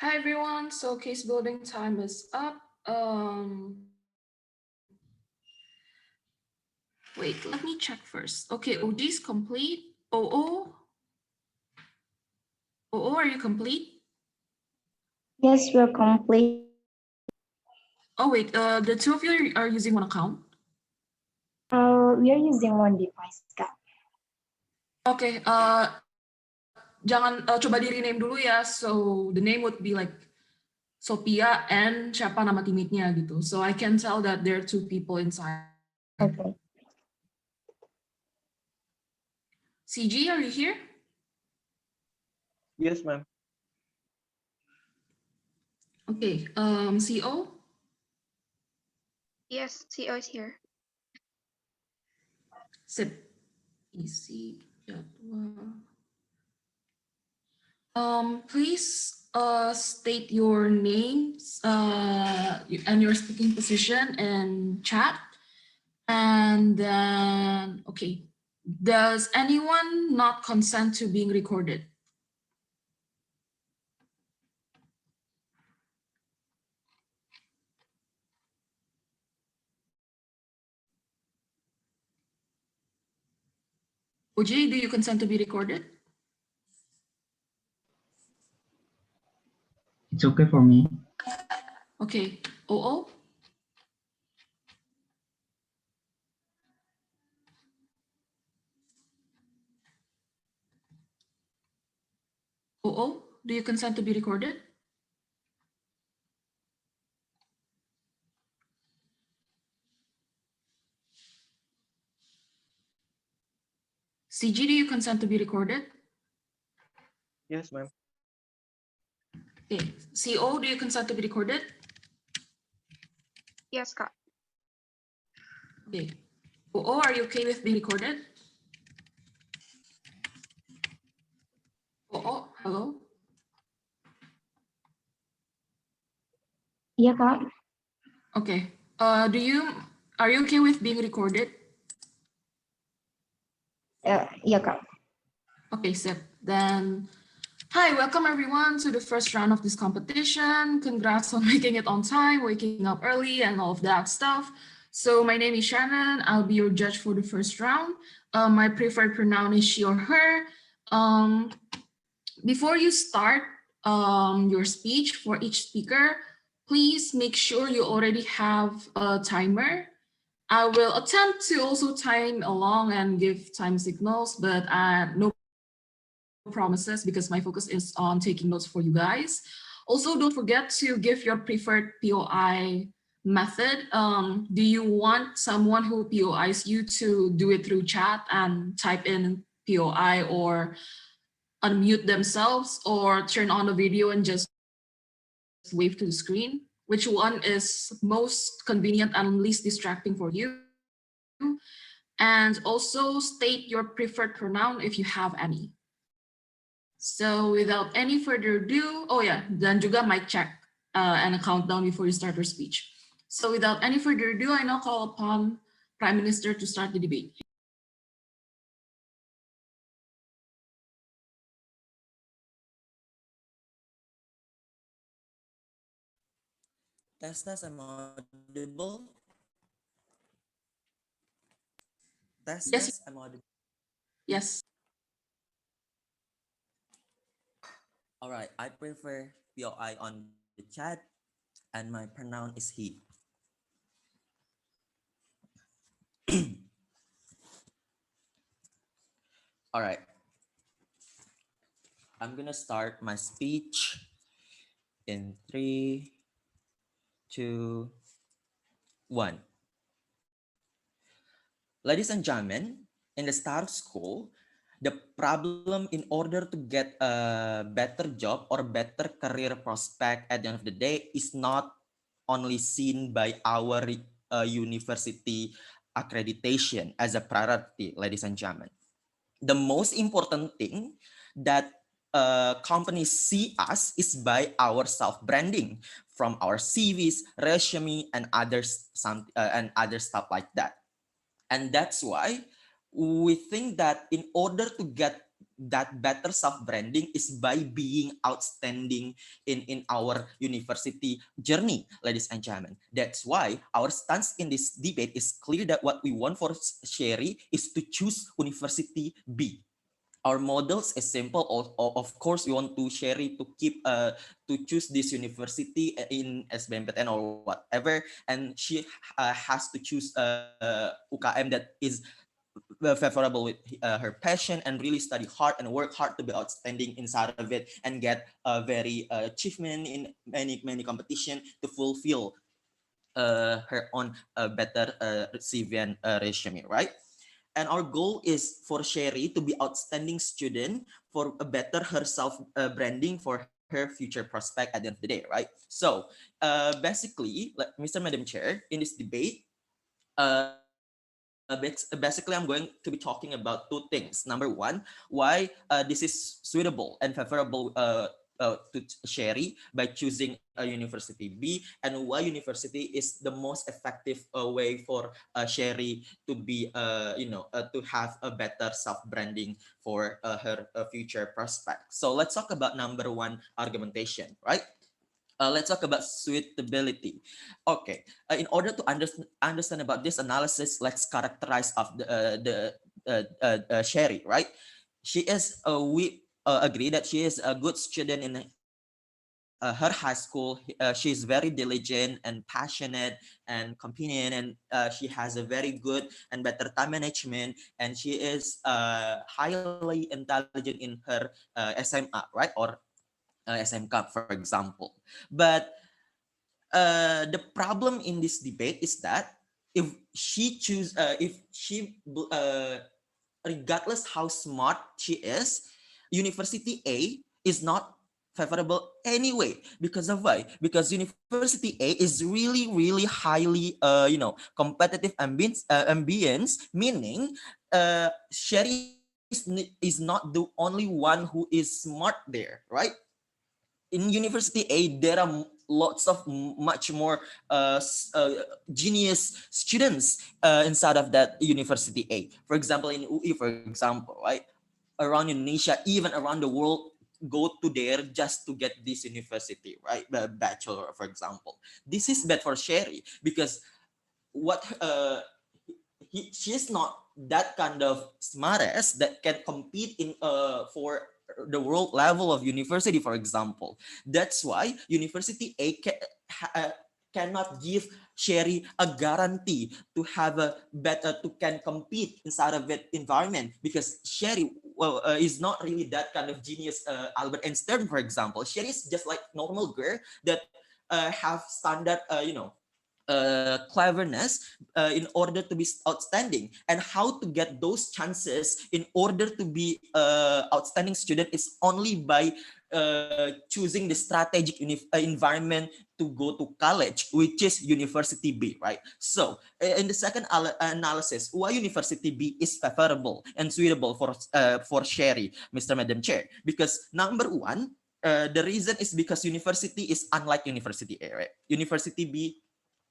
Hi everyone, so case building time is up. Wait, let me check first. Okay, OG is complete. OO, are you complete? Yes, we're complete. Oh wait, the two of you are using one account. We are using one device, Kak. Okay, coba di rename dulu ya. So the name would be like Sophia and siapa nama teammate-nya gitu. So I can tell that there are two people inside. Okay. CG, are you here? Yes, ma'am. Okay, CO? Yes, CO is here. Sip. Isi jadwal. Please state your names and your speaking position in chat. And then, okay. Does anyone not consent to being recorded? Uji, do you consent to be recorded? It's okay for me. Okay. OO? OO, do you consent to be recorded? CG, do you consent to be recorded? Yes, ma'am. Okay. CO, do you consent to be recorded? Yes, Kak. Okay. OO, are you okay with being recorded? OO, hello? Iya, Kak. Okay. Are you okay with being recorded? Iya, Kak. Okay, Sip. Then, hi, welcome everyone to the first round of this competition. Congrats on making it on time, waking up early and all of that stuff. So my name is Shannon. I'll be your judge for the first round. My preferred pronoun is she or her. Before you start your speech for each speaker, please make sure you already have a timer. I will attempt to also time along and give time signals, but no promises because my focus is on taking notes for you guys. Also, don't forget to give your preferred POI method. Do you want someone who POIs you to do it through chat and type in POI, or unmute themselves, or turn on the video and just wave to the screen? Which one is most convenient and least distracting for you? And also state your preferred pronoun if you have any. So without any further ado, oh yeah, dan juga mic check and a countdown before you start your speech. So without any further ado, I now call upon Prime Minister to start the debate. Test, I'm audible. Yes, I'm audible. yes. All right, I prefer POI on the chat, and my pronoun is he. All right, I'm gonna start my speech in 3, 2, 1. Ladies and gentlemen, in the start of school, the problem in order to get a better job or better career prospect at the end of the day is not only seen by our university accreditation as a priority, ladies and gentlemen. The most important thing that companies see us is by our self-branding from our CVs, resume, and other stuff like that. And that's why we think that in order to get that better self-branding is by being outstanding in our university journey, ladies and gentlemen. That's why our stance in this debate is clear that what we want for Sherry is to choose University B. Our models is simple. Of course, we want to Sherry to keep to choose this university in SBMPTN or whatever, and she has to choose UKM that is favorable with her passion and really study hard and work hard to be outstanding inside of it and get a very achievement in many competition to fulfill her own better CVN resume, right? And our goal is for Sherry to be outstanding student for a better herself branding for her future prospect at the end of the day, right? So basically, like Mr. Madam Chair, in this debate, basically I'm going to be talking about two things. Number one, why this is suitable and favorable to Sherry by choosing a university B, and why university is the most effective way for Sherry to be to have a better self branding for her future prospects. So let's talk about number one argumentation, right? Let's talk about suitability. Okay, in order to understand about this analysis, let's characterize of the Sherry, right? She is we agree that she is a good student in her high school. She is very diligent and passionate and competent, and she has a very good and better time management, and she is highly intelligent in her SMA, right? Or SMK, for example. But the problem in this debate is that if she regardless how smart she is, University A is not favorable anyway. Because of why? Because University A is really highly competitive ambience, meaning Sherry is not the only one who is smart there, right? In University A, there are lots of much more genius students inside of that University A. For example, in UI, for example, right? Around Indonesia, even around the world, go to there just to get this university, right? The bachelor, for example. This is bad for Sherry because what she is not that kind of smartest that can compete in for the world level of university, for example. That's why University A cannot give Sherry a guarantee to have a better to can compete inside of that environment because Sherry is not really that kind of genius. Albert Einstein, for example, Sherry is just like normal girl that have standard cleverness in order to be outstanding, and how to get those chances in order to be outstanding student is only by choosing the strategic environment to go to college, which is University B, right? So in the second analysis, why University B is favorable and suitable for Sherry, Mr. Madam Chair, because number one, the reason is because university is unlike University A, right? University B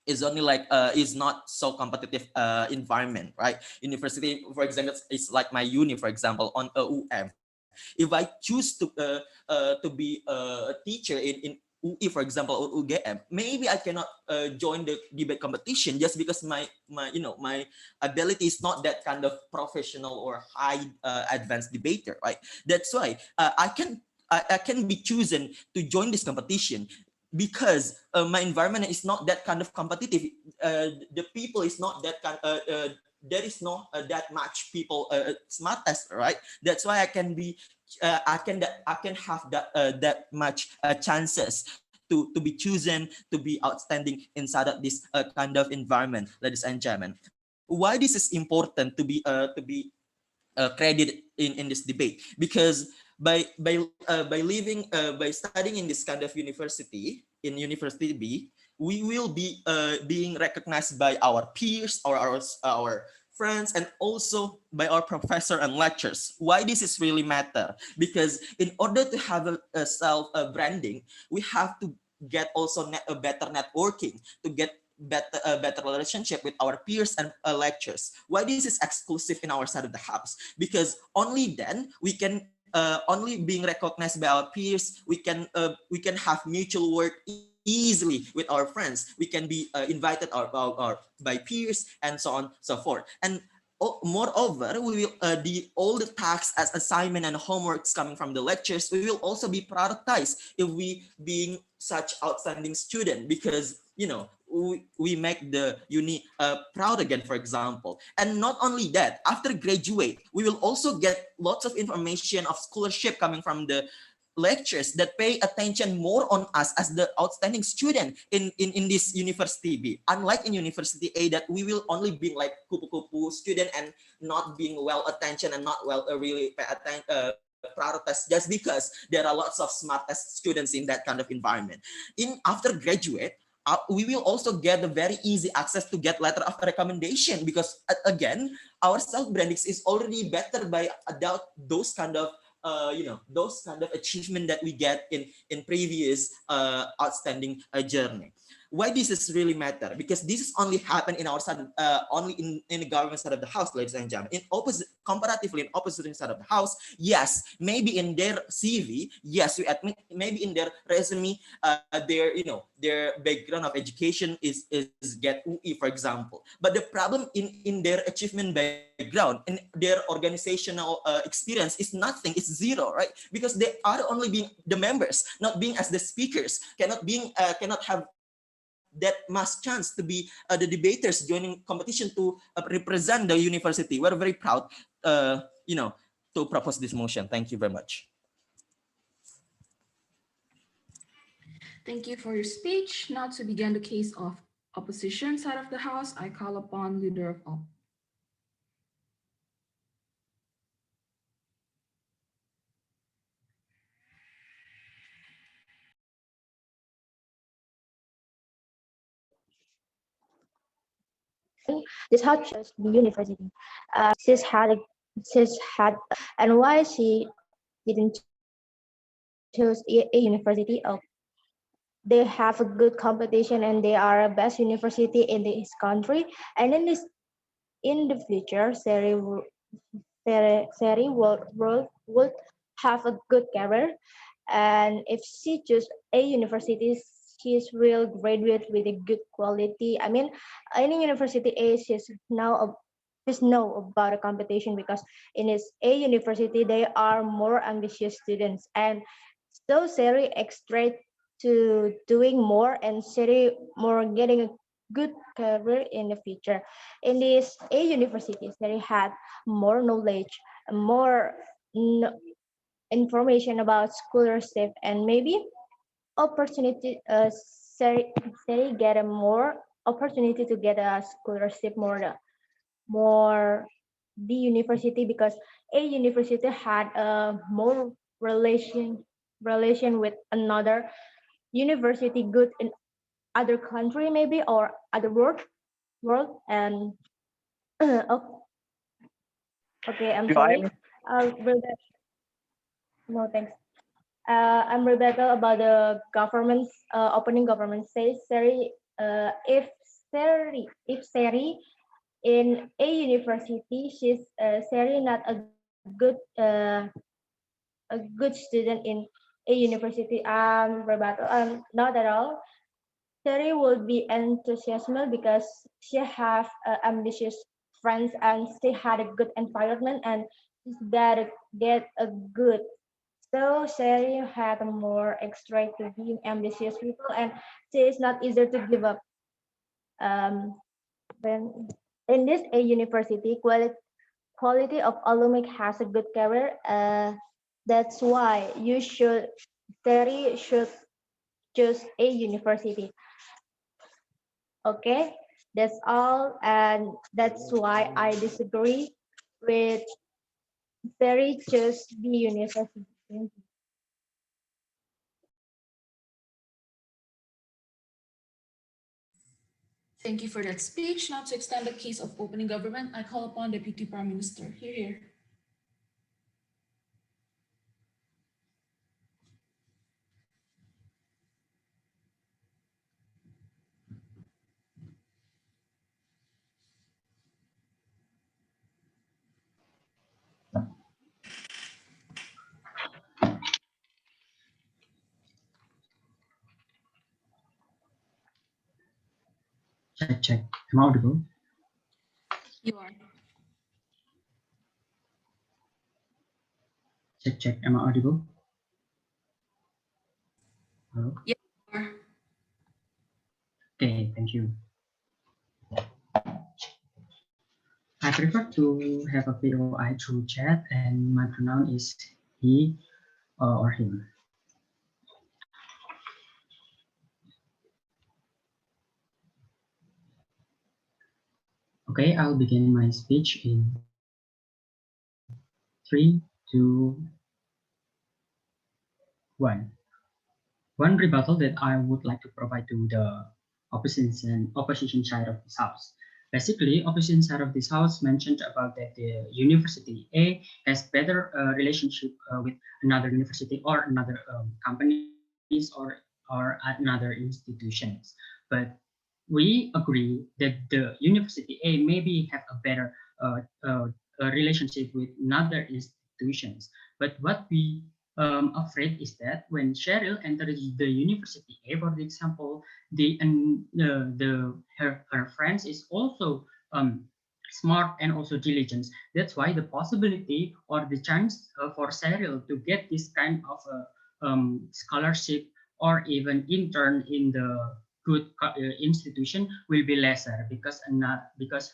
is only like is not so competitive environment, right? University, for example, is like my uni, for example, on UM. If I choose to be a teacher in UI, for example, or UGM, maybe I cannot join the debate competition just because my ability is not that kind of professional or high advanced debater, right? That's why I can be chosen to join this competition because my environment is not that kind of competitive. The people is not that kind. There is no that much people smartest, right? That's why I can be. I can have that much chances to be chosen to be outstanding inside of this kind of environment, ladies and gentlemen. Why this is important to be credit in this debate? Because by living by studying in this kind of university, in University B, we will be being recognized by our peers or our friends, and also by our professor and lectures. Why this is really matter? Because in order to have a self branding, we have to get also a better networking to get better relationship with our peers and lectures. Why this is exclusive in our side of the house? Because only then we can only being recognized by our peers, we can have mutual work easily with our friends. We can be invited or by peers and so on so forth. And moreover, we will all the tasks as assignment and homeworks coming from the lectures, we will also be prioritized if we being such outstanding student, because we make the uni proud again, for example. And not only that, after graduate, we will also get lots of information of scholarship coming from the lectures that pay attention more on us as the outstanding student in this university B. Unlike in university A, that we will only be like kupu-kupu student and not being well attention and not well really pay attention, prioritized, just because there are lots of smartest students in that kind of environment. In after graduate, we will also get the very easy access to get letter of recommendation, because again, our self branding is already better by adult those kind of those kind of achievement that we get in previous outstanding journey. Why this is really matter? Because this is only happen in our side, only in the government side of the house, ladies and gentlemen. In opposite, comparatively in opposite side of the house, yes, maybe in their CV, yes, we admit, maybe in their resume, their their background of education is get UI, for example. But the problem in their achievement background, in their organizational experience is nothing, it's zero, right? Because they are only being the members, not being as the speakers, cannot have that much chance to be the debaters joining competition to represent the university. We're very proud, to propose this motion. Thank you very much. Thank you for your speech. Now to begin the case of opposition side of the House, I call upon Leader of All. This how chose the university. She's she's had, and why she didn't choose a university. They have a good competition and they are a best university in this country. And in the future, Seri will have a good career. And if she choose a university, she's real graduate with a good quality. I mean, any university A, she's know about a competition, because in this A university they are more ambitious students, and so Seri extra to doing more, and Seri more getting a good career in the future. In this A university, Seri had more knowledge, more information about scholarship, and maybe opportunity. Seri get a more opportunity to get a scholarship more the university, because a university had a more relation with another university good in other country, maybe, or other world. And okay, I'm Do I sorry. No, thanks. I'm Rebecca about the government's opening government says Seri, if Seri in a university, she's Seri not good uh, a good student in a university. Rebecca, not at all. Seri will be enthusiastic because she have ambitious friends, and she had a good environment, and she's got to get a good. So Sherry had more extra to being ambitious people, and she is not easier to give up. When in this a university, quality of alumni has a good career. That's why Sherry should choose a university. Okay, that's all, and that's why I disagree with Sherry choose the university. Thank you for that speech. Now to extend the case of opening government, I call upon Deputy Prime Minister. Here. Check, check. Am I audible? You are. Check, check. Am I audible? Hello? Yes, you are. Okay, thank you. I prefer to have a VOI through chat, and my pronoun is he or him. Okay, I'll begin my speech in 3, 2, 1. One rebuttal that I would like to provide to the opposition side of this house. Basically, opposition side of this house mentioned about that the university A has better relationship with another university or another companies or another institutions. But we agree that the university A maybe have a better relationship with another institutions. But what we afraid is that when Cheryl enters the university A, for example, her friends is also smart and also diligent. That's why the possibility or the chance for Cheryl to get this kind of scholarship or even intern in the good institution will be lesser because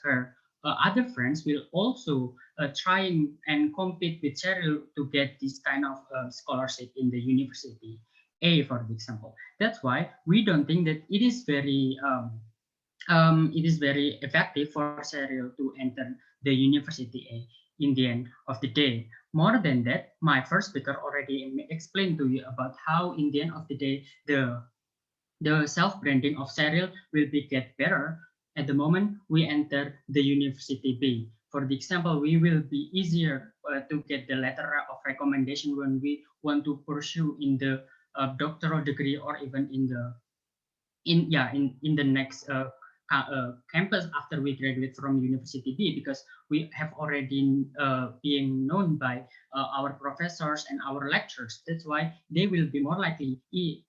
her other friends will also trying and compete with Cheryl to get this kind of scholarship in the university A, for example. That's why we don't think that it is very effective for Cheryl to enter the university A in the end of the day. More than that, my first speaker already explained to you about how in the end of the day the self-branding of Cheryl will be get better at the moment we enter the university B. For the example, we will be easier to get the letter of recommendation when we want to pursue in the doctoral degree or even in the next campus after we graduate from university B, because we have already being known by our professors and our lecturers. That's why they will be more likely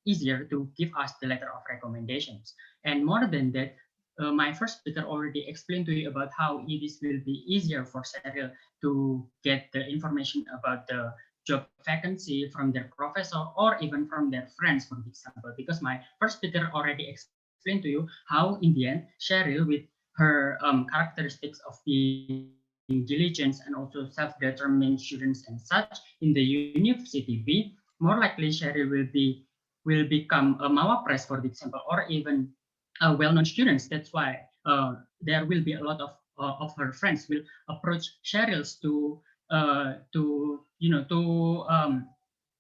easier to give us the letter of recommendations. And more than that, my first speaker already explained to you about how it is will be easier for Cheryl to get the information about the job vacancy from their professor or even from their friends, for example, because my first speaker already explained to you how in the end Cheryl, with her characteristics of being diligent and also self-determined students and such in the university B, more likely Cheryl will become a Mawapres, for example, or even well-known students. That's why there will be a lot of her friends will approach Cheryl's to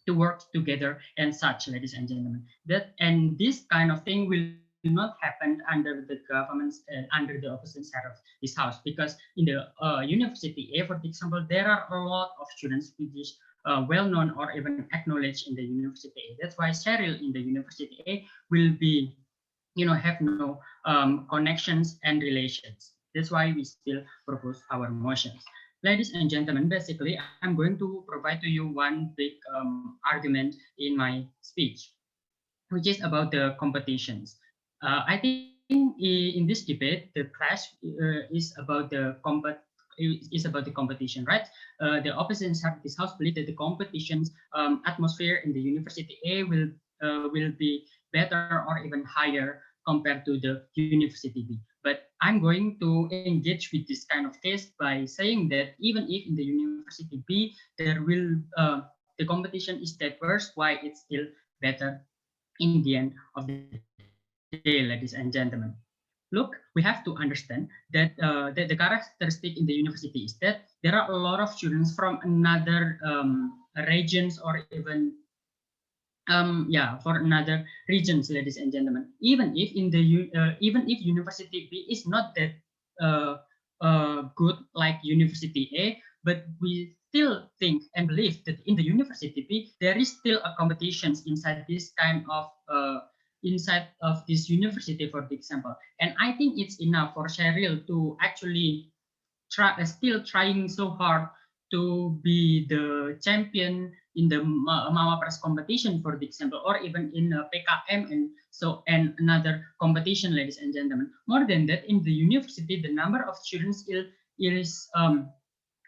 work together and such, ladies and gentlemen. That and this kind of thing will not happen under the government's under the opposite side of this house, because in the university A, for example, there are a lot of students which is well known or even acknowledged in the university A. That's why Cheryl in the university A will be have no connections and relations. That's why we still propose our motions. Ladies and gentlemen, basically, I'm going to provide to you one big argument in my speech, which is about the competitions. I think in this debate, the clash is about the competition, right? The opposition side of this house believe that the competitions atmosphere in the university A will be better or even higher compared to the university B. But I'm going to engage with this kind of case by saying that even if in the university B there will the competition is that worse, why it's still better in the end of the day, ladies and gentlemen. Look, we have to understand that the characteristic in the university is that there are a lot of students from another regions or even for another regions, ladies and gentlemen. Even if even if university B is not that good like university A, but we still think and believe that in the university B there is still a competitions inside this kind of inside of this university, for example. And I think it's enough for Cheryl to actually still trying so hard to be the champion the Mama Press competition, for example, or even in PKM and another competition, ladies and gentlemen. More than that, in the university, the number of students is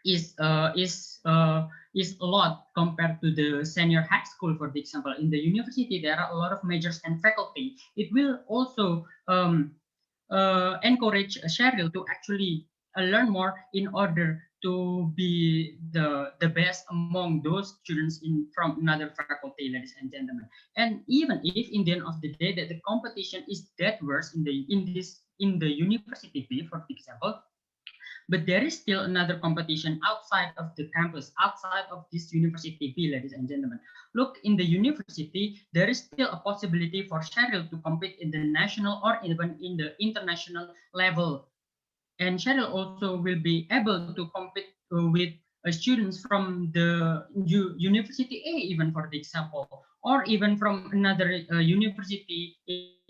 is uh, is uh, is a lot compared to the senior high school. For example, in the university there are a lot of majors and faculty. It will also encourage Cheryl to actually learn more in order to be the best among those students in from another faculty, ladies and gentlemen. And even if in the end of the day that the competition is that worse in the university B, for example, but there is still another competition outside of the campus, outside of this university B, ladies and gentlemen. Look, in the university, there is still a possibility for Cheryl to compete in the national or even in the international level. And Cheryl also will be able to compete with students from the university A, even for the example, or even from another university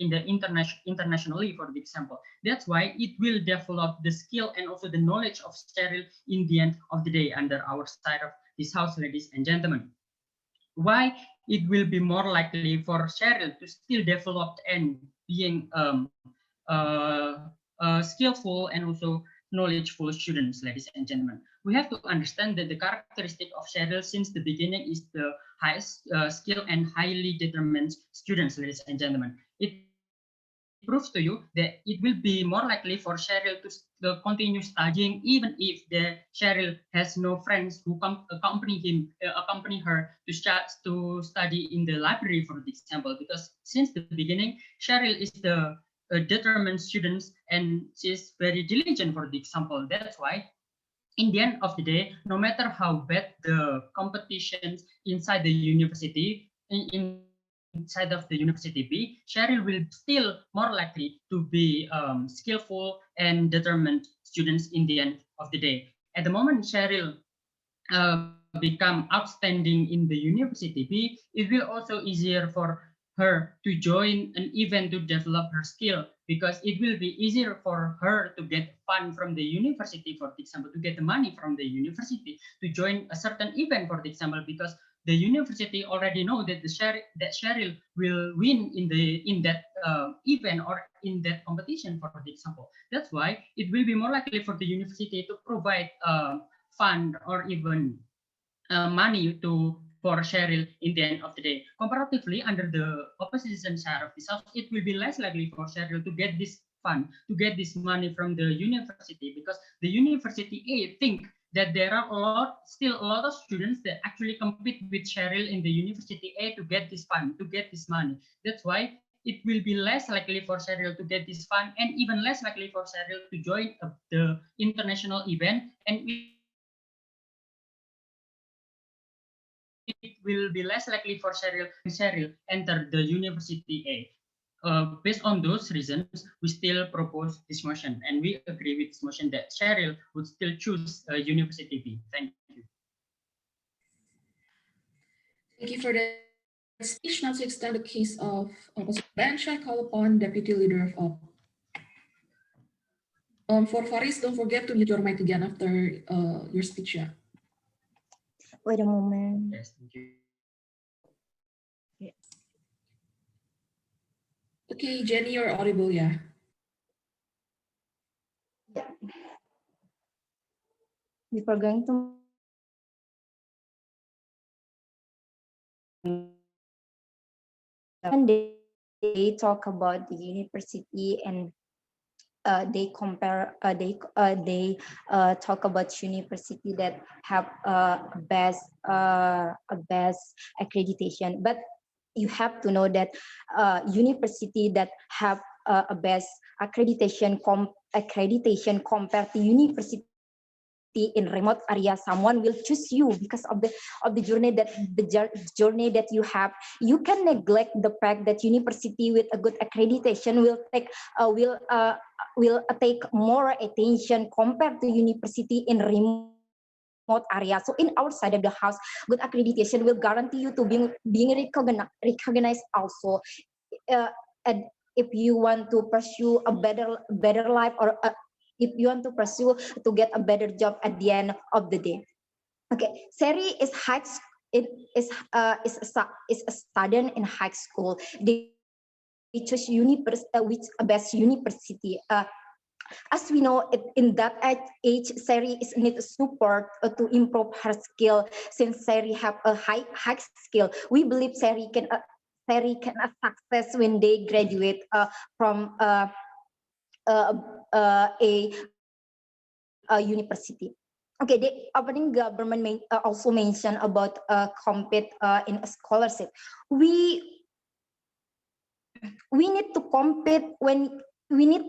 in the internationally, for the example. That's why it will develop the skill and also the knowledge of Cheryl in the end of the day under our side of this house, ladies and gentlemen. Why it will be more likely for Cheryl to still develop and being skillful and also knowledgeful students, ladies and gentlemen. We have to understand that the characteristic of Cheryl since the beginning is the highest skill and highly determined students, ladies and gentlemen. It proves to you that it will be more likely for Cheryl to continue studying even if the Cheryl has no friends who accompany her to study in the library, for example, because since the beginning, Cheryl is the determined students and she's very diligent, for example. That's why in the end of the day, no matter how bad the competitions inside the university, inside of the university B, Cheryl will still more likely to be skillful and determined students in the end of the day. At the moment Cheryl become outstanding in the university B, it will also easier for her to join an event to develop her skill, because it will be easier for her to get fund from the university, for example, to get the money from the university to join a certain event, for example, because the university already know that that Cheryl will win in that event or in that competition, for example. That's why it will be more likely for the university to provide fund or even money to for Cheryl in the end of the day. Comparatively, under the opposition side of this house, it will be less likely for Cheryl to get this fund, to get this money from the university, because the university A think that there are still a lot of students that actually compete with Cheryl in the university A to get this fund, to get this money. That's why it will be less likely for Cheryl to get this fund, and even less likely for Cheryl to join the international event, and it will be less likely for Cheryl enter the university A. Based on those reasons, we still propose this motion, and we agree with this motion that Cheryl would still choose University B. Thank you. Thank you for that speech. Now to extend the case of opposition bench, I call upon Deputy Leader of Op. For Faris, don't forget to mute your mic again after your speech. Yeah. Wait a moment. Yes, thank you. Okay, Jenny, you're audible. Yeah. Yeah. Before going to and they talk about the university and they compare they talk about university that have a best accreditation, but you have to know that university that have a best accreditation compared to university in remote area, someone will choose you because of the journey that you have. You can neglect the fact that university with a good accreditation will take more attention compared to university in remote area. So in our side of the house, good accreditation will guarantee you to being recognized also. And if you want to pursue a better life, or if you want to pursue to get a better job at the end of the day. Okay, Seri is a student in high school. They choose which best university. As we know, in that age, Sari is need support to improve her skill. Since Sari have a high skill, we believe Sari can success when they graduate from a university. Okay, the opening government also mentioned about compete in a scholarship. We need to compete when we need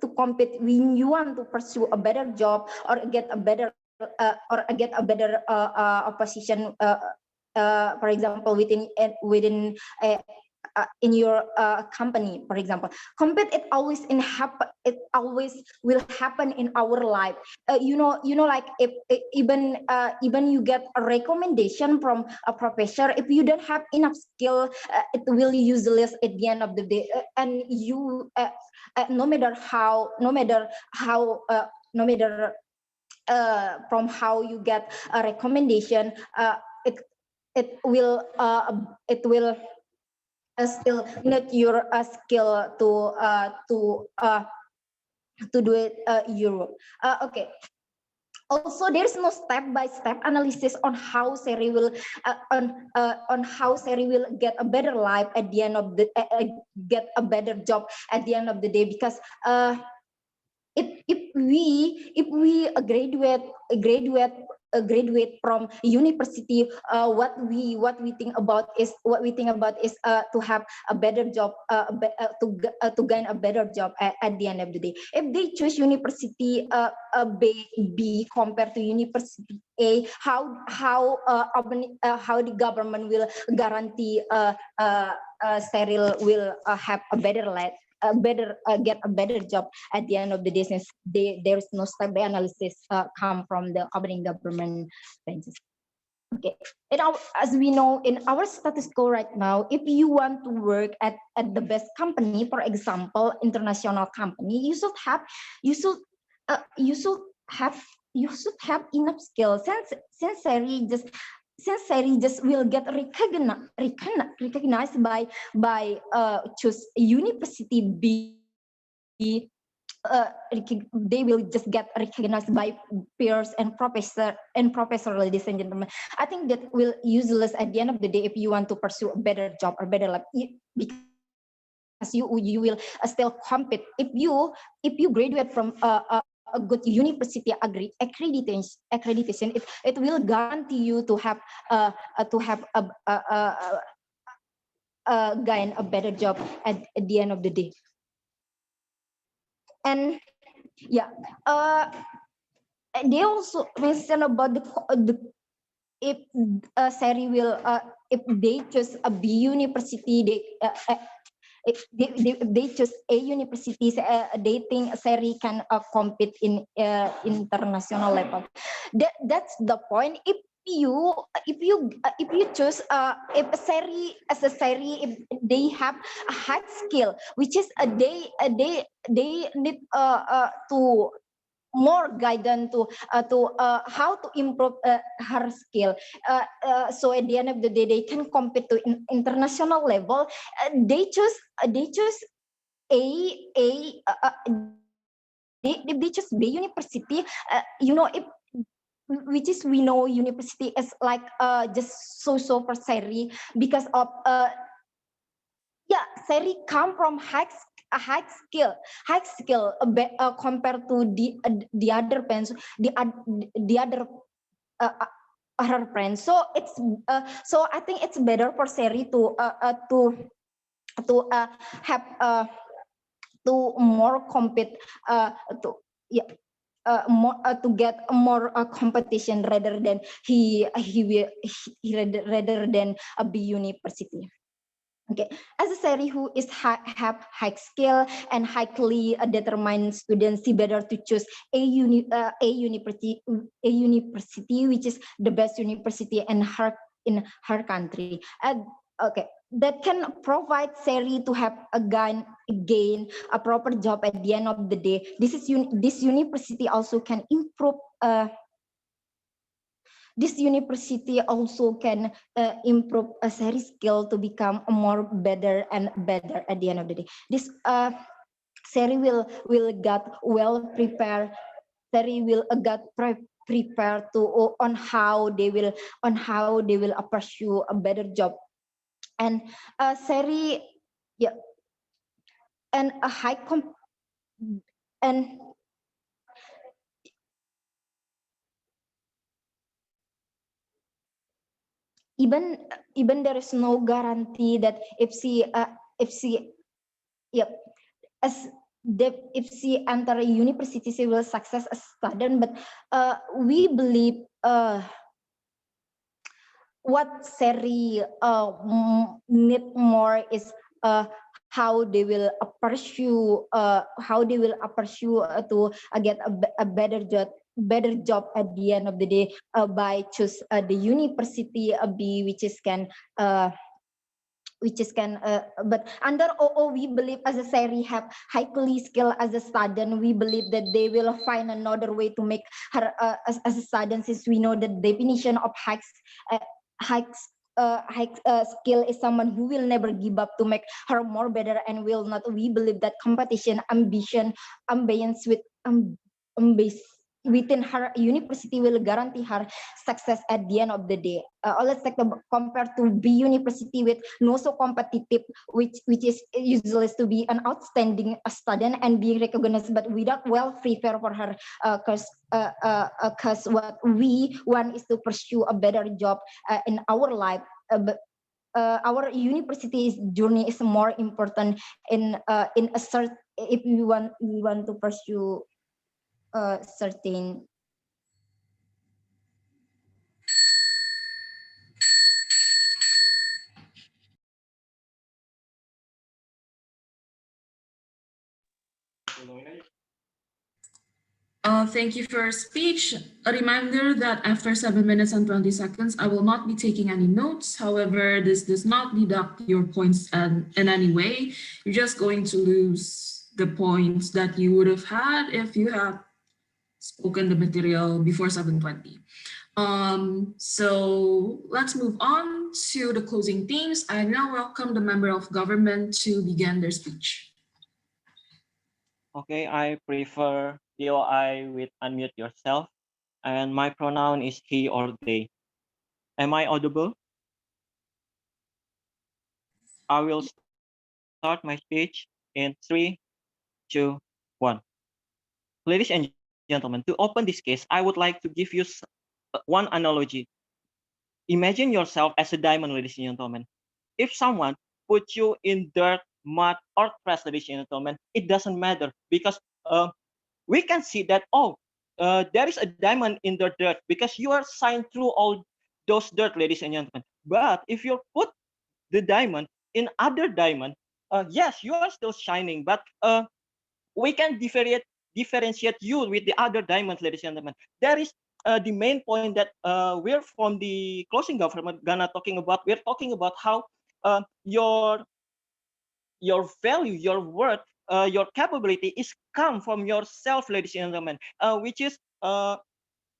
to compete when you want to pursue a better job or get a better position, for example within in your company, for example. Compete it always will happen in our life. Like if even you get a recommendation from a professor, if you don't have enough skill, it will useless at the end of the day. And you no matter from how you get a recommendation, it will still need your skill to do it okay. Also, there's no step-by-step analysis on how Seri will get a better life at the end of the get a better job at the end of the day, because if we graduate from university, what we think about is to have a better job, to gain a better job at the end of the day. If they choose university B compared to university A, how the government will guarantee Cyril will have a better life, get a better job at the end of the day, since there is no step by analysis come from the governing government benches. Okay, as we know, in our status quo right now, if you want to work at the best company, for example international company, you should have enough skills. Since Sari just will get recognized by choose university B, they will just get recognized by peers and professor, ladies and gentlemen. I think that will useless at the end of the day if you want to pursue a better job or better life, because you will still compete. If you graduate from a good university accreditation, it will guarantee you to have gain a better job at the end of the day. And yeah, they also mentioned about the if Sari will if they choose a B university, if they choose a university, they think Sari can compete in international level. That's the point. If you choose if Sari if they have a high skill, which is they need to more guidance to how to improve her skill, so at the end of the day they can compete to international level. They choose they choose B university, if which is we know university is like just so for Sari, because of Sari come from high skill compared to the other friends, the other her friends. So it's so I think it's better for Sari to have to more compete more to get more competition rather than rather than a B university. Okay, as a Sari who is have high skill and highly determined students, see better to choose a university, which is the best university in her country. And okay, that can provide Sari to have gain a proper job at the end of the day. This university also can improve this university also can improve a Seri skill to become a more better and better at the end of the day. This Seri will get well prepared. Seri will get prepared to on how they will pursue a better job. And Seri, yeah, and a high and even there is no guarantee that if she yep as if she enter a university she will success as student, but we believe what Seri need more is how they will pursue to get a better job at the end of the day by choose the university B but under OO we believe as a Seri have highly skill as a student, we believe that they will find another way to make her as a student, since we know the definition of high skill is someone who will never give up to make her more better and will not. We believe that competition, ambience within her university will guarantee her success at the end of the day. Let's take compared to B university with no so competitive, which is usually to be an outstanding student and being recognized, but without well prepared for her. Because what we want is to pursue a better job in our life. But our university's journey is more important in a certain, if we want to pursue certain. Thank you for your speech. A reminder that after 7 minutes and 20 seconds, I will not be taking any notes. However, this does not deduct your points in any way. You're just going to lose the points that you would have had if you had spoken the material before 7:20. So let's move on to the closing themes. I now welcome the member of government to begin their speech. Okay, I prefer DOI with unmute yourself, and my pronoun is he or they. Am I audible? I will start my speech in 3, 2, 1. Ladies and gentlemen, to open this case, I would like to give you one analogy. Imagine yourself as a diamond, ladies and gentlemen. If someone put you in dirt, mud, or trash, ladies and gentlemen, it doesn't matter, because we can see that, there is a diamond in the dirt because you are signed through all those dirt, ladies and gentlemen. But if you put the diamond in other diamond, yes, you are still shining, but we can differentiate you with the other diamonds, ladies and gentlemen. That is the main point that we're from the closing government gonna talking about. We're talking about how your value, your worth, your capability is come from yourself, ladies and gentlemen, which is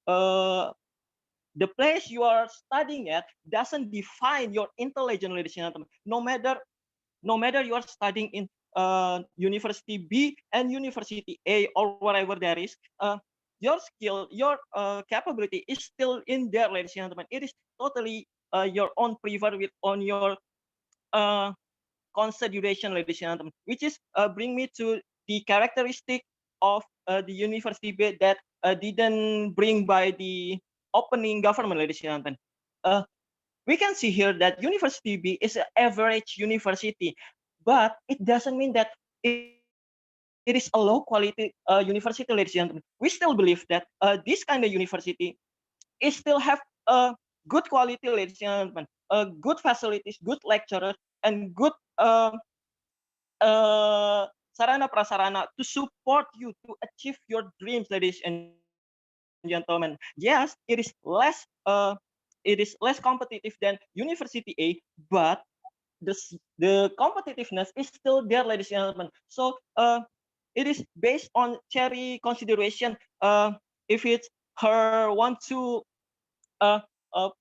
the place you are studying at doesn't define your intelligence, ladies and gentlemen. No matter you are studying in university B and university A or whatever there is, your skill, your capability is still in there, ladies and gentlemen. It is totally your own preferred with on your uh, consideration, ladies and gentlemen, which is bring me to the characteristic of the university B that didn't bring by the opening government, ladies and gentlemen. Uh, we can see here that University B is an average university, but it doesn't mean that it is a low quality university, ladies and gentlemen. We still believe that this kind of university is still have good quality, ladies and gentlemen, good facilities, good lecturers, and good sarana prasarana to support you to achieve your dreams, ladies and gentlemen. Yes, it is less competitive than University A, but the competitiveness is still there, ladies and gentlemen. So it is based on cherry consideration. If it's her want to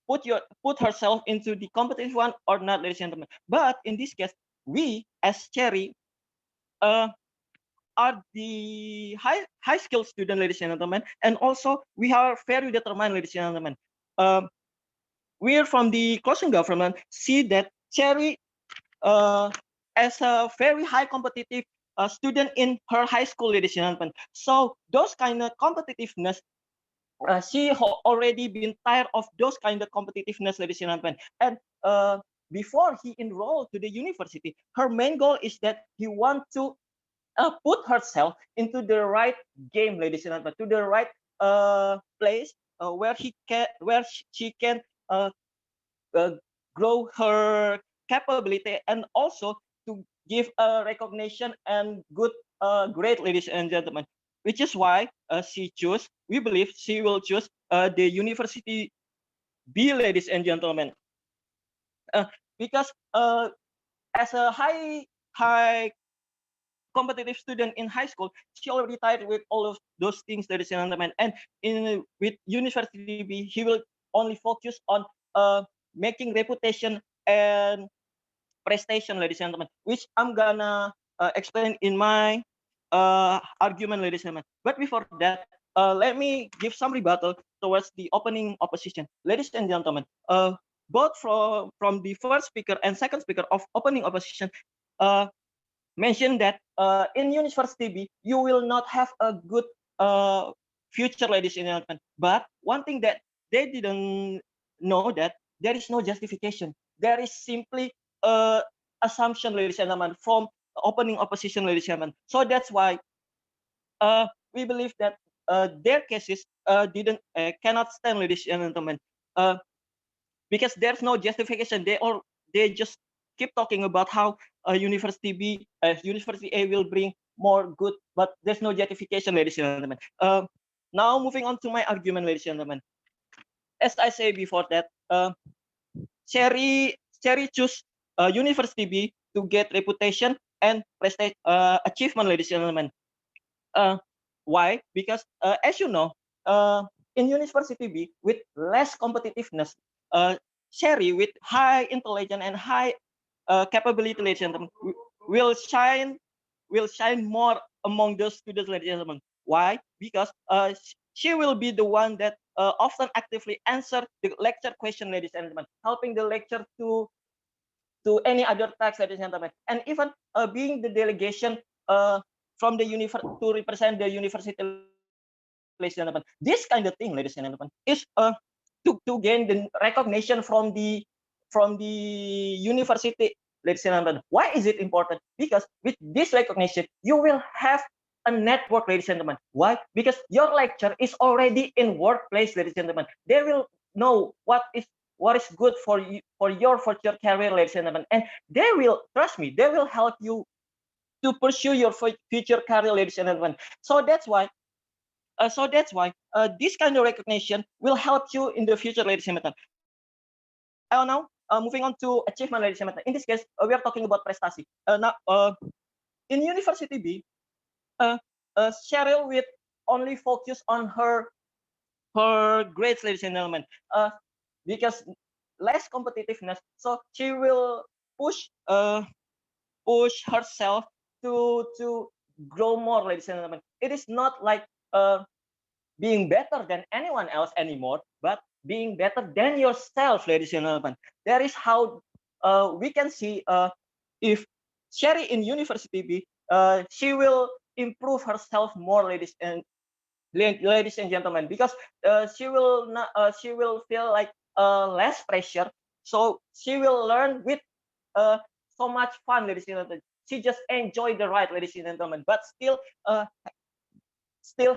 put herself into the competitive one or not, ladies and gentlemen. But in this case, we as Cherry are the high skilled student, ladies and gentlemen, and also we are very determined, ladies and gentlemen. We're from the closing government see that Cherry as a very high competitive student in her high school, ladies and gentlemen. So those kind of competitiveness, she already been tired of those kind of competitiveness, ladies and gentlemen. And before he enrolled to the university, her main goal is that he want to put herself into the right game, ladies and gentlemen, to the right place where she can uh, uh, grow her capability and also to give a recognition and good grade, ladies and gentlemen. Which is why we believe she will choose the university B, ladies and gentlemen, uh, because as a high competitive student in high school, she already tired with all of those things, ladies and gentlemen. And in with University B, he will only focus on making reputation and prestation, ladies and gentlemen, which I'm gonna explain in my argument, ladies and gentlemen. But before that, let me give some rebuttal towards the opening opposition, ladies and gentlemen. Both from the first speaker and second speaker of opening opposition, uh, mentioned that in University B, you will not have a good future, ladies and gentlemen. But one thing that they didn't know that there is no justification. There is simply assumption, ladies and gentlemen, from opening opposition, ladies and gentlemen. So that's why we believe that their cases didn't cannot stand, ladies and gentlemen. Uh, because there's no justification. They just keep talking about how University B, University A will bring more good, but there's no justification, ladies and gentlemen. Now moving on to my argument, ladies and gentlemen. As I say before that, Cherry choose University B to get reputation and achievement, ladies and gentlemen. Uh, why? Because as you know, in University B with less competitiveness, uh, Sherry with high intelligence and high capability, ladies and gentlemen, will shine more among those students, ladies and gentlemen. Why? Because she will be the one that often actively answer the lecture question, ladies and gentlemen, helping the lecture to any other tax, ladies and gentlemen, and even being the delegation from the to represent the university, ladies and gentlemen. This kind of thing, ladies and gentlemen, is to gain the recognition from the university, ladies and gentlemen. Why is it important? Because with this recognition, you will have a network, ladies and gentlemen. Why? Because your lecture is already in workplace, ladies and gentlemen. They will know what is good for you for your future career, ladies and gentlemen, and they will trust me. They will help you to pursue your future career, ladies and gentlemen. So that's why this kind of recognition will help you in the future, ladies and gentlemen. Now moving on to achievement, ladies and gentlemen. In this case, we are talking about prestasi. Now in University B, uh, Cheryl will only focus on her grades, ladies and gentlemen, because less competitiveness. So she will push herself to grow more, ladies and gentlemen. It is not like being better than anyone else anymore, but being better than yourself, ladies and gentlemen. That is how we can see if Sherry in University B, she will improve herself more, ladies and gentlemen, because she will feel like less pressure. So she will learn with uh, so much fun, ladies and gentlemen. She just enjoy the ride, ladies and gentlemen, but still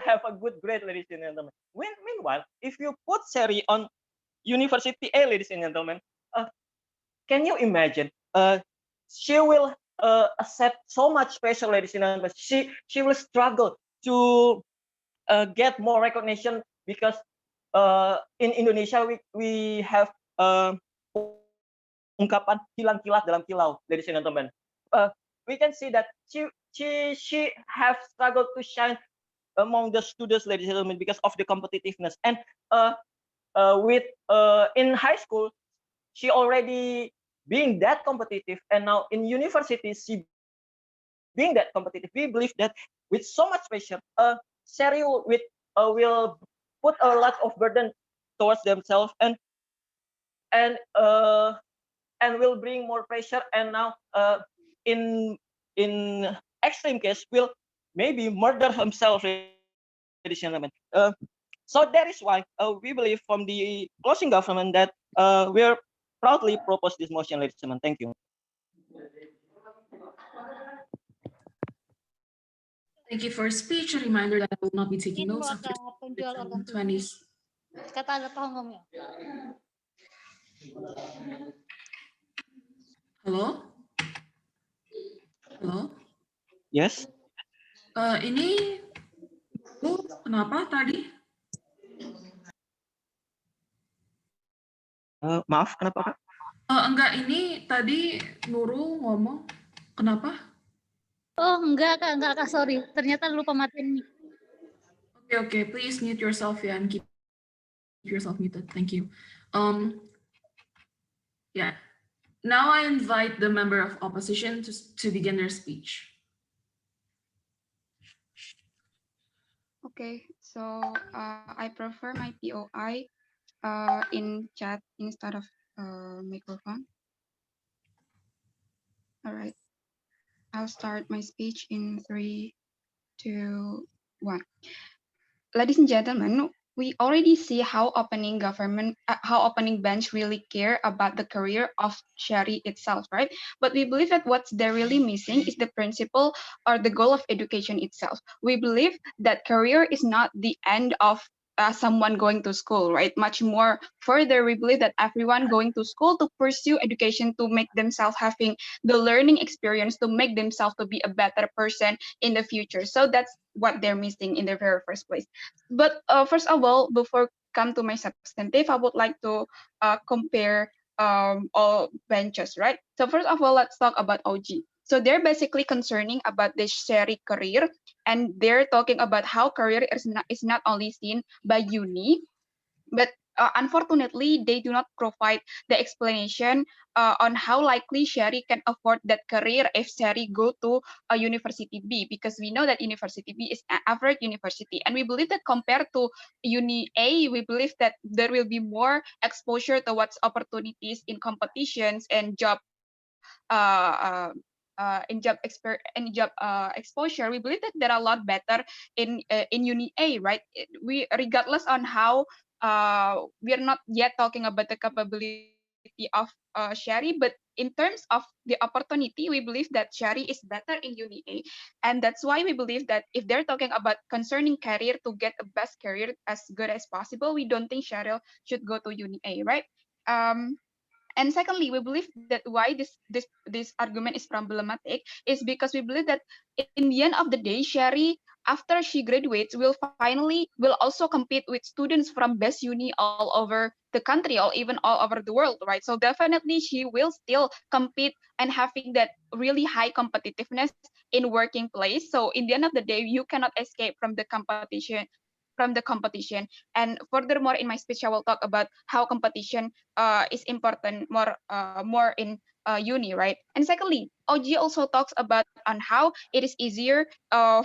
have a good grade, ladies and gentlemen. Meanwhile, if you put Sherry on University A, ladies and gentlemen, uh, can you imagine? She will accept so much pressure, ladies and gentlemen. She will struggle to get more recognition because in Indonesia we have ungkapan hilang kilat dalam kilau, ladies and gentlemen. We can see that she have struggled to shine among the students, ladies and gentlemen, because of the competitiveness. And with in high school she already being that competitive, and now in university she being that competitive. We believe that with so much pressure, Sherry will put a lot of burden towards themselves, and uh, and will bring more pressure, and now in extreme case will maybe murder himself, ladies and gentlemen. So that is why we believe from the closing government that we're proudly propose this motion, ladies and gentlemen. Thank you. Thank you for your speech. A reminder that I will not be taking Ingin notes mo after ka penjual organ 20. tubuh. Kata ada tahong ya. Hello? Halo? Yes. Ini kenapa tadi? Maaf, kenapa Kak? Enggak, ini tadi Nurul ngomong. Kenapa? Oh enggak kak, sorry. Ternyata lupa matiin mic. Okay, please mute yourself ya, and keep yourself muted. Thank you. Yeah. Now I invite the member of opposition to begin their speech. Okay, so I prefer my POI in chat instead of microphone. All right, I'll start my speech in 3, 2, 1. Ladies and gentlemen, we already see how opening bench really care about the career of Shari itself, right? But we believe that what's they're really missing is the principle or the goal of education itself. We believe that career is not the end of someone going to school, right? Much more further, we believe that everyone going to school to pursue education to make themselves having the learning experience to make themselves to be a better person in the future. So that's what they're missing in the very first place. But first of all, before come to my substantive, I would like to compare all benches, right? So first of all, let's talk about OG. So they're basically concerning about the Sherry career, and they're talking about how career is not only seen by uni, but unfortunately, they do not provide the explanation on how likely Sherry can afford that career if Sherry go to a university B, because we know that university B is an average university, and we believe that compared to uni A, we believe that there will be more exposure towards opportunities in competitions and job exposure. We believe that they're a lot better in uni A, right? We, regardless on how we are not yet talking about the capability of Shari, but in terms of the opportunity, we believe that Shari is better in uni A, and that's why we believe that if they're talking about concerning career to get a best career as good as possible, we don't think Shari should go to uni A, right? And secondly, we believe that why this argument is problematic is because we believe that in the end of the day, Sherry, after she graduates, will also compete with students from best uni all over the country or even all over the world, right? So definitely she will still compete and having that really high competitiveness in working place. So in the end of the day, you cannot escape from the competition. And furthermore, in my speech, I will talk about how competition is important more in uni, right? And secondly, OG also talks about on how it is easier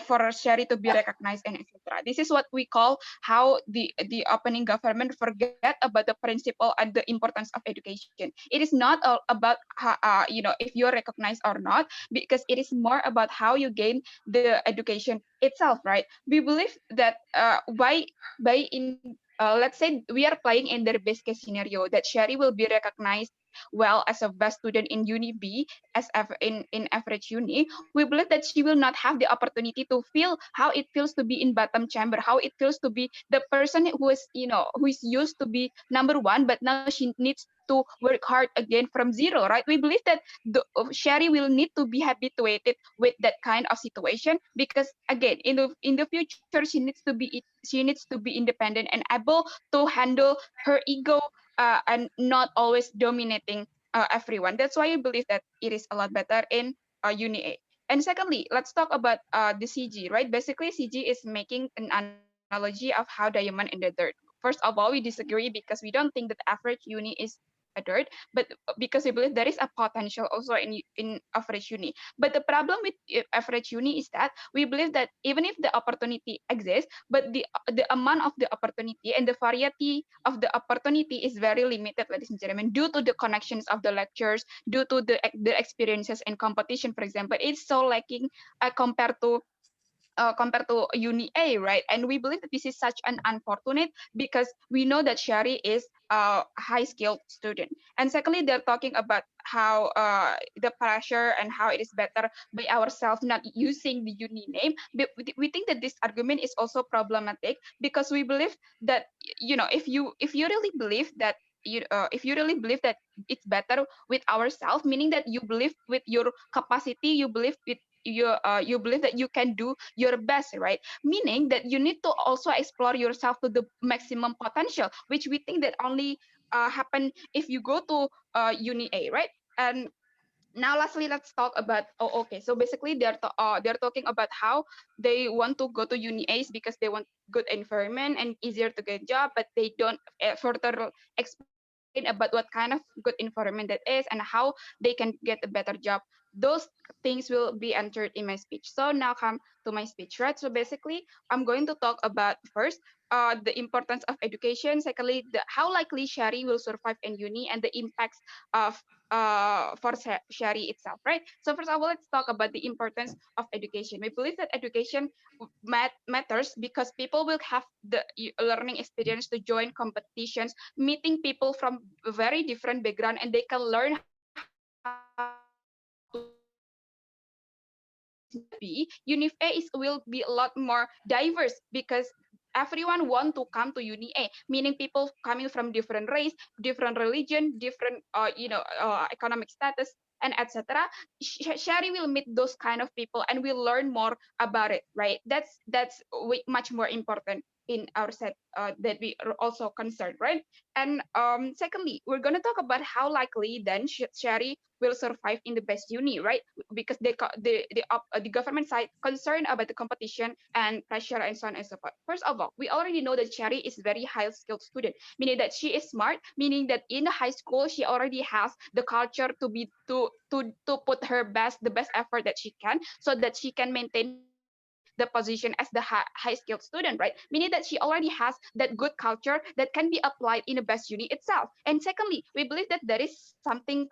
for Sherry to be recognized and etc. This is what we call how the opening government forget about the principle and the importance of education. It is not all about if you're recognized or not, because it is more about how you gain the education itself, right? We believe that let's say we are playing in their best case scenario that Sherry will be recognized well as a best student in uni B in average uni. We believe that she will not have the opportunity to feel how it feels to be in bottom chamber, how it feels to be the person who is used to be number one, but now she needs to work hard again from zero, right? We believe that Sherry will need to be habituated with that kind of situation, because again in the future she needs to be independent and able to handle her ego and not always dominating everyone. That's why I believe that it is a lot better in uni A. And secondly, let's talk about the CG, right? Basically, CG is making an analogy of how diamond in the dirt. First of all, we disagree because we don't think that average uni is a dirt, but because we believe there is a potential also in average uni. But the problem with average uni is that we believe that even if the opportunity exists, but the amount of the opportunity and the variety of the opportunity is very limited, ladies and gentlemen, due to the connections of the lectures, due to the experiences and competition, for example, it's so lacking compared to Uni A, right? And we believe that this is such an unfortunate because we know that Shari is a high skilled student. And secondly, they're talking about how the pressure and how it is better by ourselves not using the uni name. But we think that this argument is also problematic because we believe that if you really believe that if you really believe that it's better with ourselves, meaning that you believe with your capacity, you believe with you believe that you can do your best, right? Meaning that you need to also explore yourself to the maximum potential, which we think that only happen if you go to uni A, right? And now lastly, let's talk about okay, so basically they're talking about how they want to go to uni A's because they want good environment and easier to get job, but they don't further explain about what kind of good environment that is and how they can get a better job. Those things will be entered in my speech. So now come to my speech, right? So basically I'm going to talk about first the importance of education, secondly how likely Shari will survive in uni and the impacts of for Shari itself, right? So first of all, let's talk about the importance of education. We believe that education matters because people will have the learning experience to join competitions, meeting people from very different background, and they can learn how to Unif A will be a lot more diverse because everyone want to come to Uni A, meaning people coming from different race, different religion, different economic status, and etc. Shari will meet those kind of people and will learn more about it, right? That's much more important in our set that we are also concerned, right? And secondly, we're gonna talk about how likely then Shari will survive in the best uni, right? Because the government side concerned about the competition and pressure and so on and so forth. First of all, we already know that Cherry is very high skilled student, meaning that she is smart, meaning that in high school she already has the culture to be to put her the best effort that she can, so that she can maintain the position as the high skilled student, right? Meaning that she already has that good culture that can be applied in the best uni itself. And secondly, we believe that there is something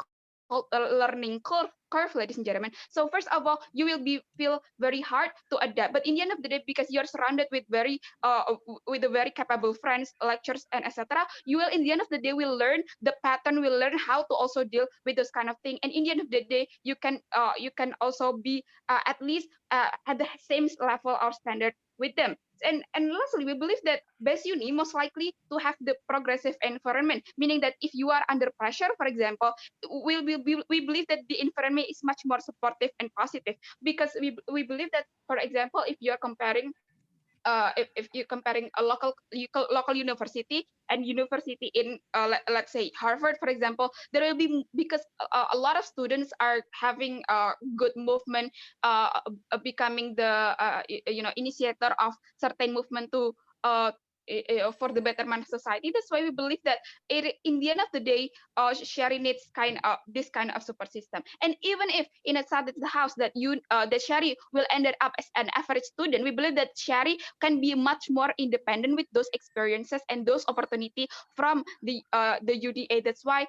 called a learning curve, ladies and gentlemen. So first of all, you will be feel very hard to adapt, but in the end of the day, because you're surrounded with a very capable friends, lectures, and etc., you will in the end of the day will learn the pattern, will learn how to also deal with those kind of thing, and in the end of the day, you can also be at least at the same level or standard with them. And lastly, we believe that best uni most likely to have the progressive environment, meaning that if you are under pressure, for example, we believe that the environment is much more supportive and positive, because we believe that, for example, if you're comparing if you're comparing a local university and university in let's say Harvard, for example, there will be, because a lot of students are having good movement, becoming the initiator of certain movement to uh, for the betterment of society. That's why we believe that in the end of the day, Sherry needs this kind of support system. And even if in a sudden house that that Sherry will end up as an average student, we believe that Sherry can be much more independent with those experiences and those opportunity from the UDA. That's why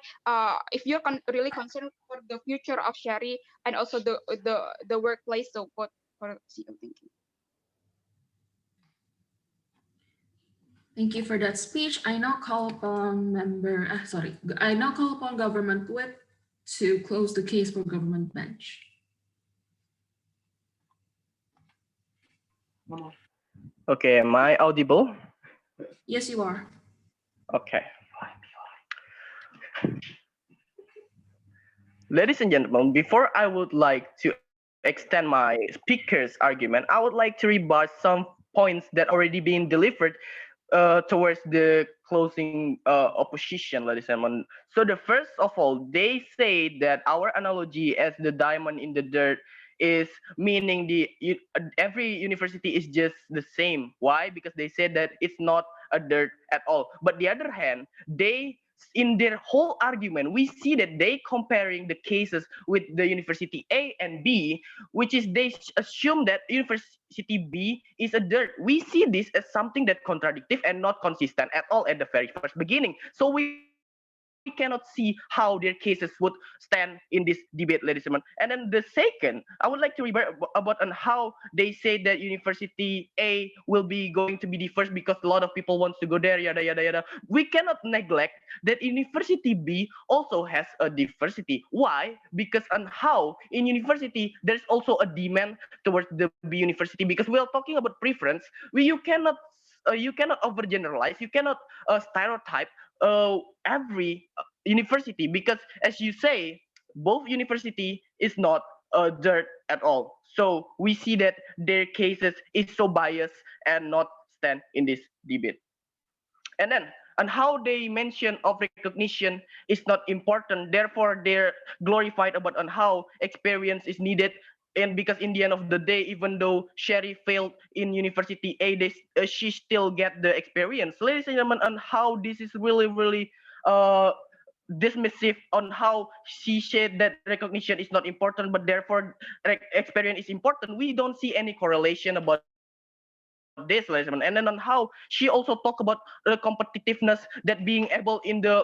if you're really concerned for the future of Sherry and also the workplace, so what for CEO thinking. Thank you for that speech. I now call upon I now call upon Government Whip to close the case for government bench. Okay, am I audible? Yes, you are. Okay. Ladies and gentlemen, before I would like to extend my speaker's argument, I would like to rebut some points that already been delivered towards the closing opposition, ladies and gentlemen. So the first of all, they say that our analogy as the diamond in the dirt is meaning every university is just the same. Why? Because they said that it's not a dirt at all. But the other hand, they in their whole argument, we see that they comparing the cases with the university A and B, which is they assume that university B is a dirt. We see this as something that contradictive and not consistent at all at the very first beginning. So we cannot see how their cases would stand in this debate, ladies and gentlemen. And then the second, I would like to rebut about on how they say that university A will be going to be the first because a lot of people wants to go there, yada yada yada. We cannot neglect that university B also has a diversity. Why? Because on how in university there's also a demand towards the B university, because we are talking about preference. You cannot overgeneralize. You cannot stereotype every university, because as you say, both university is not dirt at all. So we see that their cases is so biased and not stand in this debate. And then and how they mention of recognition is not important, therefore they're glorified about on how experience is needed. And because in the end of the day, even though Sherry failed in university A, she still get the experience, ladies and gentlemen. And how this is really uh dismissive on how she said that recognition is not important, but therefore experience is important. We don't see any correlation about this, ladies and gentlemen. And then on how she also talk about the competitiveness that being able in the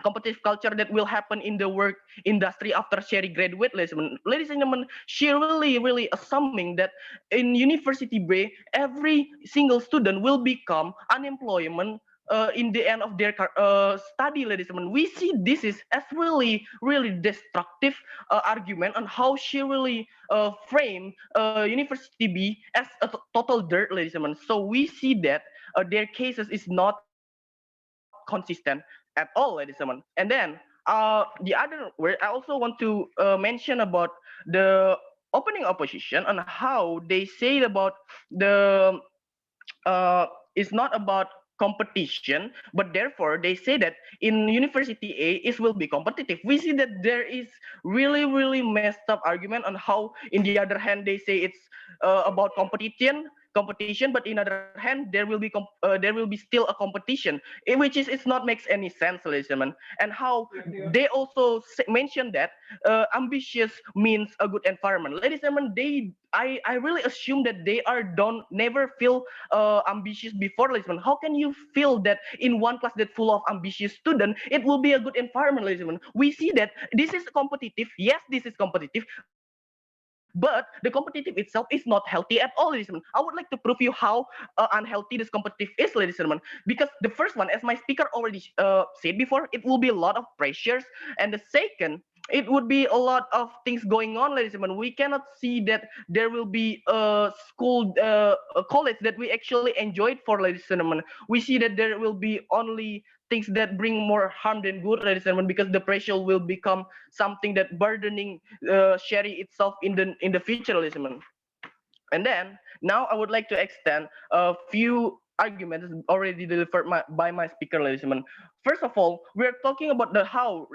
competitive culture that will happen in the work industry after Sherry graduate, ladies and gentlemen, she really assuming that in university B, every single student will become unemployment in the end of their study, ladies and gentlemen. We see this is as really destructive argument on how she really frame university B as a total dirt, ladies and gentlemen. So we see that their cases is not consistent at all, ladies and gentlemen. And then the other word I also want to mention about the opening opposition on how they say about the it's not about competition, but therefore they say that in university A it will be competitive. We see that there is really messed up argument on how in the other hand they say it's about competition, but in other hand there will be still a competition, which is it's not makes any sense, ladies and gentlemen. And how they also mention that ambitious means a good environment, ladies and gentlemen. I really assume that they are don't never feel ambitious before, ladies and gentlemen. How can you feel that in one class that full of ambitious student it will be a good environment, ladies and gentlemen? We see that this is competitive. Yes, this is competitive, but the competitive itself is not healthy at all, ladies and gentlemen. I would like to prove you how unhealthy this competitive is, ladies and gentlemen. Because the first one, as my speaker already said before, it will be a lot of pressures. And the second, it would be a lot of things going on, ladies and gentlemen. We cannot see that there will be a school, a college that we actually enjoyed for, ladies and gentlemen. We see that there will be only things that bring more harm than good, ladies and gentlemen, because the pressure will become something that burdening Sherry itself in the future, ladies and gentlemen. And then now I would like to extend a few arguments already delivered by my speaker, ladies and gentlemen. First of all, we're talking about the how,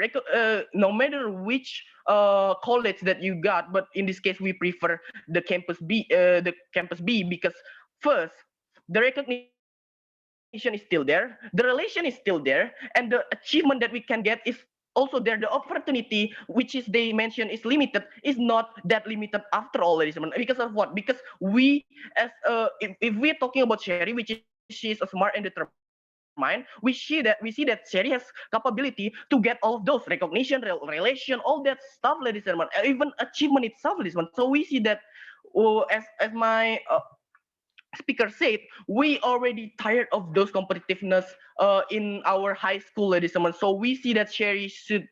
no matter which college that you got, but in this case we prefer the campus B, because first, the recognition is still there, the relation is still there, and the achievement that we can get is also there. The opportunity which is they mention is limited is not that limited after all, ladies and gentlemen. Because of what? Because we as if we're talking about Sherry, which is she's a smart and determined, we see that Sherry has capability to get all of those recognition, relation, all that stuff, ladies and gentlemen, even achievement itself, ladies and gentlemen. So we see that as my speaker said, we already tired of those competitiveness in our high school, ladies and gentlemen. So we see that Sherry should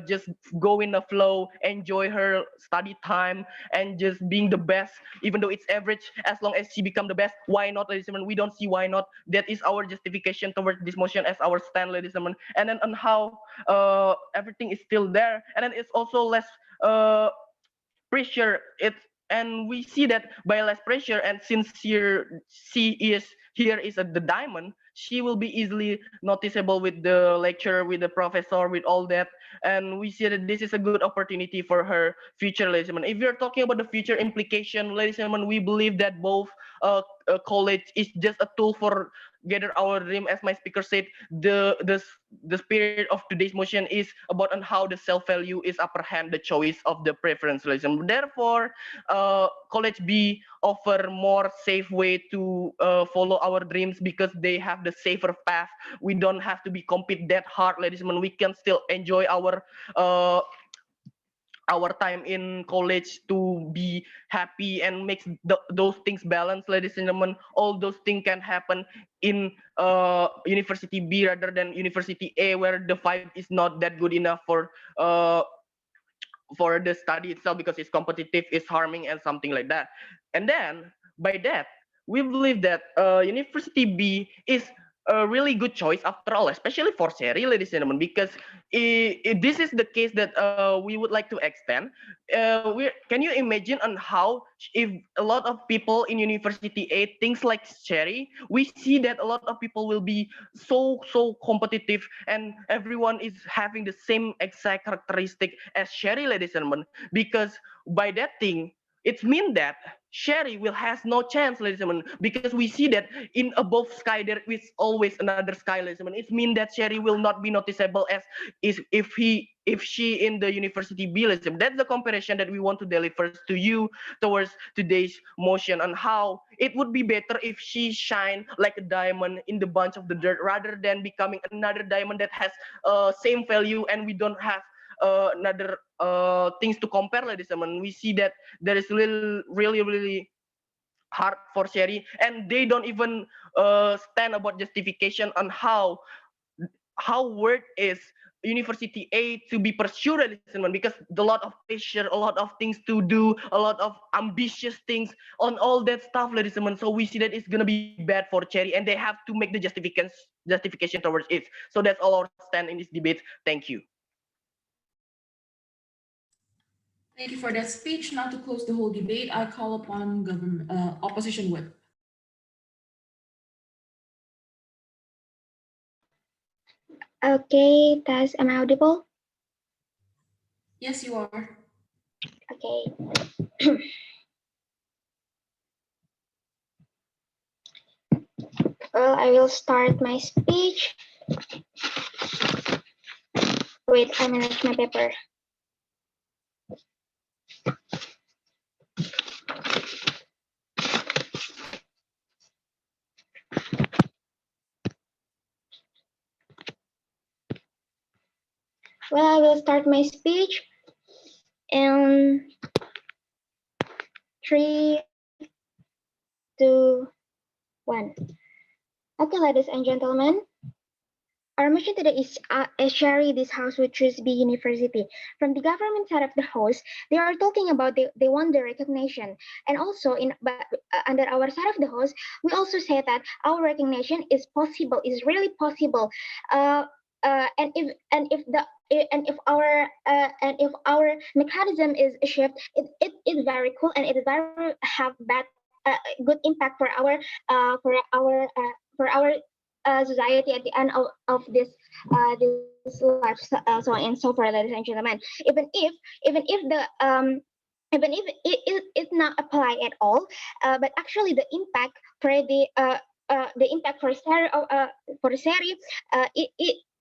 just go in the flow, enjoy her study time, and just being the best, even though it's average. As long as she become the best, why not, ladies and gentlemen? We don't see why not. That is our justification towards this motion as our stand, ladies and gentlemen. And then on how everything is still there, and then it's also less uh, pressure. And we see that by less pressure, and since here she is here is at the diamond, she will be easily noticeable with the lecturer, with the professor, with all that. And we see that this is a good opportunity for her future, ladies and gentlemen. If you're talking about the future implication, ladies and gentlemen, we believe that both college is just a tool for gather our dream. As my speaker said, the spirit of today's motion is about on how the self value is upper hand the choice of the preference, ladies and gentlemen. Therefore, college B offer more safe way to follow our dreams because they have the safer path. We don't have to be compete that hard, ladies and gentlemen. We can still enjoy uh, our time in college to be happy and makes those things balance, ladies and gentlemen. All those things can happen in university B rather than university A, where the vibe is not that good enough uh, for the study itself because it's competitive, it's harming, and something like that. And then by that, we believe that University B is a really good choice after all, especially for Sherry, ladies and gentlemen, because this is the case that we would like to extend. Can you imagine on how if a lot of people in University A things like Sherry, we see that a lot of people will be so competitive and everyone is having the same exact characteristic as Sherry, ladies and gentlemen, because by that thing it means that Sherry will has no chance, ladies and gentlemen, because we see that in above sky there is always another sky, ladies and gentlemen. It means that Sherry will not be noticeable as is if she in the University B, ladies and gentlemen. That's the comparison that we want to deliver to you towards today's motion on how it would be better if she shine like a diamond in the bunch of the dirt rather than becoming another diamond that has same value and we don't have another things to compare, ladies and gentlemen. We see that there is really hard for Sherry, and they don't even stand about justification on how worth is University A to be pursued, ladies and gentlemen, because a lot of pressure, a lot of things to do, a lot of ambitious things on all that stuff, ladies and gentlemen. So we see that it's gonna be bad for Cherry, and they have to make the justification towards it. So that's all our stand in this debate. Thank you. Thank you for that speech. Now to close the whole debate, I call upon government opposition whip. Okay, Taz, am I audible? Yes, you are. Okay. Well, I will start my speech. Wait, I manage my paper. Well, I will start my speech in 3, 2, 1. Okay, ladies and gentlemen, our mission today is sharing this house with choose B University. From the government side of the house, they are talking about they want the recognition, and also under our side of the house, we also say that our recognition is possible, is really possible. And if our mechanism is shift, it is very cool and it is very have bad good impact for our society at the end of this life, so on and so forth, ladies and gentlemen. Even if it's not apply at all, but actually the impact for the impact for Seri,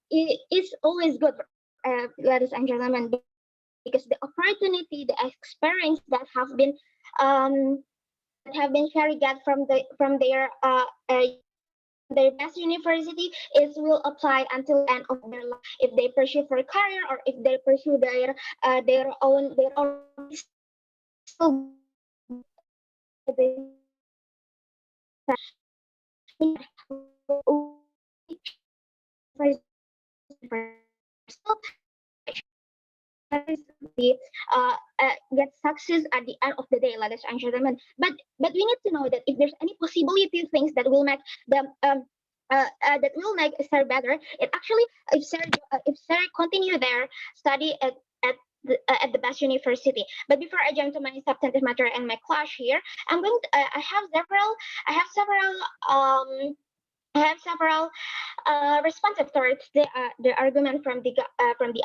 it is always good, ladies and gentlemen, because the opportunity, the experience that have been Sherry get from their best university is will apply until the end of their life if they pursue for a career or if they pursue their own still get success at the end of the day, ladies and gentlemen. But we need to know that if there's any possibility things that will make them that will make Sarah better, it actually if Sarah continue their study at the best university. But before I jump to my substantive matter and my clash here, I have several I have several responses towards the argument from the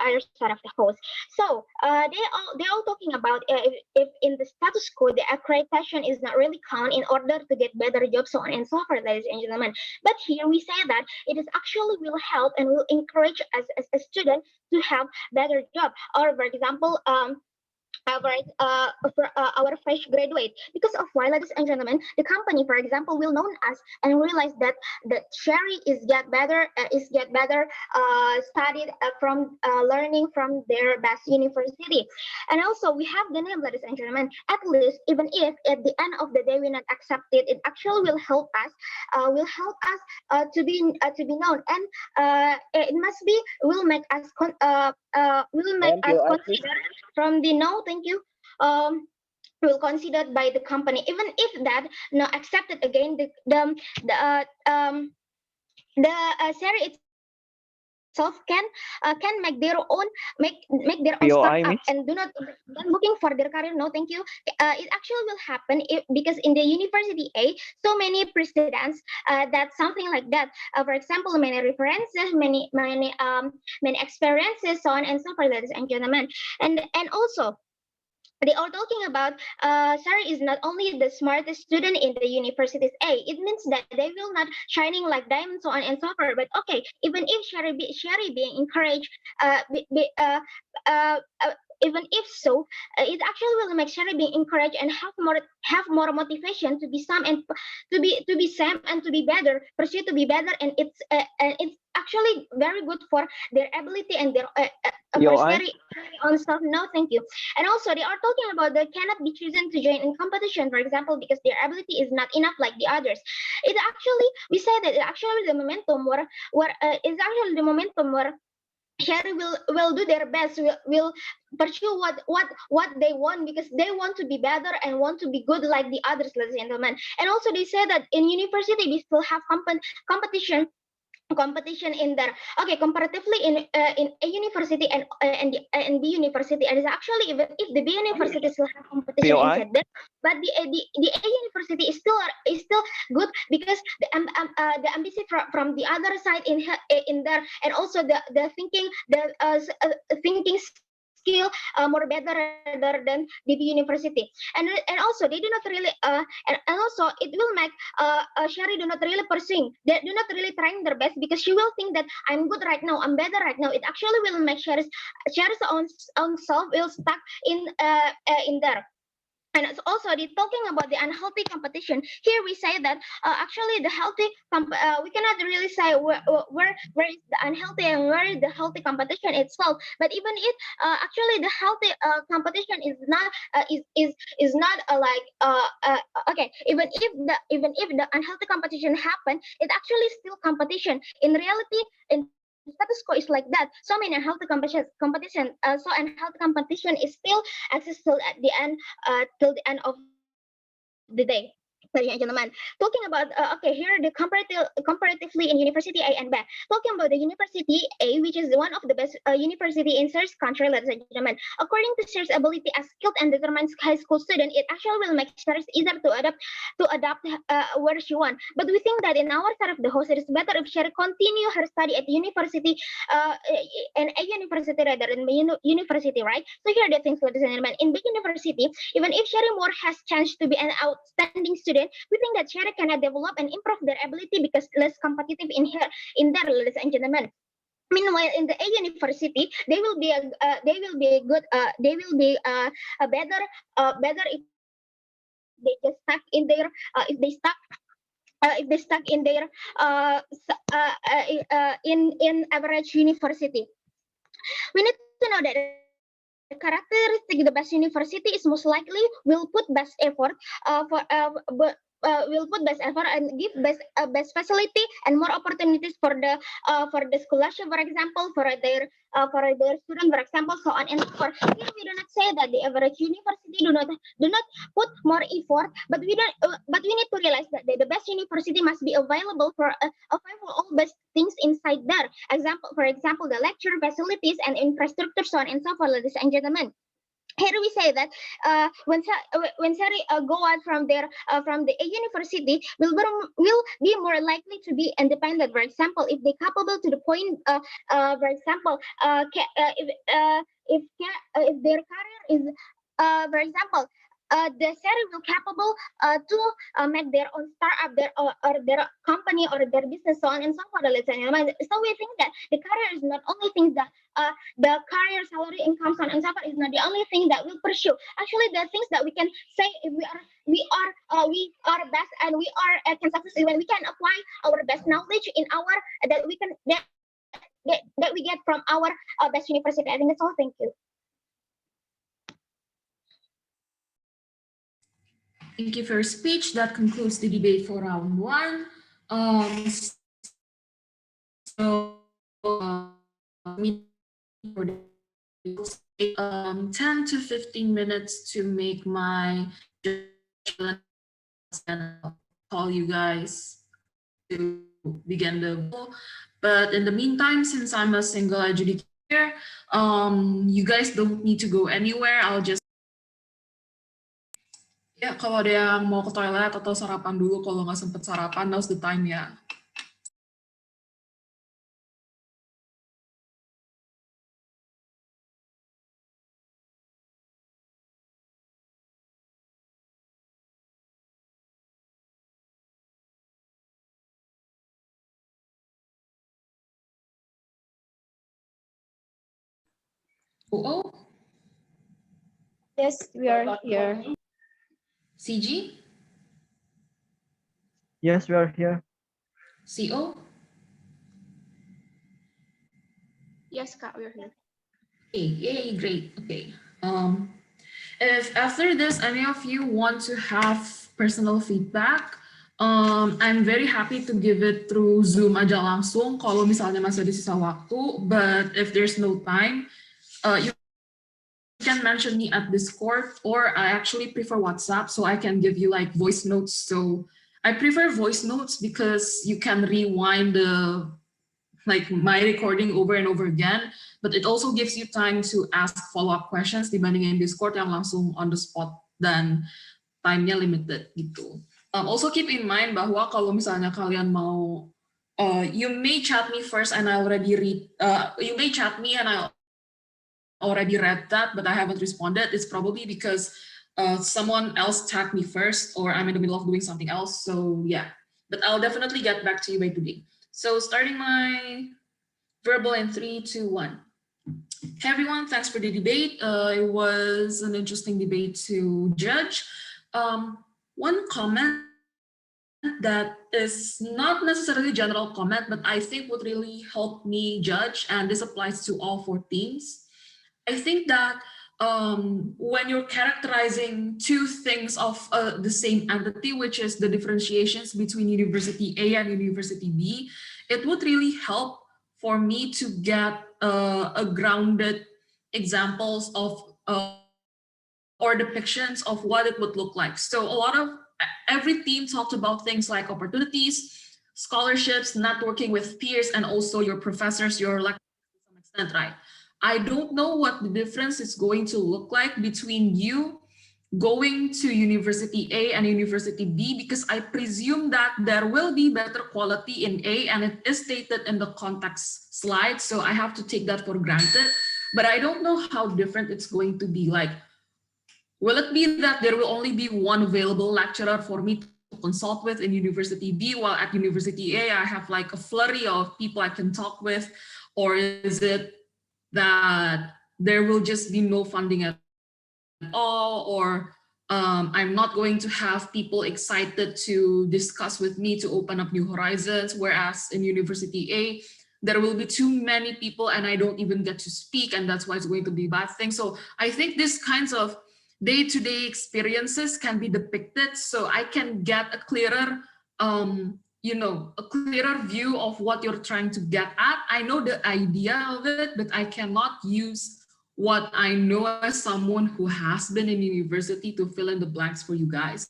other side of the host. So they all talking about if in the status quo the accreditation is not really count in order to get better jobs, so on and so forth, ladies and gentlemen. But here we say that it is actually will help and will encourage us as a student to have better job. Or for example, for our fresh graduate, because of why, ladies and gentlemen, the company, for example, will know us and realize that Sherry is get better studied from learning from their best university. And also we have the name, ladies and gentlemen. At least, even if at the end of the day we not accept it, it actually will help us to be known, and it must be will make Ma'am, us POI, please. consider from the no, thank you. Um, will considered by the company, even if that not accepted again. The Seri itself can make their own make their own startup POI, and Miss. do not then looking for their career. No, thank you. It actually will happen because in the university A, so many precedents that something like that. For example, many references, many experiences, so on and so forth, ladies and gentlemen, and also they are talking about Sarah is not only the smartest student in the university's A. It means that they will not shining like diamonds, so on and so forth. But okay, even if Sherry being encouraged, uh, uh, even if so, it actually will make Sherry being encouraged and have more motivation to be some and to be same and to be better, pursue to be better, and it's actually very good for their ability and their for POI. Sherry on self. No, thank you. And also, they are talking about they cannot be chosen to join in competition, for example, because their ability is not enough like the others. It actually, we say that it actually the momentum where is actually the momentum where Sherry will do their best, will pursue what they want because they want to be better and want to be good like the others, ladies and gentlemen. And also, they say that in university we still have competition in there. Okay, comparatively in A university and B university, it is actually even if the B university still have competition POI. inside there, but the A university is still good because the ambition from the other side in there, and also the thinking skill more better rather than the B university. And also they do not really and also it will make Sherry do not really pursuing, they do not really trying their best because she will think that I'm good right now, I'm better right now. It actually will make Sherry's own self will stuck in there. And it's also they're talking about the unhealthy competition. Here we say that actually the we cannot really say where is the unhealthy and where is the healthy competition itself. But even it actually the healthy competition is not is not like okay, even if the unhealthy competition happen, it actually still competition. In reality, in the status quo is like that. So many unhealthy competition is still exists till the end of the day. Ladies and gentlemen, talking about okay, here the comparatively in university A and B. Talking about the university A, which is one of the best university in Search country, ladies and gentlemen. According to Search ability as skilled and determined high school student, it actually will make Search easier to adapt where she want. But we think that in our side of the host, it is better if she continue her study at university, uh, in a university rather than university, right? So here are the things, ladies and gentlemen. In big university, even if Sherry Moore has chance to be an outstanding student, we think that Sherry cannot develop and improve their ability because less competitive in there, ladies and gentlemen. Meanwhile, in the A university, they will be a better if they just stuck in their if they stuck in their in average university. We need to know that the characteristic the best university is most likely will put best effort will put best effort and give best facility and more opportunities for the scholarship, for example, for their student, for example, so on and so forth. Here we do not say that the average university do not put more effort, but we need to realize that the best university must be available for all best things inside there. For example, the lecture facilities and infrastructure, so on and so forth, ladies and gentlemen. here we say that when Sari go out from a university will be more likely to be independent. For example, if they capable to the point, for example, if their career is, for example, the Sari will capable to make their own startup, or their company or their business, so on and so forth. Let's say, so we think that the career is not only things that the career, salary, income, so on and so forth is not the only thing that we'll pursue. Actually, the things that we can say, if we are best, and we are can success when we can apply our best knowledge in our that we get from our best university. I think that's all. Thank you. Thank you for your speech. That concludes the debate for round one. So, me for the 10 to 15 minutes to make my judgment, and I'll call you guys to begin the vote. But in the meantime, since I'm a single adjudicator, you guys don't need to go anywhere. I'll just, ya, kalau ada yang mau ke toilet atau sarapan dulu, kalau nggak sempet sarapan, now's the time ya. Oh, Yes, we are here. CG, Yes, we are here. CO. Yes, Kak, we're here. Okay, yay, great. Okay. If after this any of you want to have personal feedback, I'm very happy to give it through Zoom aja langsung kalau misalnya masih ada sisa waktu. But if there's no time, you can mention me at Discord, or I actually prefer WhatsApp, so I can give you like voice notes. So I prefer voice notes because you can rewind my recording over and over again, but it also gives you time to ask follow-up questions dibandingin Discord yang langsung on the spot dan time-nya limited gitu. Also keep in mind bahwa kalau misalnya kalian mau, you may chat me first and I already read, you may chat me and I already read that, but I haven't responded. It's probably because someone else tagged me first, or I'm in the middle of doing something else. So yeah, but I'll definitely get back to you by today. So starting my verbal in 3, 2, 1. Hey everyone, thanks for the debate. It was an interesting debate to judge. One comment that is not necessarily general comment, but I think would really help me judge, and this applies to all 4 teams. I think that when you're characterizing two things of the same entity, which is the differentiations between University A and University B, it would really help for me to get a grounded examples of or depictions of what it would look like. So every team talked about things like opportunities, scholarships, networking with peers, and also your professors, your lecturers to some extent, right? I don't know what the difference is going to look like between you going to University A and University B, because I presume that there will be better quality in A, and it is stated in the context slide, so I have to take that for granted. But I don't know how different it's going to be. Like, will it be that there will only be one available lecturer for me to consult with in University B, while at University A I have like a flurry of people I can talk with? Or is it that there will just be no funding at all, or I'm not going to have people excited to discuss with me to open up new horizons, whereas in University A, there will be too many people and I don't even get to speak, and that's why it's going to be a bad thing. So I think these kinds of day-to-day experiences can be depicted so I can get a clearer a clearer view of what you're trying to get at. I know the idea of it, but I cannot use what I know as someone who has been in university to fill in the blanks for you guys.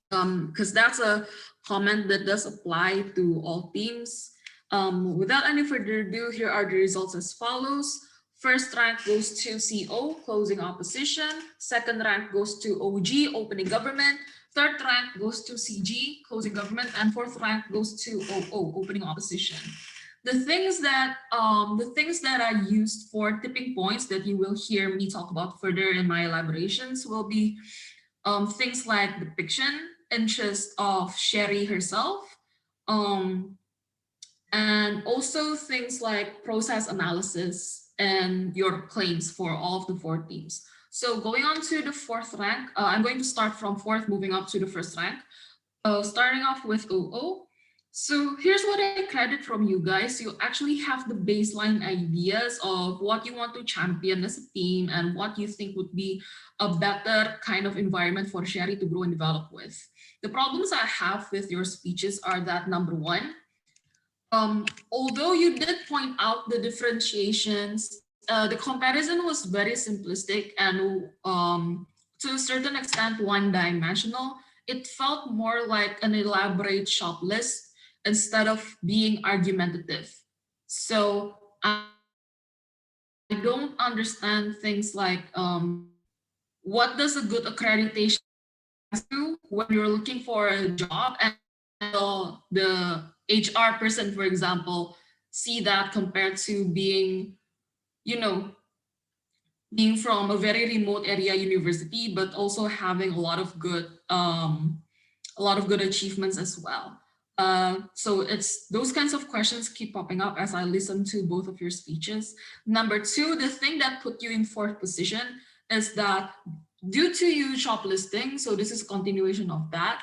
Because that's a comment that does apply to all teams. Without any further ado, here are the results as follows. First rank goes to CO, closing opposition. Second rank goes to OG, opening government. Third rank goes to CG, closing government, and fourth rank goes to OO, opening opposition. The things that I used for tipping points that you will hear me talk about further in my elaborations will be things like depiction, interest of Sherry herself, and also things like process analysis and your claims for all of the 4 teams. So going on to the fourth rank, I'm going to start from fourth, moving up to the first rank. Starting off with OO. So here's what I credit from you guys. You actually have the baseline ideas of what you want to champion as a team and what you think would be a better kind of environment for Sherry to grow and develop with. The problems I have with your speeches are that number one, although you did point out the differentiations, the comparison was very simplistic and to a certain extent one-dimensional. It felt more like an elaborate shop list instead of being argumentative. So I don't understand things like what does a good accreditation do when you're looking for a job and the HR person, for example, see that compared to being, you know, being from a very remote area university, but also having a lot of good achievements as well. So it's those kinds of questions keep popping up as I listen to both of your speeches. Number two, the thing that put you in fourth position is that due to you shoplifting, so this is a continuation of that,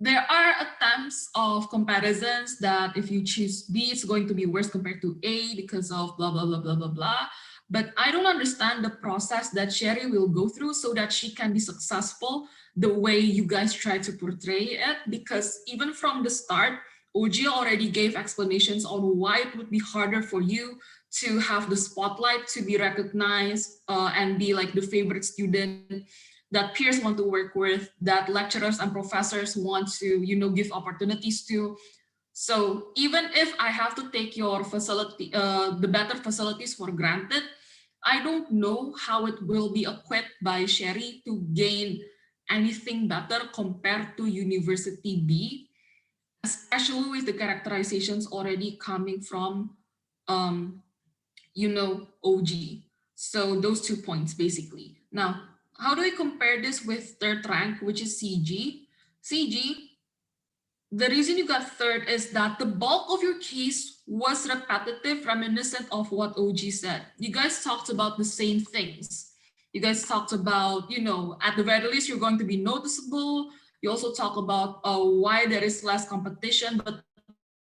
there are attempts of comparisons that if you choose B, it's going to be worse compared to A because of blah, blah, blah, blah, blah, blah. But I don't understand the process that Sherry will go through so that she can be successful the way you guys try to portray it, because even from the start, OG already gave explanations on why it would be harder for you to have the spotlight, to be recognized and be like the favorite student that peers want to work with, that lecturers and professors want to, give opportunities to. So even if I have to take your facility, the better facilities for granted, I don't know how it will be equipped by Sherry to gain anything better compared to University B, especially with the characterizations already coming from, OG. So those 2 points basically. Now, how do I compare this with third rank, which is CG? CG, the reason you got third is that the bulk of your case was repetitive, reminiscent of what OG said. You guys talked about the same things. You guys talked about, at the very least, you're going to be noticeable. You also talk about why there is less competition, but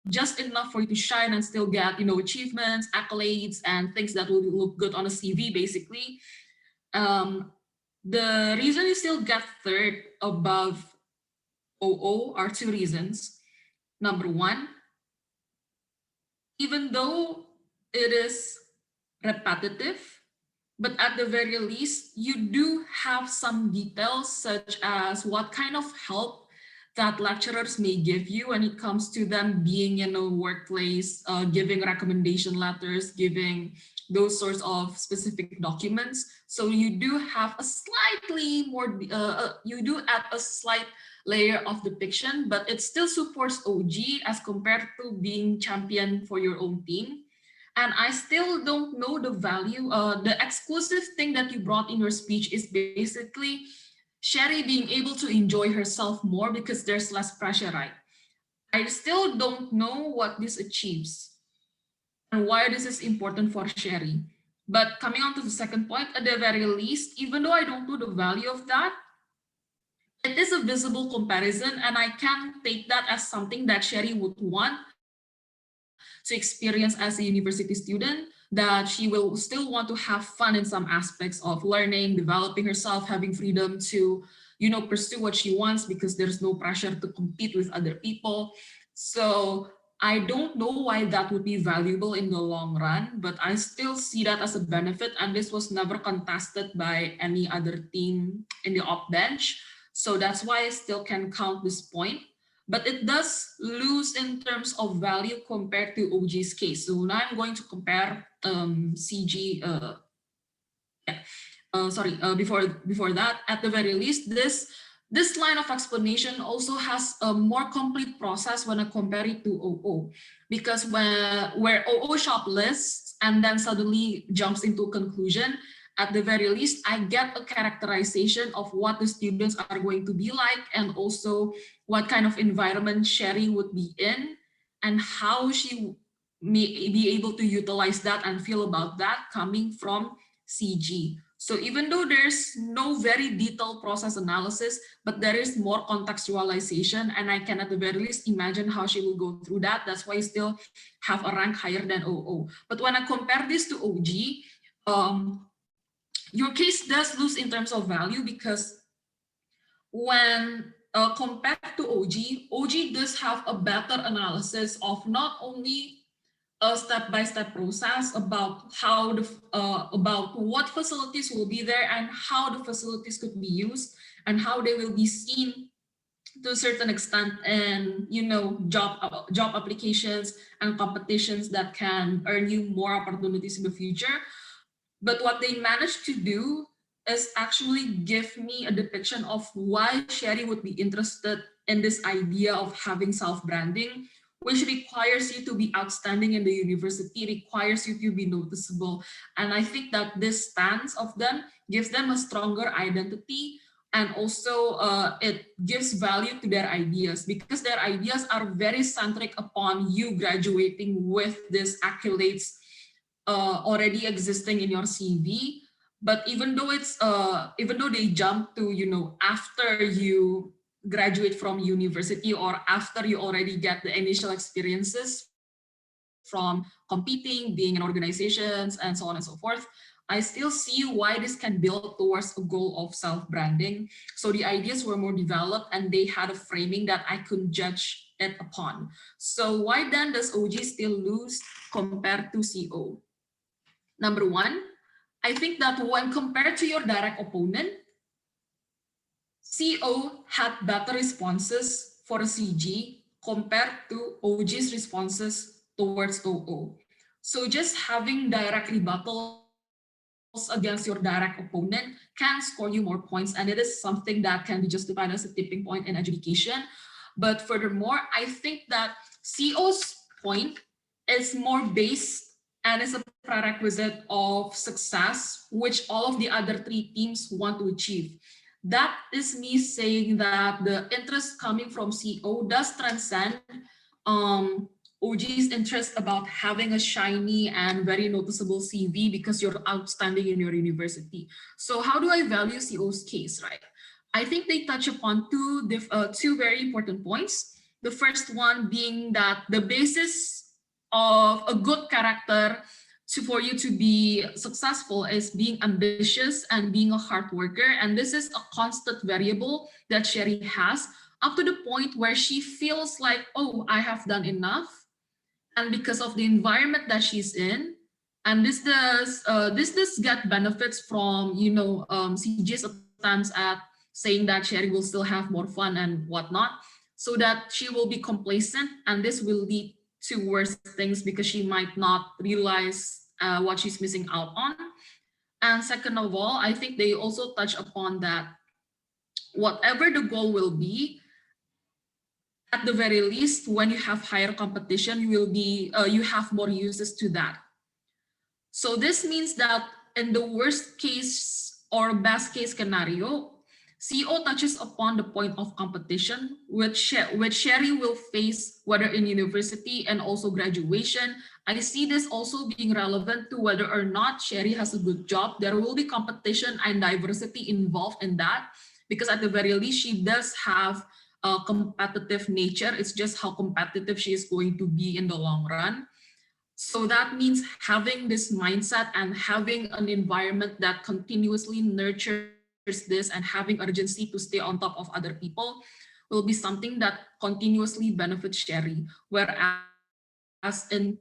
just enough for you to shine and still get, achievements, accolades, and things that will look good on a CV, basically. The reason you still get third above OO are 2 reasons. Number one, even though it is repetitive, but at the very least, you do have some details such as what kind of help that lecturers may give you when it comes to them being in a workplace, giving recommendation letters, giving those sorts of specific documents. So you do have a slightly more, you do add a slight layer of depiction, but it still supports OG as compared to being champion for your own team. And I still don't know the value. The exclusive thing that you brought in your speech is basically Sherry being able to enjoy herself more because there's less pressure, right? I still don't know what this achieves and why this is important for Sherry. But coming on to the second point, at the very least, even though I don't know the value of that, it is a visible comparison, and I can take that as something that Sherry would want to experience as a university student, that she will still want to have fun in some aspects of learning, developing herself, having freedom to, pursue what she wants because there's no pressure to compete with other people. So I don't know why that would be valuable in the long run, but I still see that as a benefit. And this was never contested by any other team in the op bench. So that's why I still can count this point. but it does lose in terms of value compared to OG's case. So now I'm going to compare CG. Before that, at the very least, this line of explanation also has a more complete process when I compare it to OO, because where OO shoplists and then suddenly jumps into conclusion, at the very least, I get a characterization of what the students are going to be like, and also what kind of environment Sherry would be in, and how she may be able to utilize that and feel about that coming from CG. So even though there's no very detailed process analysis, but there is more contextualization, and I can at the very least imagine how she will go through that. That's why I still have a rank higher than OO. But when I compare this to OG, your case does lose in terms of value, because when compared to OG does have a better analysis of not only a step-by-step process about how about what facilities will be there and how the facilities could be used and how they will be seen to a certain extent, and job applications and competitions that can earn you more opportunities in the future. But what they managed to do is actually give me a depiction of why Sherry would be interested in this idea of having self-branding, which requires you to be outstanding in the university, requires you to be noticeable. And I think that this stance of them gives them a stronger identity, and also it gives value to their ideas, because their ideas are very centric upon you graduating with these accolades already existing in your CV. But even though they jump to after you graduate from university, or after you already get the initial experiences from competing, being in organizations, and so on and so forth, I still see why this can build towards a goal of self-branding. So the ideas were more developed, and they had a framing that I could judge it upon. So why then does OG still lose compared to CO? Number one, I think that when compared to your direct opponent, CO had better responses for CG compared to OG's responses towards OO. So just having direct rebuttals against your direct opponent can score you more points, and it is something that can be justified as a tipping point in education. But furthermore, I think that CO's point is more based and is a prerequisite of success, which all of the other three teams want to achieve. That is me saying that the interest coming from CO does transcend OG's interest about having a shiny and very noticeable CV because you're outstanding in your university. So how do I value CO's case, right? I think they touch upon two very important points. The first one being that the basis of a good character for you to be successful is being ambitious and being a hard worker. And this is a constant variable that Sherry has, up to the point where she feels like, oh, I have done enough. And because of the environment that she's in, and this does get benefits from CG's attempts at saying that Sherry will still have more fun and whatnot, so that she will be complacent, and this will lead to worse things because she might not realize what she's missing out on. And second of all, I think they also touch upon that whatever the goal will be, at the very least, when you have higher competition, you have more uses to that. So this means that in the worst case or best case scenario, CO touches upon the point of competition, which Sherry will face whether in university and also graduation. I see this also being relevant to whether or not Sherry has a good job. There will be competition and diversity involved in that, because at the very least, she does have a competitive nature. It's just how competitive she is going to be in the long run. So that means having this mindset and having an environment that continuously nurtures this and having urgency to stay on top of other people will be something that continuously benefits Sherry. Whereas in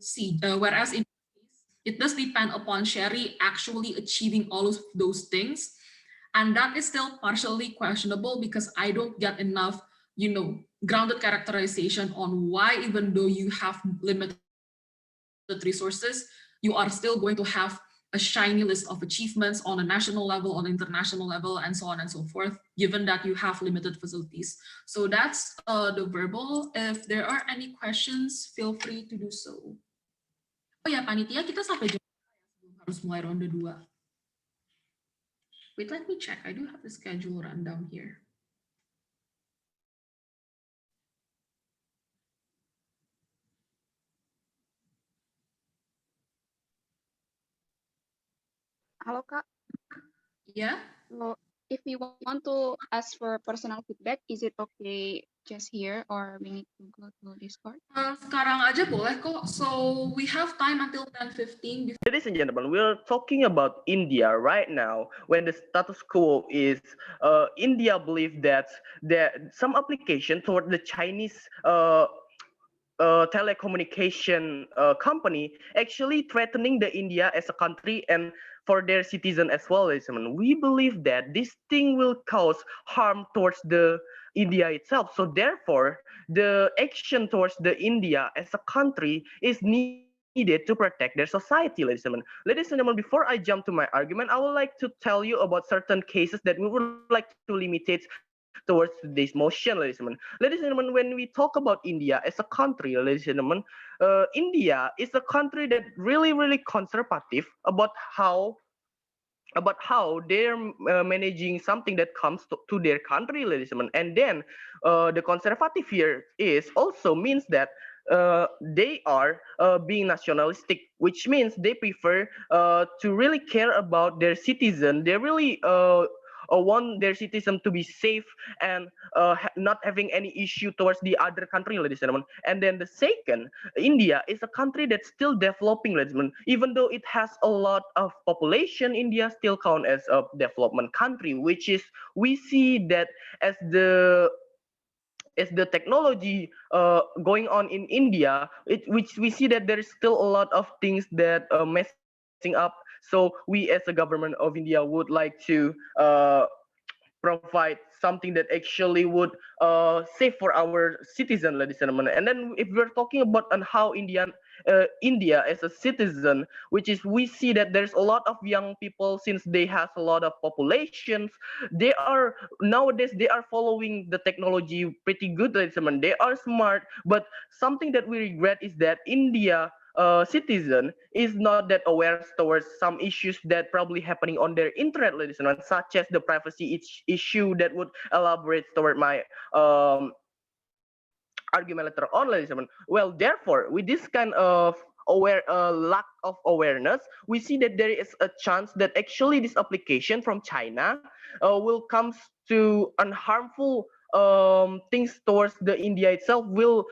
it does depend upon Sherry actually achieving all of those things. And that is still partially questionable because I don't get enough grounded characterization on why, even though you have limited resources, you are still going to have a shiny list of achievements on a national level, on an international level, and so on and so forth, given that you have limited facilities. So that's the verbal. If there are any questions, feel free to do so. Oh ya, panitia, kita sampai jam harus mulai ronde 2. Wait, let me check. I do have the schedule rundown here. Halo Kak. Yeah? So if we want to ask for personal feedback, is it okay just here or we need to go to Discord? Sekarang aja boleh kok. So we have time until 10:15. Ladies and gentlemen, we're talking about India right now. When the status quo is India believe that some application toward the Chinese telecommunication company actually threatening the India as a country and for their citizen as well. We believe that this thing will cause harm towards the India itself. So therefore, the action towards the India as a country is needed to protect their society, ladies and gentlemen. Ladies and gentlemen, before I jump to my argument, I would like to tell you about certain cases that we would like to limitate towards today's motion, ladies and gentlemen. Ladies and gentlemen, when we talk about India as a country, ladies and gentlemen, India is a country that really conservative about how they're managing something that comes to their country, ladies and gentlemen. And then the conservative here is also means that they are being nationalistic, which means they prefer to really care about their citizen. They really want their citizen to be safe and not having any issue towards the other country, ladies and gentlemen. And then the second, India is a country that's still developing, ladies and gentlemen. Even though it has a lot of population, India still count as a development country, which is we see that as the technology going on in India, which we see that there is still a lot of things that messing up. So we as a government of India would like to provide something that actually would save for our citizen, ladies and gentlemen. And then if we're talking about on how India as a citizen, which is we see that there's a lot of young people since they has a lot of populations. They are nowadays they are following the technology pretty good, ladies and gentlemen. They are smart, but something that we regret is that India citizen is not that aware towards some issues that probably happening on their internet, ladies and gentlemen, such as the privacy issue that would elaborate toward my argument later on, ladies and gentlemen. Well, therefore, with this kind of lack of awareness, we see that there is a chance that actually this application from China will come to unharmful things towards the India itself will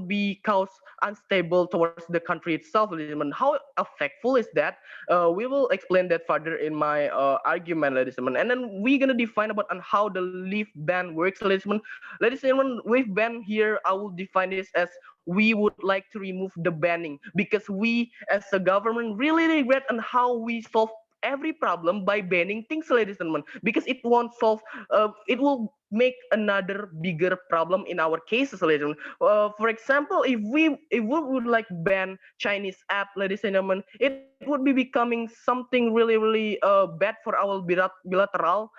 be cause unstable towards the country itself. How effectful is that? We will explain that further in my argument, ladies and gentlemen. And then we're gonna define about on how the leave ban works, ladies and gentlemen. Ladies and gentlemen, leave ban here, I will define this as we would like to remove the banning because we as a government really regret on how we solve every problem by banning things, ladies and gentlemen, because it won't solve it will make another bigger problem in our cases, ladies and gentlemen. For example, if we would like ban Chinese app, ladies and gentlemen, it would be becoming something really bad for our bilateral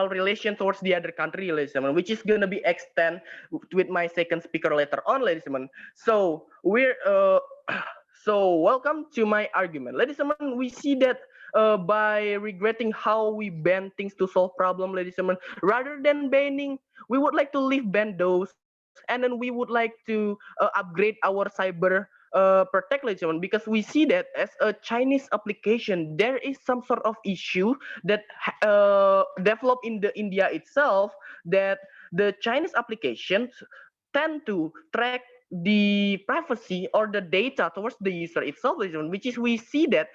relation towards the other country, ladies and gentlemen, which is gonna be extend with my second speaker later on, ladies and gentlemen. So we're so welcome to my argument, ladies and gentlemen. We see that by regretting how we ban things to solve problem, ladies and gentlemen, rather than banning, we would like to leave ban those, and then we would like to upgrade our cyber protect, ladies and gentlemen, because we see that as a Chinese application, there is some sort of issue that developed in the India itself, that the Chinese applications tend to track the privacy or the data towards the user itself, which is we see that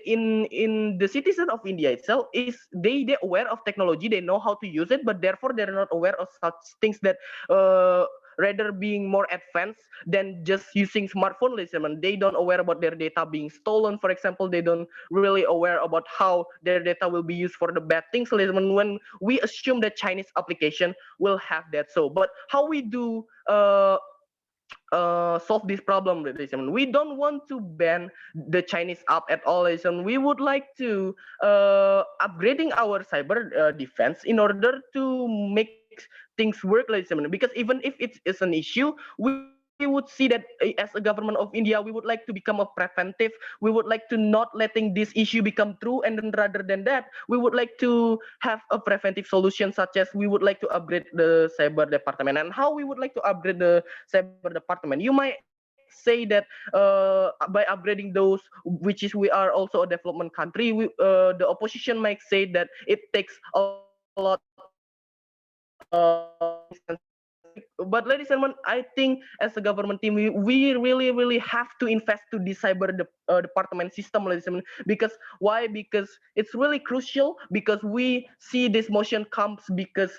in the citizen of India itself is they aware of technology, they know how to use it, but therefore they're not aware of such things that rather being more advanced than just using smartphone, ladies and gentlemen. They don't aware about their data being stolen, for example. They don't really aware about how their data will be used for the bad things, ladies and gentlemen, when we assume that Chinese application will have that. So but how we do solve this problem, ladies and gentlemen? We don't want to ban the Chinese app at all, ladies and we would like to upgrading our cyber defense in order to make things work, ladies and gentlemen. Because even if it is an issue, we would see that as a government of India, we would like to become a preventive. We would like to not letting this issue become true, and then rather than that, we would like to have a preventive solution, such as we would like to upgrade the cyber department. And how we would like to upgrade the cyber department? You might say that by upgrading those, which is we are also a development country, the opposition might say that it takes a lot but ladies and gentlemen, I think as a government team, we really have to invest to the department system, ladies and gentlemen. Because why? Because it's really crucial, because we see this motion comes because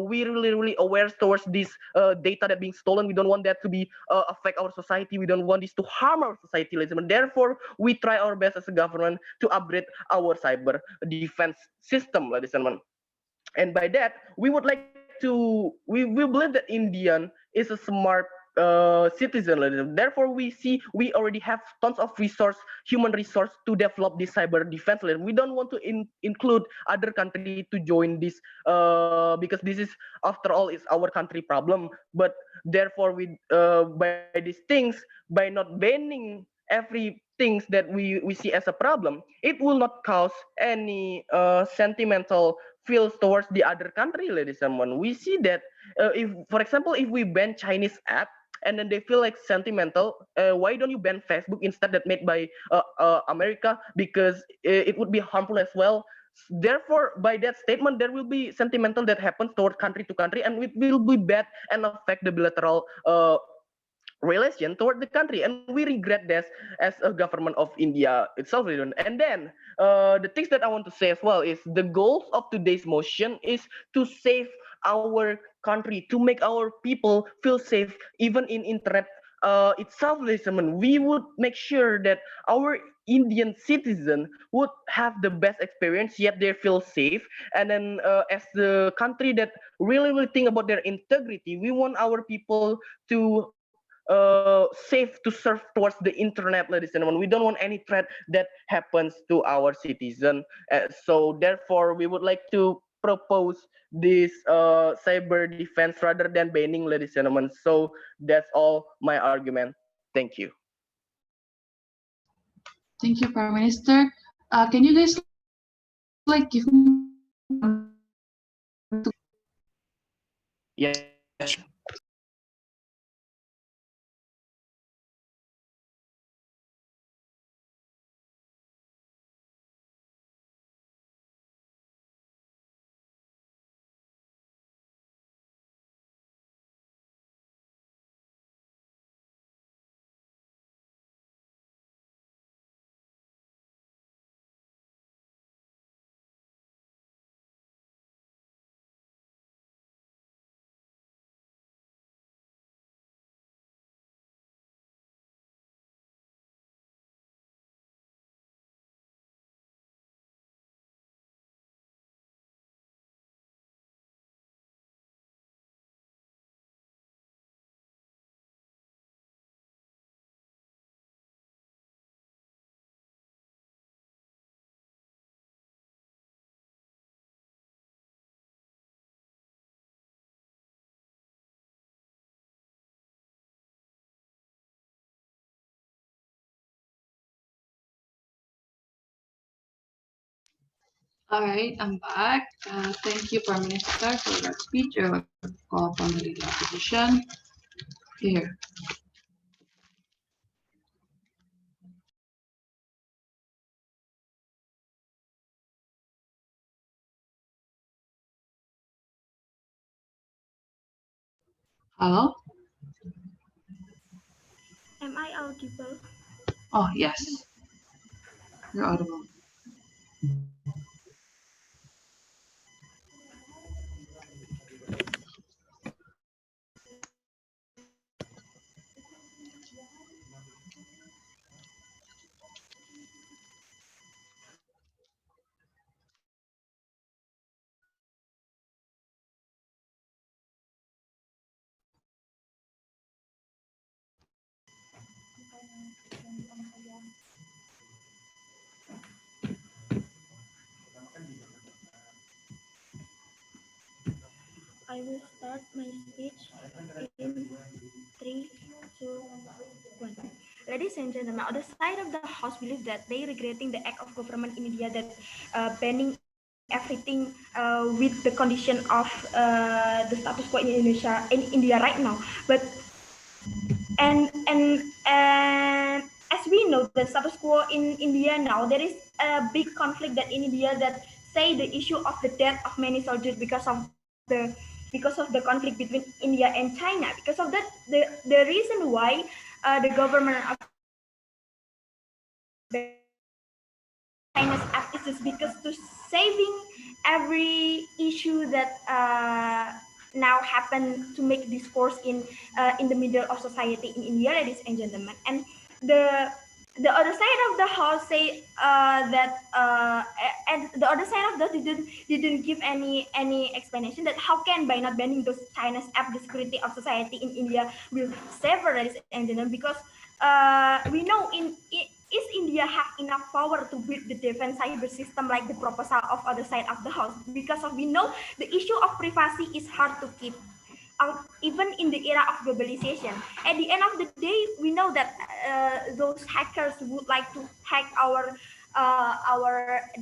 we really aware towards this data that being stolen. We don't want that to be affect our society. We don't want this to harm our society, ladies and gentlemen. Therefore, we try our best as a government to upgrade our cyber defense system, ladies and gentlemen. And by that, we would like to we believe that Indian is a smart citizen. Therefore, we already have tons of human resource to develop this cyber defense. We don't want to include other country to join this because this is, after all, is our country problem. But therefore, by these things, by not banning every things that we see as a problem, it will not cause any sentimental feels towards the other country, ladies and gentlemen. We see that if, for example, if we ban Chinese app and then they feel like sentimental, why don't you ban Facebook instead, that made by America, because it would be harmful as well. Therefore, by that statement, there will be sentimental that happens toward country to country, and it will be bad and affect the bilateral relation toward the country, and we regret this as a government of India itself. And then the things that I want to say as well is the goals of today's motion is to save our country, to make our people feel safe even in internet itself, listener. We would make sure that our Indian citizen would have the best experience, yet they feel safe. And then as the country that really think about their integrity, we want our people to safe to serve towards the internet, ladies and gentlemen. We don't want any threat that happens to our citizen. So therefore, we would like to propose this cyber defense rather than banning, ladies and gentlemen. So that's all my argument. Thank you. Thank you, Prime Minister. Can you guys like give me Yes. All right, I'm back. Thank you, Prime Minister, for that speech. I will call upon the leader opposition. Here. Hello? Am I audible? Oh, yes. You're audible. I will start my speech in 3, 2, 1. Ladies and gentlemen, on the side of the House believes that they regretting the act of government in India that banning everything with the condition of the status quo in Indonesia in India right now. But and as we know the status quo in India now, there is a big conflict that in India that say the issue of the death of many soldiers because of the conflict between India and China. Because of that, the reason why the government of China's act is just because to saving every issue that now happen to make discourse in the middle of society in India, ladies and gentlemen. And the the other side of the house say that and the other side of that didn't give any explanation that how can by not banning those China's app the security of society in India will save, ladies and gentlemen, because we know is India have enough power to build the defense cyber system like the proposal of other side of the house, because of we know the issue of privacy is hard to keep out even in the era of globalization. At the end of the day, we know that those hackers would like to hack our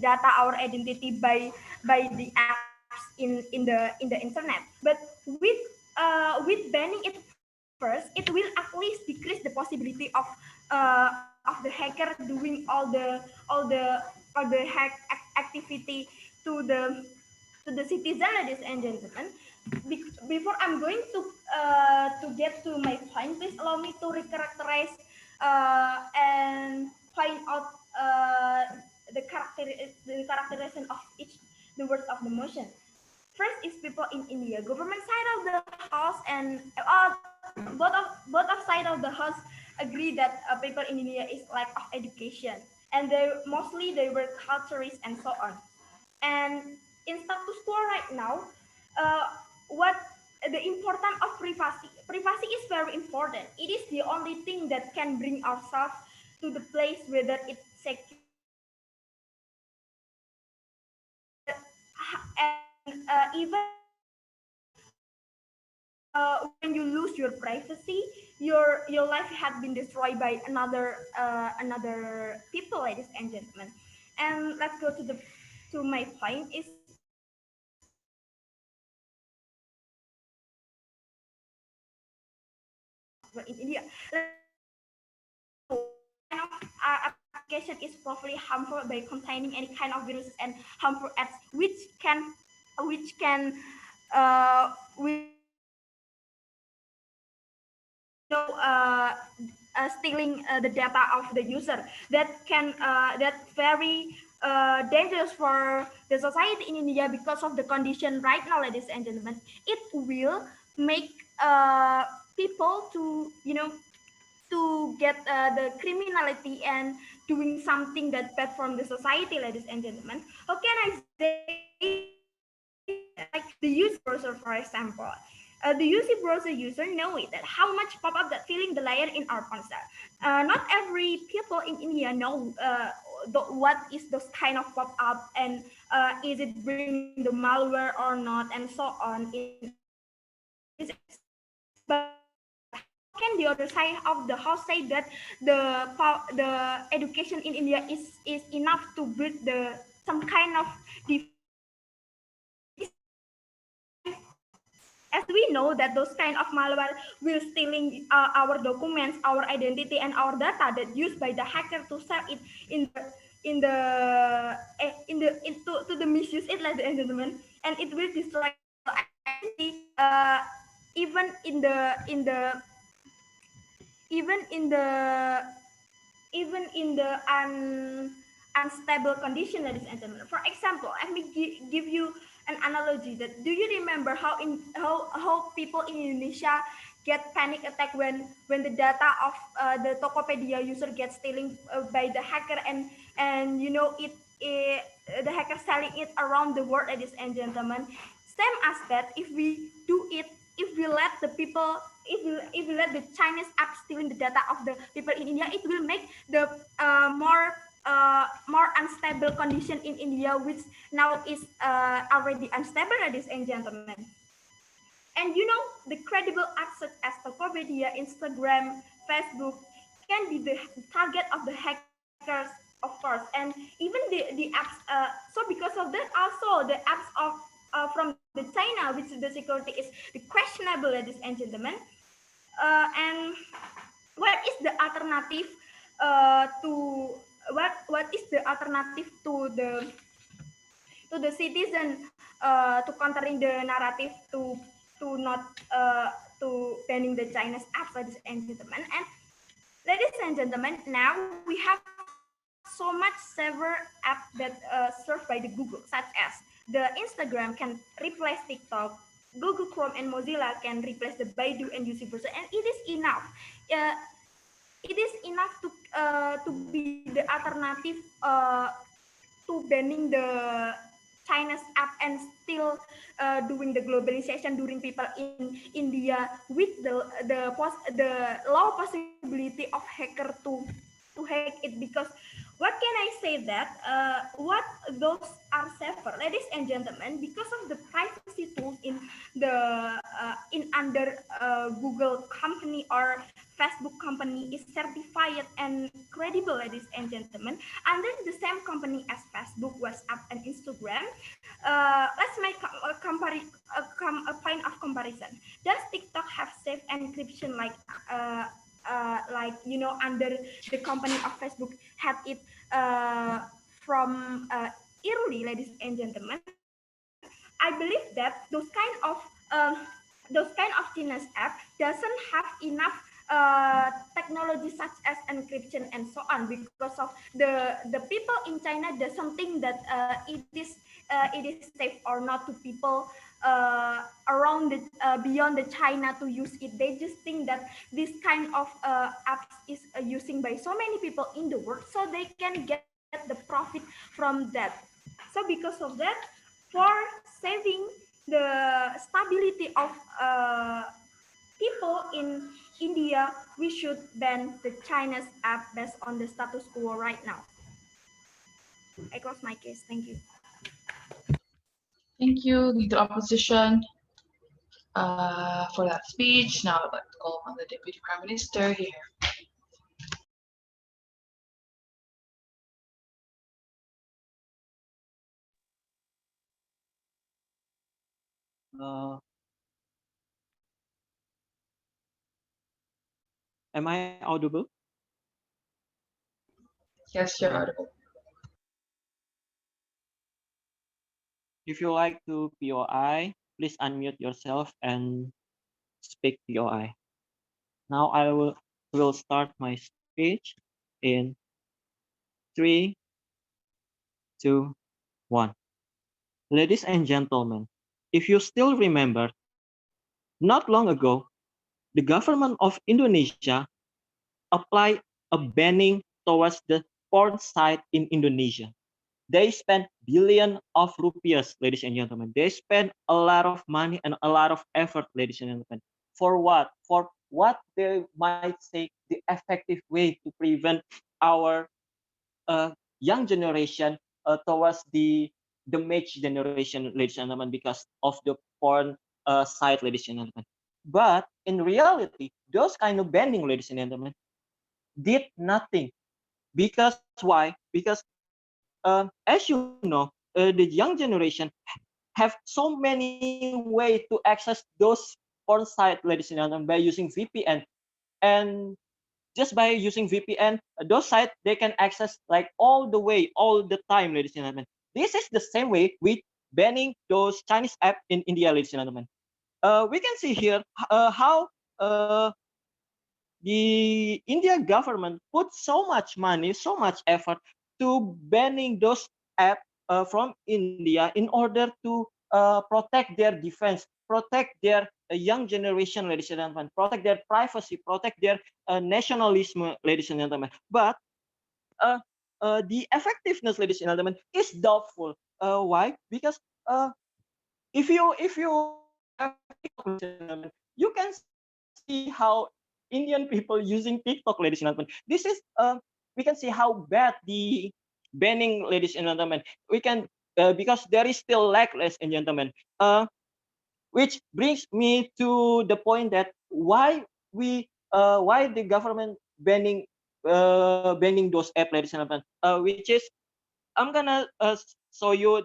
data, our identity by the apps in the internet. But with banning it first, it will at least decrease the possibility of the hacker doing all the hack activity to the citizen, ladies and gentlemen. Before I'm going to get to my point, please allow me to recharacterize and find out the characterization of each the words of the motion. First is people in India. Government side of the house and both of side of the house agree that people in India is lack of education, and they were culturists and so on. And in status quo right now, what the importance of privacy is very important. It is the only thing that can bring ourselves to the place whether it's secure and even when you lose your privacy, your life had been destroyed by another people, ladies and gentlemen. And let's go to my point is in India. Application is probably harmful by containing any kind of viruses and harmful ads, which can we know stealing the data of the user that very dangerous for the society in India because of the condition right now, ladies and gentlemen. It will make people to to get the criminality and doing something that bad from the society, ladies and gentlemen. How can I say like the user browser, for example? The UC browser user know it that how much pop-up that filling the layer in our console. Not every people in India know what is those kind of pop-up and is it bringing the malware or not and so on in but how can the other side of the house say that the education in India is enough to build the some kind of defense as we know that those kind of malware will stealing our documents, our identity, and our data that used by the hacker to sell it in the in the to the misuse it, ladies and gentlemen, and it will destroy identity even even in the even in the unstable condition, ladies and gentlemen. For example, let me give you an analogy. That do you remember how people in Indonesia get panic attack when the data of the Tokopedia user gets stealing by the hacker and you know it the hacker selling it around the world, ladies and gentlemen. Same as that, if we do it, if we let the people if we let the Chinese app stealing the data of the people in India, it will make the more unstable condition in India, which now is already unstable, ladies and gentlemen. And you know, the credible apps such as Tokopedia, Instagram, Facebook can be the target of the hackers, of course. And even the apps, so because of that, also the apps from the China, which the security is the questionable, ladies and gentlemen. And what is the alternative to what is the alternative to the citizen to countering the narrative to not to banning the Chinese apps, ladies and gentlemen. And ladies and gentlemen, now we have so much several apps that served by the Google, such as the Instagram can replace TikTok, Google Chrome and Mozilla can replace the Baidu and UC version, and it is enough. Uh, it is enough to be the alternative to banning the China's app and still doing the globalization during people in India with the low possibility of hacker to hack it. Because what can I say that what those are safer, ladies and gentlemen, because of the privacy tools in under Google company or Facebook company is certified and credible, ladies and gentlemen, under the same company as Facebook, WhatsApp, and Instagram. Let's make a point of comparison. Does TikTok have safe encryption like you know, under the company of Facebook had it from early, ladies and gentlemen? I believe that those kind of Chinese app doesn't have enough technology such as encryption and so on, because of the people in China doesn't think that it is safe or not to people around the beyond the China to use it. They just think that this kind of apps is using by so many people in the world, so they can get the profit from that. So because of that, for saving the stability of people in India, we should ban the China's app based on the status quo right now. I close my case. Thank you. Thank you, Leader Opposition, for that speech. Now I'd like to call on the Deputy Prime Minister here. Am I audible? Yes, you're audible. If you like to POI, please unmute yourself and speak POI. Now I will start my speech in 3, 2, 1. Ladies and gentlemen, if you still remember, not long ago, the government of Indonesia applied a banning towards the porn site in Indonesia. They spend billions of rupees, ladies and gentlemen. They spend a lot of money and a lot of effort, ladies and gentlemen. For what? For what they might say the effective way to prevent our young generation towards the damaged generation, ladies and gentlemen, because of the porn site, ladies and gentlemen. But in reality, those kind of banning, ladies and gentlemen, did nothing. Because why? Because as you know, the young generation have so many ways to access those porn sites, ladies and gentlemen, by using VPN. And just by using VPN, those sites they can access like all the way, all the time, ladies and gentlemen. This is the same way with banning those Chinese apps in India, ladies and gentlemen. We can see here how the India government put so much money, so much effort to banning those apps from India in order to protect their defense, protect their young generation, ladies and gentlemen, protect their privacy, protect their nationalism, ladies and gentlemen. But uh, the effectiveness, ladies and gentlemen, is doubtful. Why? Because if you have TikTok, ladies and gentlemen, you can see how Indian people using TikTok, ladies and gentlemen. This is we can see how bad the banning, ladies and gentlemen. We can because there is still lack, ladies and gentlemen. which brings me to the point that why the government banning those apps, ladies and gentlemen, which is I'm gonna show you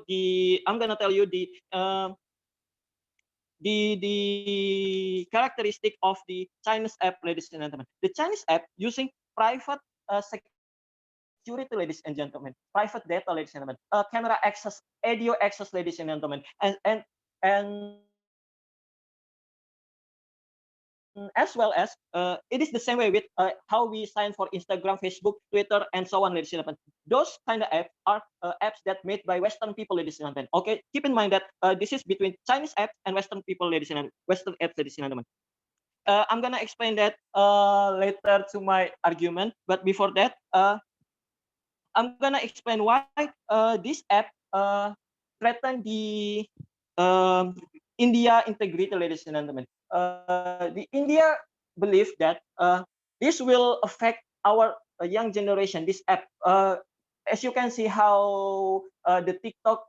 I'm gonna tell you the characteristic of the Chinese app, ladies and gentlemen. The Chinese app using private security, ladies and gentlemen, private data, ladies and gentlemen, camera access, audio access, ladies and gentlemen, and as well as it is the same way with how we sign for Instagram, Facebook, Twitter, and so on, ladies and gentlemen. Those kind of apps are apps that made by Western people, ladies and gentlemen. Okay, keep in mind that this is between Chinese apps and Western people, ladies and gentlemen. Western apps, ladies and gentlemen. I'm gonna explain that later to my argument, but before that, I'm gonna explain why this app threaten the India integrity, ladies and gentlemen. The India believe that this will affect our young generation. This app, as you can see, how the TikTok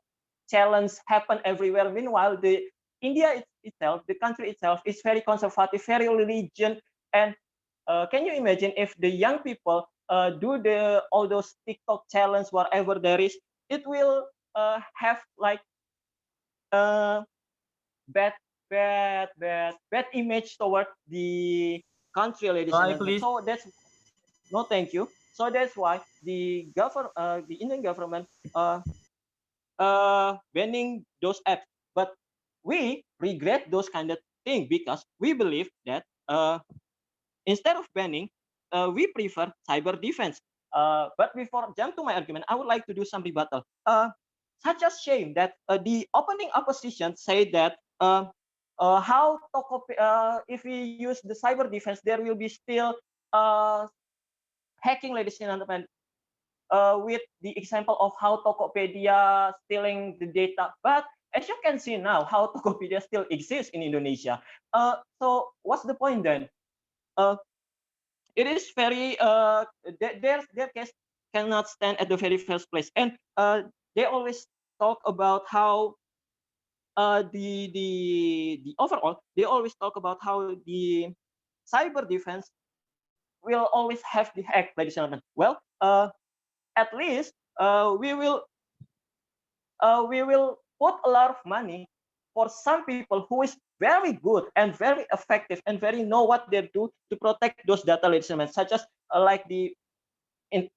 challenge happen everywhere. Meanwhile, the India itself, the country itself, is very conservative, very religion, and can you imagine if the young people do all those TikTok challenge, whatever there is, it will have like bad image toward the country, ladies and gentlemen. So that's no, thank you. So that's why the Indian government banning those apps. But we regret those kind of things because we believe that instead of banning, we prefer cyber defense. But before jump to my argument, I would like to do some rebuttal. Such a shame that the opening opposition say that how if we use the cyber defense, there will be still hacking, ladies and gentlemen. With the example of how Tokopedia stealing the data, but as you can see now, how Tokopedia still exists in Indonesia. So what's the point then? It is very their case cannot stand at the very first place, and they always talk about how the overall they always talk about how the cyber defense will always have the hack, ladies and gentlemen. Well, at least we will put a lot of money for some people who is very good and very effective and very know what they do to protect those data, ladies and gentlemen, such as like the in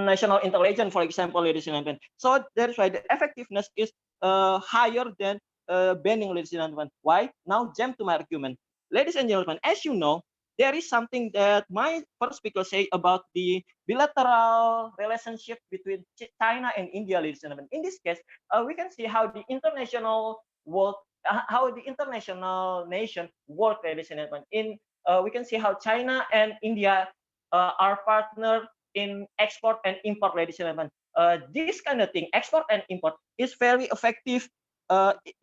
national intelligence, for example, ladies and gentlemen. So that's why the effectiveness is higher than banning, ladies and gentlemen. Why? Now jump to my argument. Ladies and gentlemen, as you know, there is something that my first speaker say about the bilateral relationship between China and India, ladies and gentlemen. In this case, we can see how the international world, how the international nation work, ladies and gentlemen. We can see how China and India are partner in export and import, ladies and gentlemen. This kind of thing, export and import, is very effective.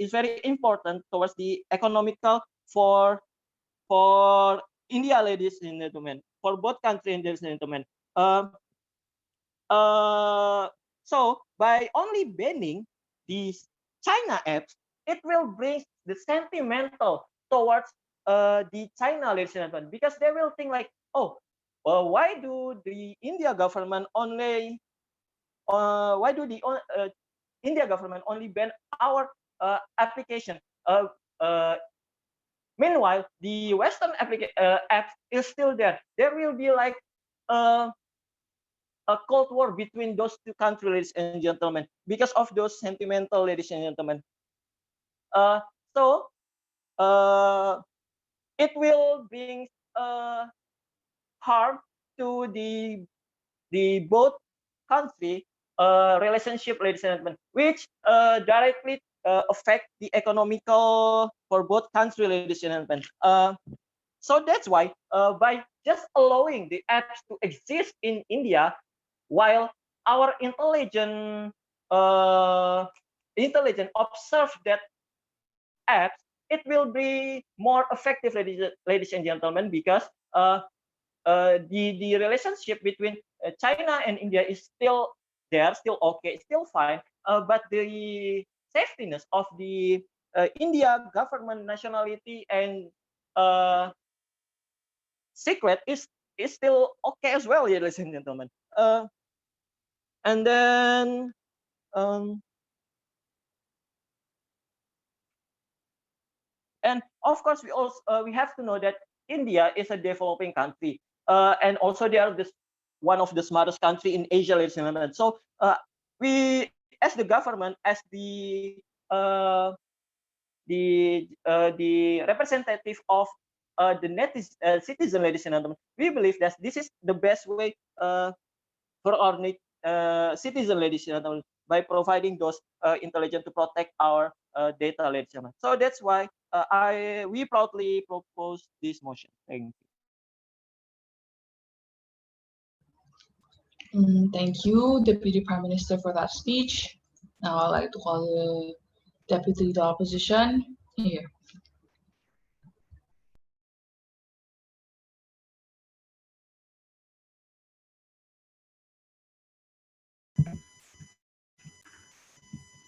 Is very important towards the economical for India, ladies and gentlemen, for both countries, ladies and gentlemen. So by only banning these China apps, it will bring the sentimental towards the China, ladies and gentlemen, because they will think like, oh, well, why do the India government only India government only ban our application? Uh, Meanwhile, the Western apps is still there. There will be like uh, a cold war between those two countries, ladies and gentlemen, because of those sentimental, ladies and gentlemen. Uh, so it will bring harm to the both country relationship, ladies and gentlemen, which directly affect the economical for both countries, ladies and gentlemen. So that's why by just allowing the apps to exist in India, while our intelligent observe that apps, it will be more effective, ladies and gentlemen, because the relationship between China and India is still there, still okay, still fine. But the safetiness of the India government nationality and secret is still okay as well, yeah, ladies and gentlemen. And then and of course we also we have to know that India is a developing country, and also they are this one of the smartest country in Asia, ladies and gentlemen. So we as the government, as the representative of the native citizen, ladies and gentlemen, we believe that this is the best way for our citizen, ladies and gentlemen, by providing those intelligence to protect our data, ladies and gentlemen. So that's why we proudly propose this motion. Thank you. Thank you, Deputy Prime Minister, for that speech. Now I'd like to call the Deputy Leader Opposition here.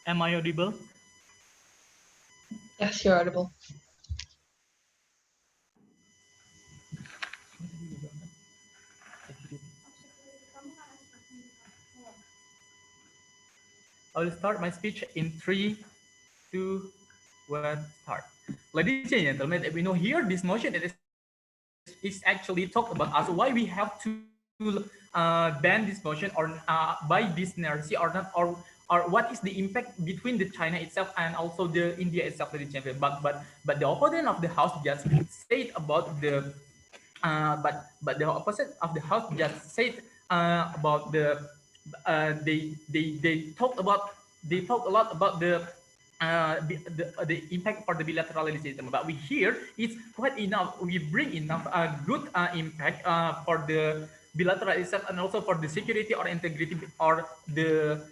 Am I audible? Yes, you're audible. I will start my speech in 3, 2, 1, start. Ladies and gentlemen, we know here this motion is actually talked about us why we have to ban this motion or by this narrative or not, or what is the impact between the China itself and also the India itself, ladies and gentlemen. But the opponent of the house just said about the but the opposite of the house just said about the they talked a lot about the impact for the bilaterality system. But we hear it's quite enough. We bring enough good impact for the bilateral itself and also for the security or integrity or the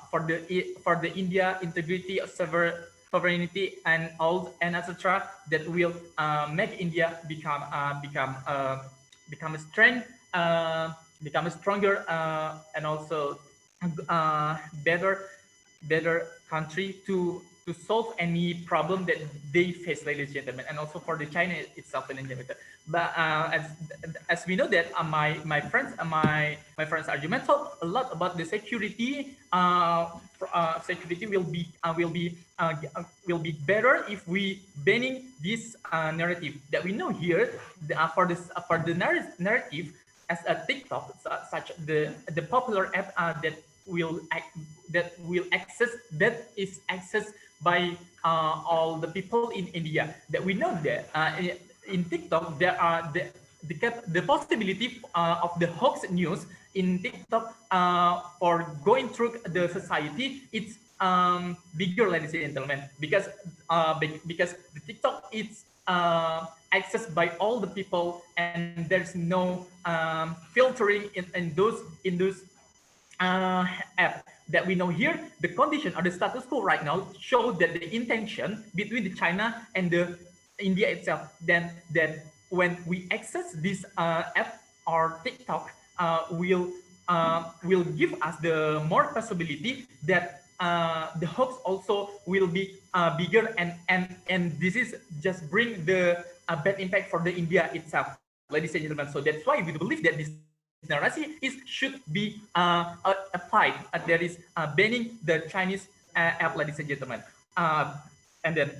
for the India integrity of sovereignty and all and etc. that will make India become a strength, become a stronger and also better country to solve any problem that they face, ladies and gentlemen, and also for the China itself, ladies and gentlemen. But as we know that my friends argument talk a lot about the security. Security will be better if we banning this narrative that we know here for the narrative as a TikTok, such the popular app that will access that is accessed by all the people in India. That we know that in TikTok there are the possibility of the hoax news in TikTok for going through the society. It's bigger, ladies and gentlemen, because the TikTok is accessed by all the people, and there's no filtering in those app that we know here. The condition or the status quo right now show that the intention between the China and the India itself. Then when we access this app or TikTok, will give us the more possibility that the hoax also will be bigger, and this is just bring the bad impact for the India itself, ladies and gentlemen. So that's why we believe that this narrative should be applied. There is banning the Chinese app, ladies and gentlemen. And then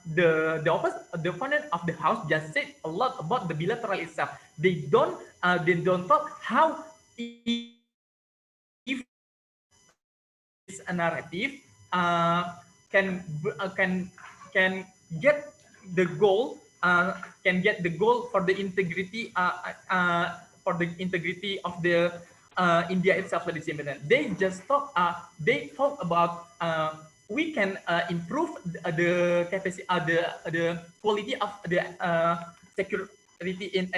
the opponent of the house just said a lot about the bilateral itself. They don't talk how if this narrative can get the goal for the integrity of the India itself, ladies and gentlemen. They just talk about we can improve the capacity the quality of the security in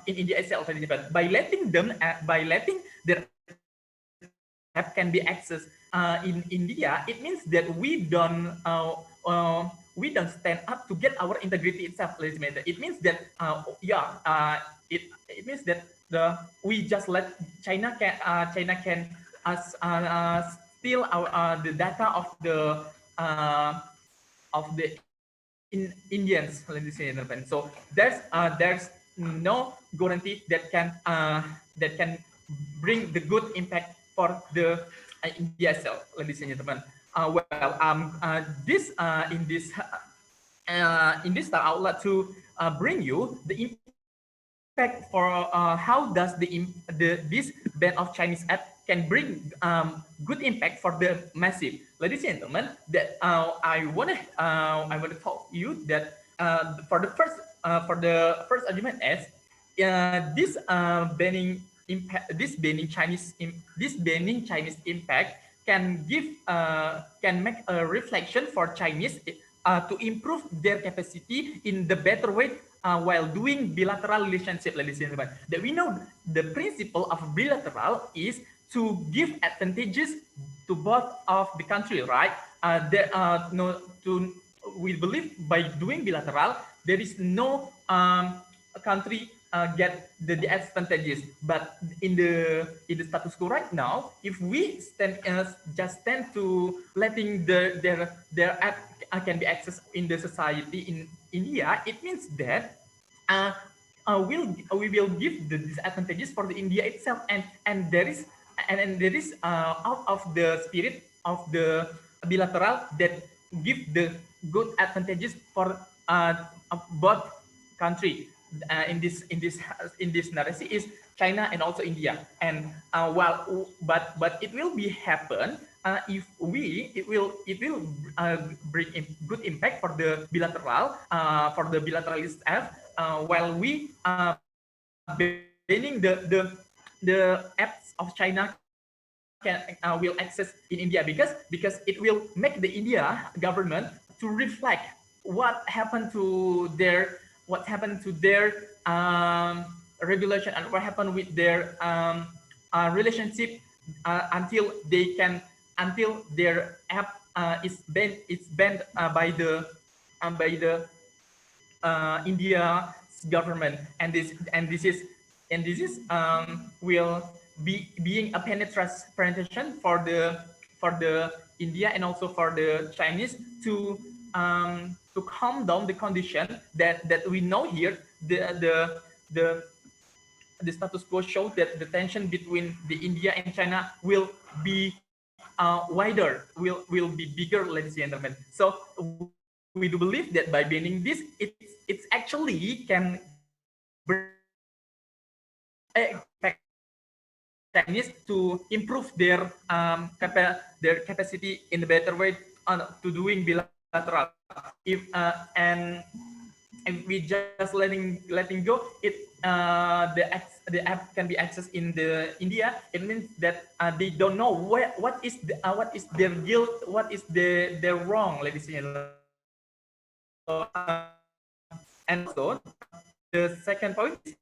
India itself, ladies and gentlemen, by letting their app can be accessed in India. It means that we don't stand up to get our integrity itself, ladies and gentlemen. It means that it means that we just let China can steal our the data of the Indians, ladies and gentlemen. So there's no guarantee that can bring the good impact for the India itself, ladies and gentlemen. This in this star outlet to bring you the impact for how does this ban of Chinese app can bring good impact for the massive, ladies and gentlemen. That I wanna talk you that for the first argument is this banning Chinese impact can give can make a reflection for Chinese to improve their capacity in the better way while doing bilateral relationship, ladies and gentlemen. That we know the principle of bilateral is to give advantages to both of the country, right? There are no to we believe by doing bilateral there is no country get the advantages. But in the status quo right now, if we just stand to letting their app can be accessed in the society in India, it means that we will give the disadvantages for the India itself, and there is out of the spirit of the bilateral that give the good advantages for both country in this narrative is China and also India. And but it will be happen if it will bring good impact for the bilateralist app while we banning the apps of China will access in India, because it will make the India government to reflect what happened to their regulation and what happened with their relationship until their app is banned by the India government. And this is will be being a penetration for the India and also for the Chinese to calm down the condition that we know here. The status quo shows that the tension between the India and China will be wider, will be bigger, ladies and gentlemen. So we do believe that by banning this, it's actually can Chinese to improve their capacity in a better way to doing bilateral. If we just letting go, the app can be accessed in the India. It means that they don't know what is their guilt, what is their wrong, ladies and gentlemen. And so the second point is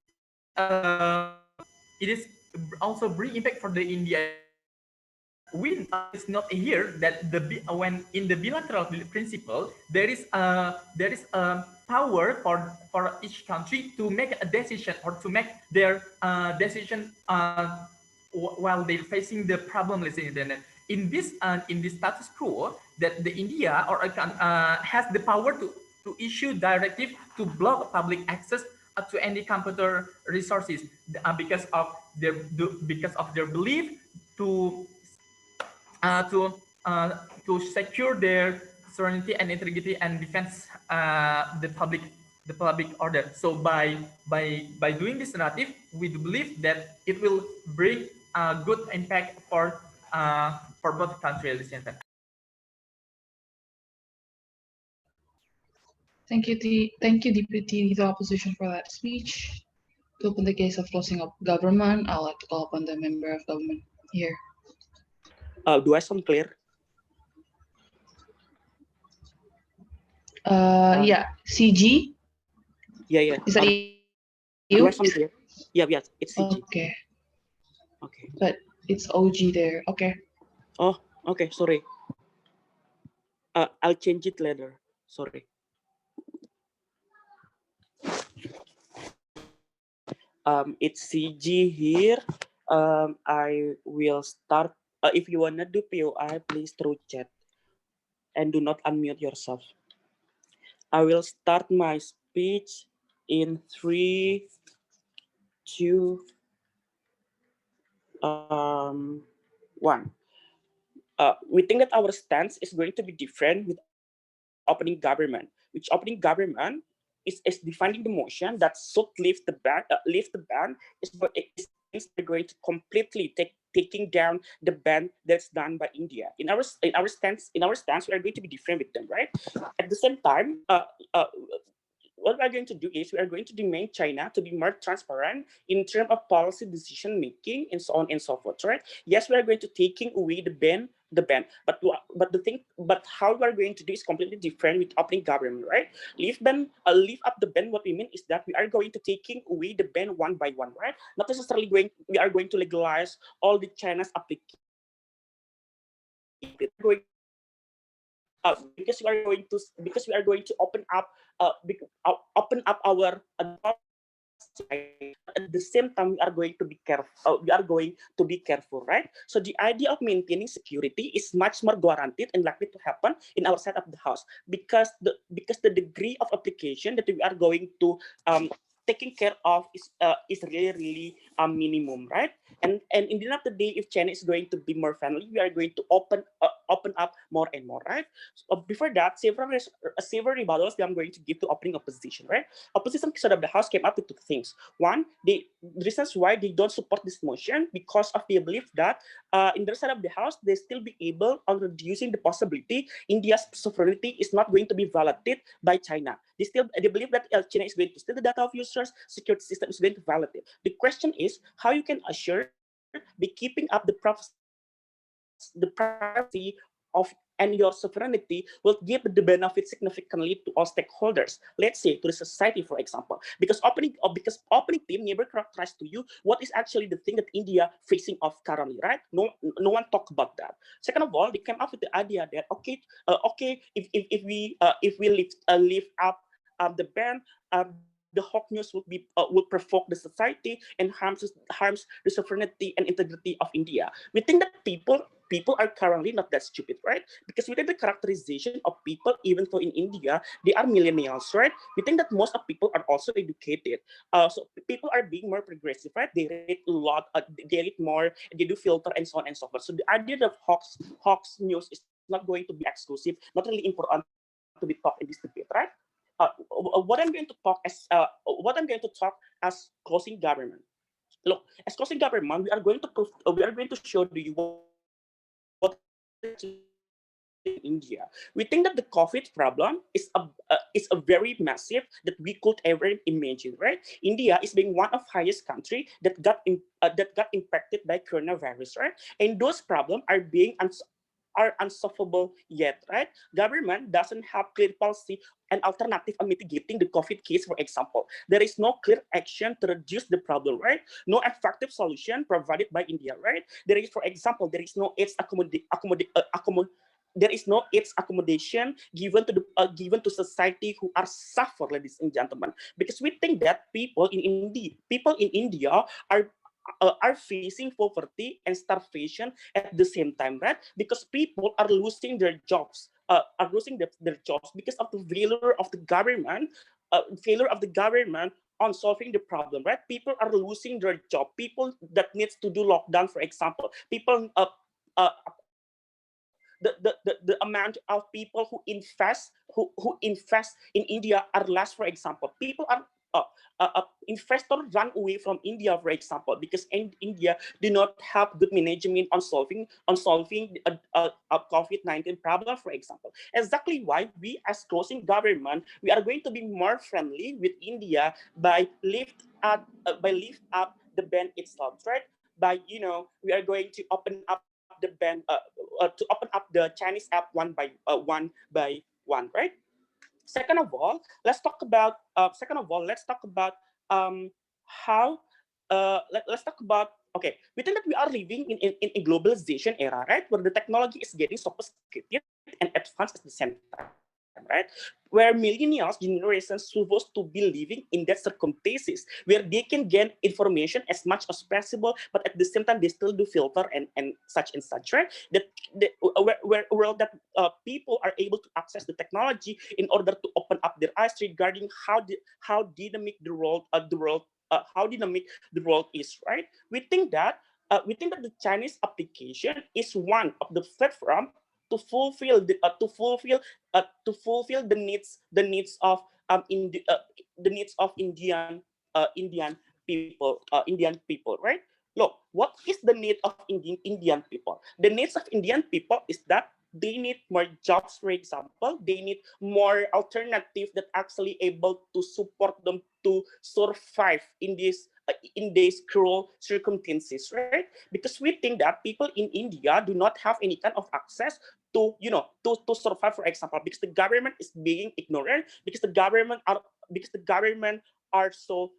it is also bring impact for the India. We is not here that when in the bilateral principle there is a power for each country to make a decision or to make their decision while they're facing the problem. In this status quo, that the India or has the power to issue directive to block public access to any computer resources because of their belief to secure their sovereignty and integrity and defense the public order. So by doing this narrative, we do believe that it will bring a good impact for both countries. Thank you, Deputy Leader Opposition, for that speech. To open the case of closing up government, I'd like to call upon the member of government here. Do I sound clear? Yeah, CG. Yeah. Is that you? Do I sound clear? Yeah, it's CG. Okay. Okay. But it's OG there. Okay. Oh, okay. Sorry. I'll change it later. Sorry. It's CG here. I will start. If you wanna do POI, please through chat. and do not unmute yourself. I will start my speech in 3, 2, 1. We think that our stance is going to be different with opening government, which opening government is defining the motion that should lift the ban means they're going to completely taking down the ban that's done by India. In our stance, we are going to be different with them, right? At the same time, what we are going to do is we are going to demand China to be more transparent in terms of policy decision making and so on and so forth, right? Yes, we are going to taking away but how we are going to do is completely different with opening government, right? Leave up the ban. What we mean is that we are going to taking away the ban one by one, right? Not necessarily we are going to legalize all the China's application. Because we are going to open up our at the same time we are going to be careful, right? So the idea of maintaining security is much more guaranteed and likely to happen in our side of the house, because the degree of application that we are going to taking care of is really minimum, right? And in the end of the day, if China is going to be more friendly, we are going to open up more and more, right? So before that, several rebuttals that I'm going to give to opening opposition, right? Opposition side of the house came up with two things. One, the reasons why they don't support this motion because of their belief that in their side of the house they still be able on reducing the possibility India's sovereignty is not going to be violated by China. They believe that China is going to steal the data of users, security system is going to violate it. The question is how you can assure by keeping up the privacy of and your sovereignty will give the benefit significantly to all stakeholders. Let's say to the society, for example, because opening team never characterized to you what is actually the thing that India facing off currently, right? No one talk about that. Second of all, they came up with the idea that if we lift up the ban, the hawk news will provoke the society and harms the sovereignty and integrity of India. We think that people are currently not that stupid, right? Because we think the characterization of people, even though in India they are millennials, right? We think that most of people are also educated. So people are being more progressive, right? They read a lot, they read more, they do filter and so on and so forth. So the idea of Hawks news is not going to be exclusive, not really important to be talked in this debate, right? What I'm going to talk as closing government. Look, as closing government, we are going to show you what in India. We think that the COVID problem is a very massive that we could ever imagine, right? India is being one of highest country that got impacted by coronavirus, right? And those problems are unsolvable yet, right? Government doesn't have clear policy and alternative on mitigating the COVID case, for example. There is no clear action to reduce the problem, right? No effective solution provided by India, right? There is, for example, there is no accommodation given to society who are suffer, ladies and gentlemen, because we think that people in India are facing poverty and starvation at the same time, right? Because people are losing their jobs, their jobs because of the failure of the government on solving the problem, right? People are losing their job. People that needs to do lockdown, for example, people uh, the amount of people who invest in India are less, for example. People are investors run away from India, for example, because in India do not have good management on solving a COVID-19 problem, for example. Exactly why we, as closing government, we are going to be more friendly with India by lift up the ban itself, right? By we are going to open up the ban to open up the Chinese app one by one, right? Second of all, let's talk about how let's talk about, okay, we think that we are living in a globalization era, right, where the technology is getting sophisticated and advanced at the same time, right? right? Where millennials generation supposed to be living in that circumstances where they can gain information as much as possible, but at the same time they still do filter and such, right? That where world that people are able to access the technology in order to open up their eyes regarding how dynamic how dynamic the world is, right? We think that the Chinese application is one of the platform to fulfill the needs of the needs of Indian people, right? Look, what is the need of Indian people? The needs of Indian people is that they need more jobs, for example. They need more alternative that actually able to support them to survive in these cruel circumstances, right? Because we think that people in India do not have any kind of access to survive, for example, because the government is being ignorant, because the government are so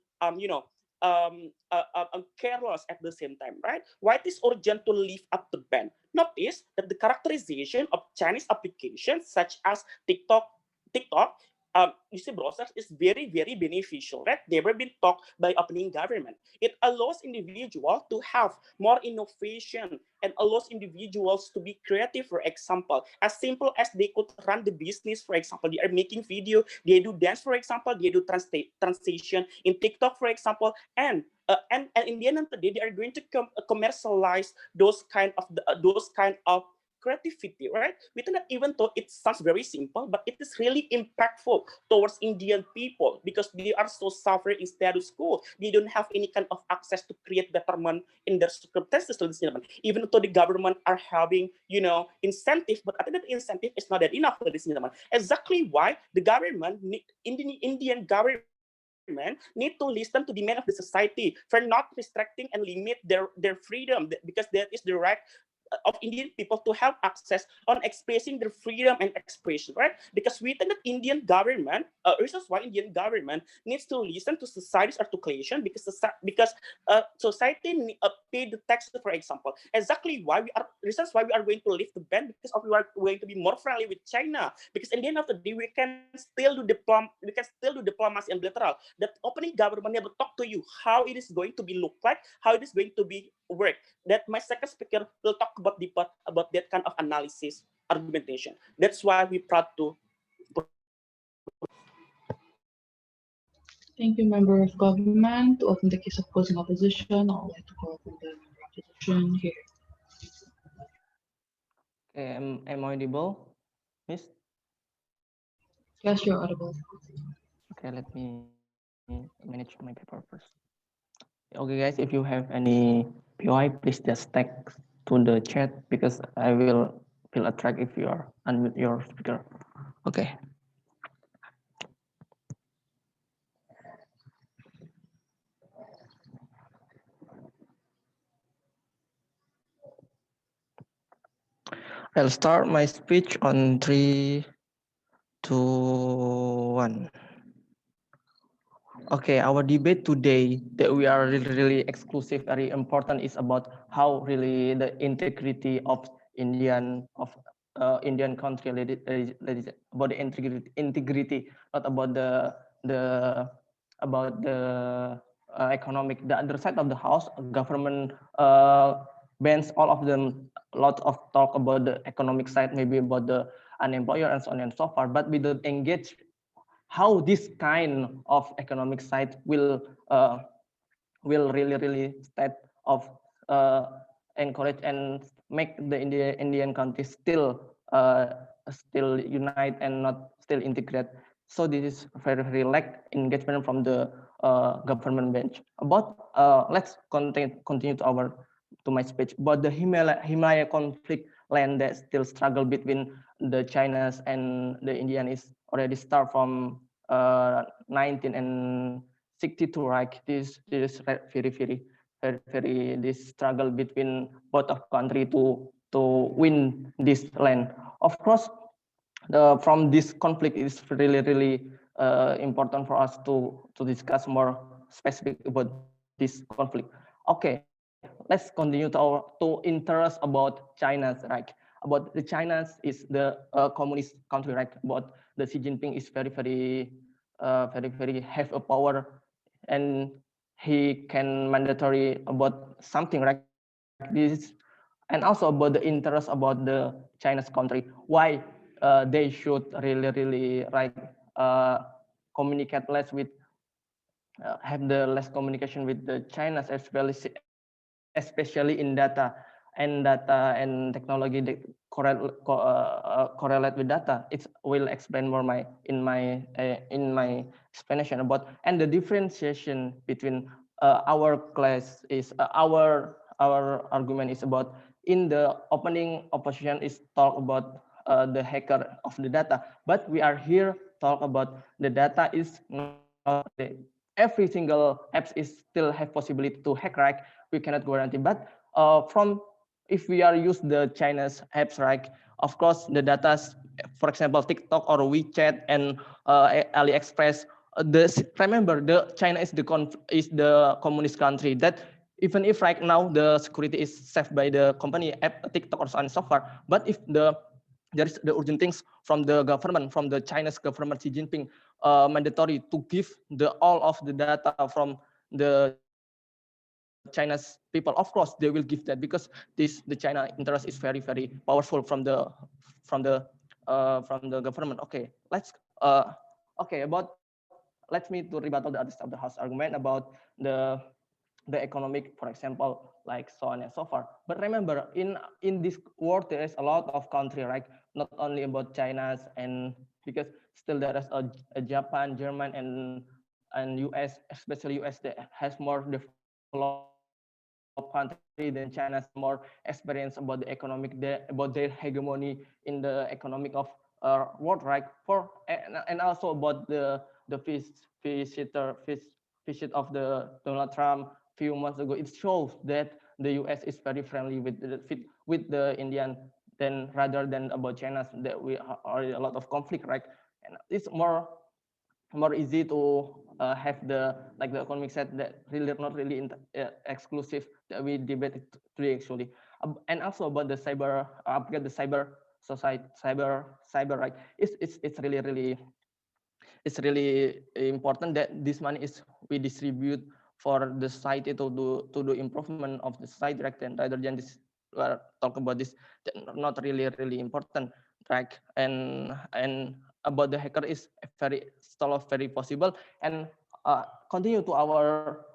careless at the same time, right? Why it is urgent to lift up the ban? Notice that the characterization of Chinese applications such as TikTok, you see, browsers is very, very beneficial, right? Never been taught by opening government. It allows individuals to have more innovation and allows individuals to be creative, for example, as simple as they could run the business, for example, they are making video, they do dance, for example, they do translation in TikTok, for example, and in the end of the day, they are going to commercialize those kind of creativity, right? We think that even though it sounds very simple, but it is really impactful towards Indian people because they are so suffering in status quo. They don't have any kind of access to create betterment in their circumstances, ladies and gentlemen. Even though the government are having, incentive, but I think that incentive is not that enough, ladies and gentlemen. Exactly why the government, Indian government, need to listen to demand of the society for not restricting and limit their freedom because that is the right of Indian people to have access on expressing their freedom and expression, right? Because we think that Indian government, reasons why Indian government needs to listen to society's articulation because society pay the taxes, for example. Exactly why reasons why we are going to lift the ban because we are going to be more friendly with China. Because in the end of the day, we can still do diplomacy and bilateral. That opening government never talk to you how it is going to be look like, how it is going to be work. That my second speaker will talk about deeper about that kind of analysis argumentation. That's why we proud to. Thank you, member of government. To open the case of opposing opposition, I would like to call upon the member of opposition here. Okay, am I audible, Miss? Yes, you're audible. Okay, let me manage my paper first. Okay, guys, if you have any POI, please just text to the chat because I will feel attract if you are unmute your speaker. Okay. I'll start my speech on 3, 2, 1. Okay, our debate today that we are really exclusive, very important is about how really the integrity of Indian country, about the integrity, not about the economic. The other side of the house, government bans all of them. A lot of talk about the economic side, maybe about the unemployment and so on and so forth, but we don't engage how this kind of economic side will really state of encourage and make the Indian country still unite and not still integrate. So this is very lack engagement from the government bench. About let's continue to my speech. But the Himalaya conflict land that still struggle between the Chinese and the Indian is already start from 1962, right? This is very this struggle between both of country to win this land. Of course, from this conflict is really important for us to discuss more specific about this conflict. Okay, let's continue to interest about China's, right? About the China's is the communist country, right? About the Xi Jinping is very have a power, and he can mandatory about something like this, and also about the interest about the Chinese country, why they should really communicate less with have the less communication with the China, especially in data and technology that correlate with data. It will explain more in my explanation about, and the differentiation between our class is our argument is about, in the opening opposition is talk about the hacker of the data, but we are here talk about the data is not every single apps is still have possibility to hack, right? We cannot guarantee, but from if we are use the China's apps, right? Of course, the data, for example, TikTok or WeChat and AliExpress. Remember, the China is the communist country that even if right now the security is saved by the company app, TikTok or so on and so forth, but if there is the urgent things from the government, from the Chinese government, Xi Jinping, mandatory to give all of the data from the China's people. Of course, they will give that because the China interest is very powerful from the government. Okay, let me to rebuttal the other side of the house argument about the economic, for example, like so on and so forth. But remember, in this world, there is a lot of country, right? Not only about China's, and because still there is a Japan, German, and US, especially US, that has more developed country than China, more experience about the economic, about their hegemony in the economic of world, right? And also about the visit of the Donald Trump few months ago. It shows that the US is very friendly with the Indian than rather than about China, that we are a lot of conflict, right? And it's more easy to have the, like the economic said, that really not really exclusive that we debate today actually. And also about the cyber, upgrade the cyber society, cyber right. It's really important that this money is we distribute for the society to do improvement of the society, right? And rather than this talk about this, not really important, right? And about the hacker is still very possible, and continue to our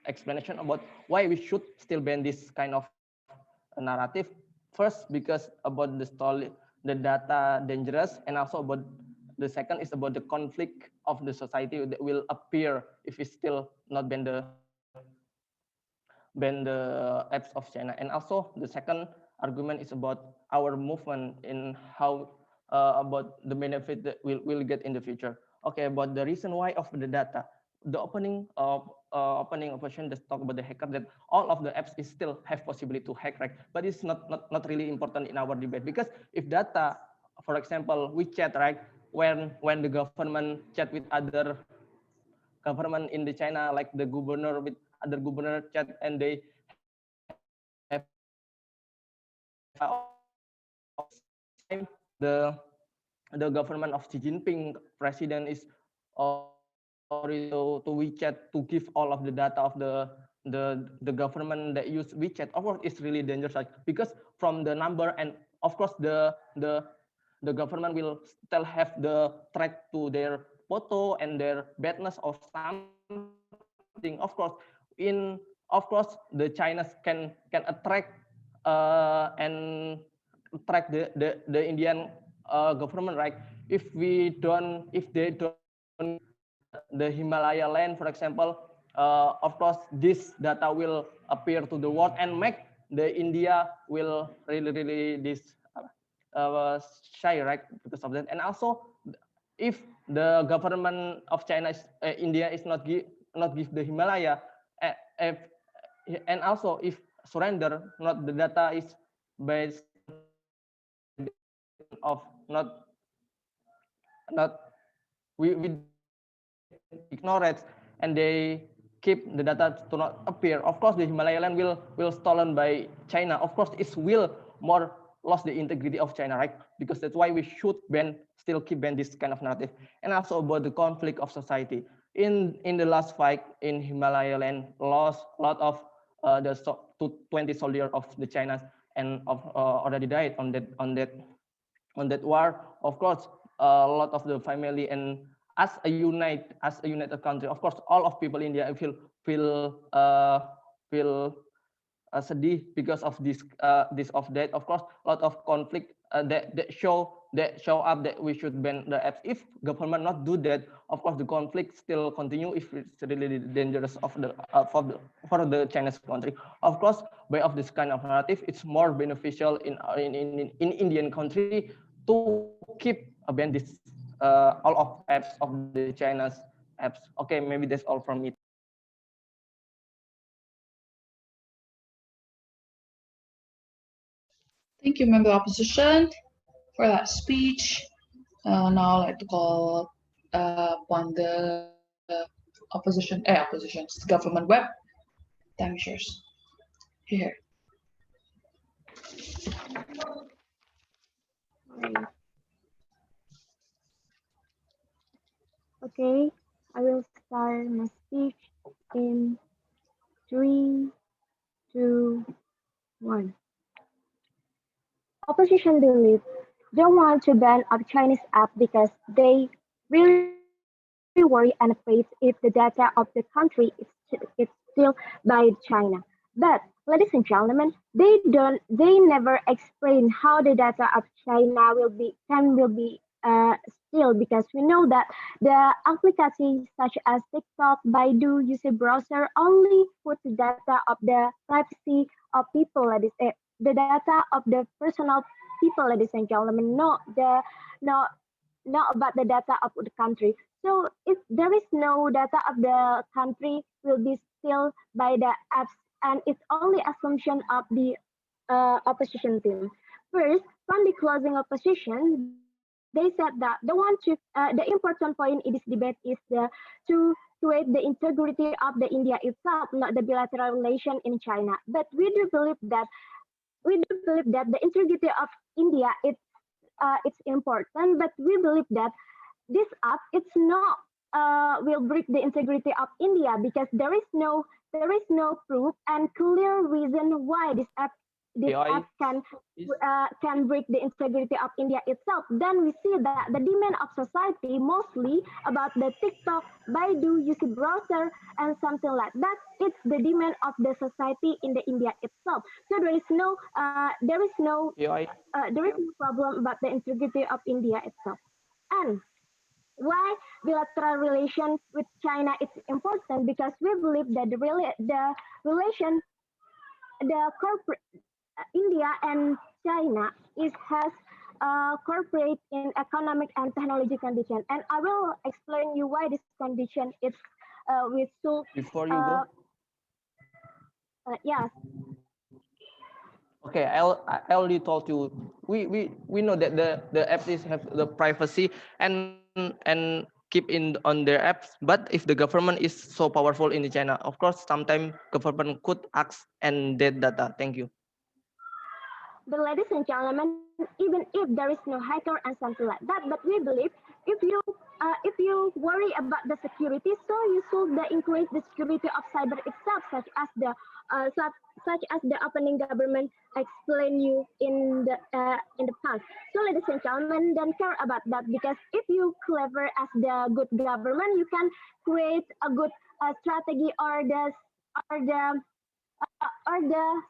explanation about why we should still ban this kind of narrative. First, because about the data dangerous, and also about the second is about the conflict of the society that will appear if we still not ban the apps of China. And also the second argument is about our movement in how about the benefit that we'll get in the future. Okay, about the reason why of the data. The opening question just talk about the hacker, that all of the apps is still have possibility to hack, right? But it's not really important in our debate, because if data, for example, we chat, right? When the government chat with other government in the China, like the governor with other governor chat, and they have the government of Xi Jinping president is already to WeChat to give all of the data of the government that use WeChat. Of course, it's really dangerous, like, because from the number, and of course the government will still have the track to their photo and their badness of something. Of course the China can attract and track the Indian government, right? If they don't the Himalaya land, for example, of course this data will appear to the world and make the India will really this shy, right? Because of that. And also, if the government of China India is not give the Himalaya, and also if surrender, not the data is based of not we ignore it, and they keep the data to not appear. Of course, the Himalayan land will stolen by China. Of course, it will more lost the integrity of China, right? Because that's why we should still keep ban this kind of narrative. And also about the conflict of society. In the last fight in Himalaya land, lost a lot of the 20 soldiers of the China and already died on that war. Of course, a lot of the family, and as a united country, of course, all of people in India feel sedih because of this of that. Of course, a lot of conflict that show up that we should ban the apps. If government not do that, of course the conflict still continue if it's really dangerous of the for the Chinese country. Of course, by of this kind of narrative, it's more beneficial in Indian country to keep ban this all of apps of the China's apps. Okay, maybe that's all from me. Thank you, member of opposition, for that speech. Now I'd like to call upon the opposition, it's the government web. Time is yours. Here. Okay, I will start my speech in 3, 2, 1. Opposition believes they want to ban a Chinese app because they really worry and afraid if the data of the country is still by China. But ladies and gentlemen, they never explain how the data of China will be still, because we know that the applications such as TikTok, Baidu, UC browser only put the data of the privacy of people, the data of the personal people, ladies and gentlemen, not not about the data of the country. So if there is no data of the country, will be still by the apps, and it's only assumption of the opposition team. First, from the closing opposition, they said that the important point in this debate is to create the integrity of the India itself, not the bilateral relation in China. But we do believe that the integrity of India it's important, but we believe that this app it's not will break the integrity of India, because there is no proof and clear reason why this app can break the integrity of India itself. Then we see that the demand of society mostly about the TikTok, Baidu, UC browser, and something like that. It's the demand of the society in the India itself. So there is no problem about the integrity of India itself. And why bilateral relation with China is important, because we believe that the relation, the corporate India and China has cooperate in economic and technology condition, and I will explain you why this condition is with so Before you go. yes. Okay, I already told you. We know that the apps have the privacy and keep on their apps. But if the government is so powerful in China, of course, sometimes government could ask and that data. Thank you. But ladies and gentlemen, even if there is no hacker and something like that, but we believe if you worry about the security, so you should increase the security of cyber itself, such as the opening government explain you in the past. So ladies and gentlemen, don't care about that, because if you clever as the good government, you can create a good strategy or the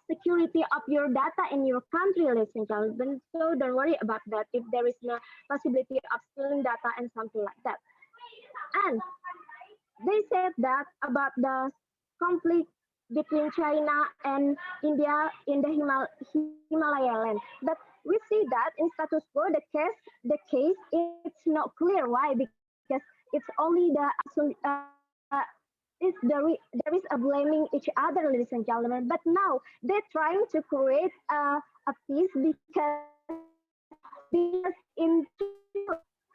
security of your data in your country, ladies and gentlemen. So don't worry about that if there is no possibility of stealing data and something like that. And they said that about the conflict between China and India in the Himalaya land. But we see that in status quo, the case it's not clear. Why? Because it's only there is a blaming each other, ladies and gentlemen. But now they're trying to create a peace, because in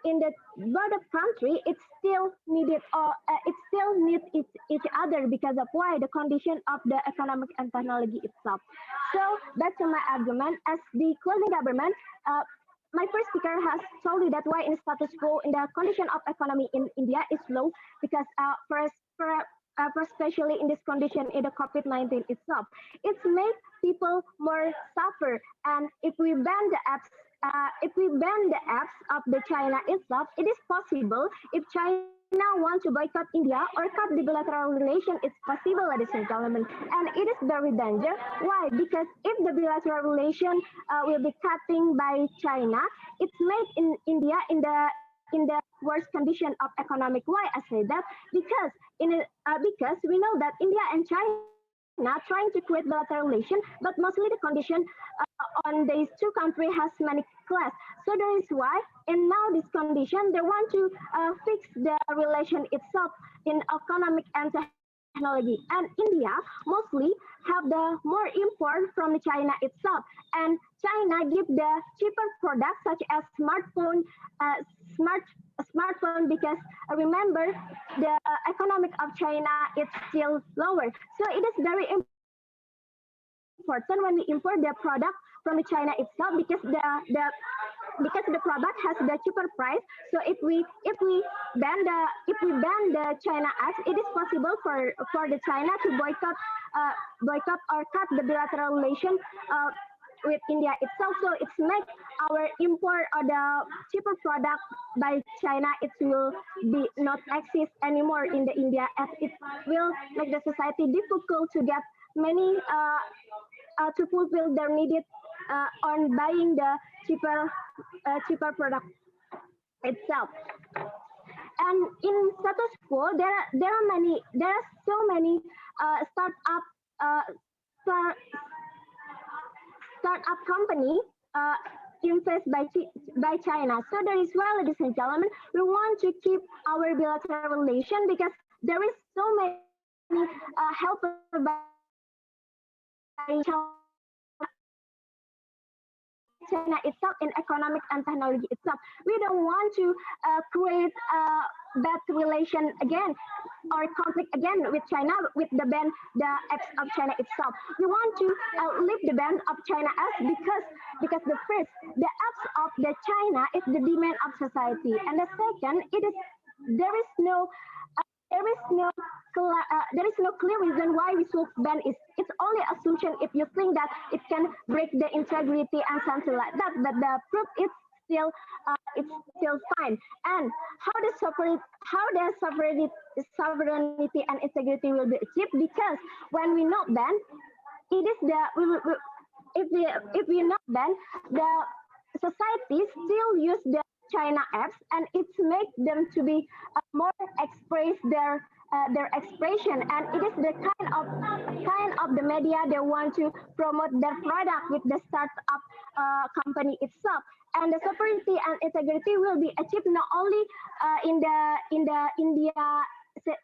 in the both of country, it still needed or it still needs each other because of why the condition of the economic and technology itself. So back to my argument, as the closing government, my first speaker has told you that why in status quo in the condition of economy in India is low because for especially in this condition in the COVID-19 itself, it's made people more suffer. And if we ban the apps, of the China itself, it is possible if China want to boycott India or cut the bilateral relation, it's possible, ladies and gentlemen. And it is very dangerous. Why? Because if the bilateral relation will be cutting by China, it's made in India in the worst condition of economic. Why I say that? Because because we know that India and China trying to create bilateral relation, but mostly the condition on these two countries has many class. So that is why in now this condition they want to fix the relation itself in economic and technology. And India mostly have the more import from China itself. And China give the cheaper products such as smartphone, smartphone because remember the economic of China is still lower. So it is very important when we import the product from China itself because the product has the cheaper price. So if we ban the China Act, it is possible for the China to boycott or cut the bilateral relation with India itself. So it's make our import or the cheaper product by China, it will be not exist anymore in the India, as it will make the society difficult to get many to fulfill their needed on buying the cheaper product itself. And in status quo, there are so many startup uh, startup company invest by China. So that is why, ladies and gentlemen, we want to keep our bilateral relation because there is so many help by China itself in economic and technology itself. We don't want to create a bad relation again or conflict again with China with the ban the apps of China itself. We want to leave the ban of China apps because the first the apps of the China is the demand of society, and the second it is there is no there is no clear reason why we should ban it. It's only assumption if you think that it can break the integrity and something like that. But the proof is it's still fine. And how the sovereignty and integrity will be achieved because when we not ban, it is the if we not ban the society still use the China apps and it's make them to be more express their expression, and it is the kind of the media they want to promote their product with the startup company itself. And the sovereignty and integrity will be achieved not only in the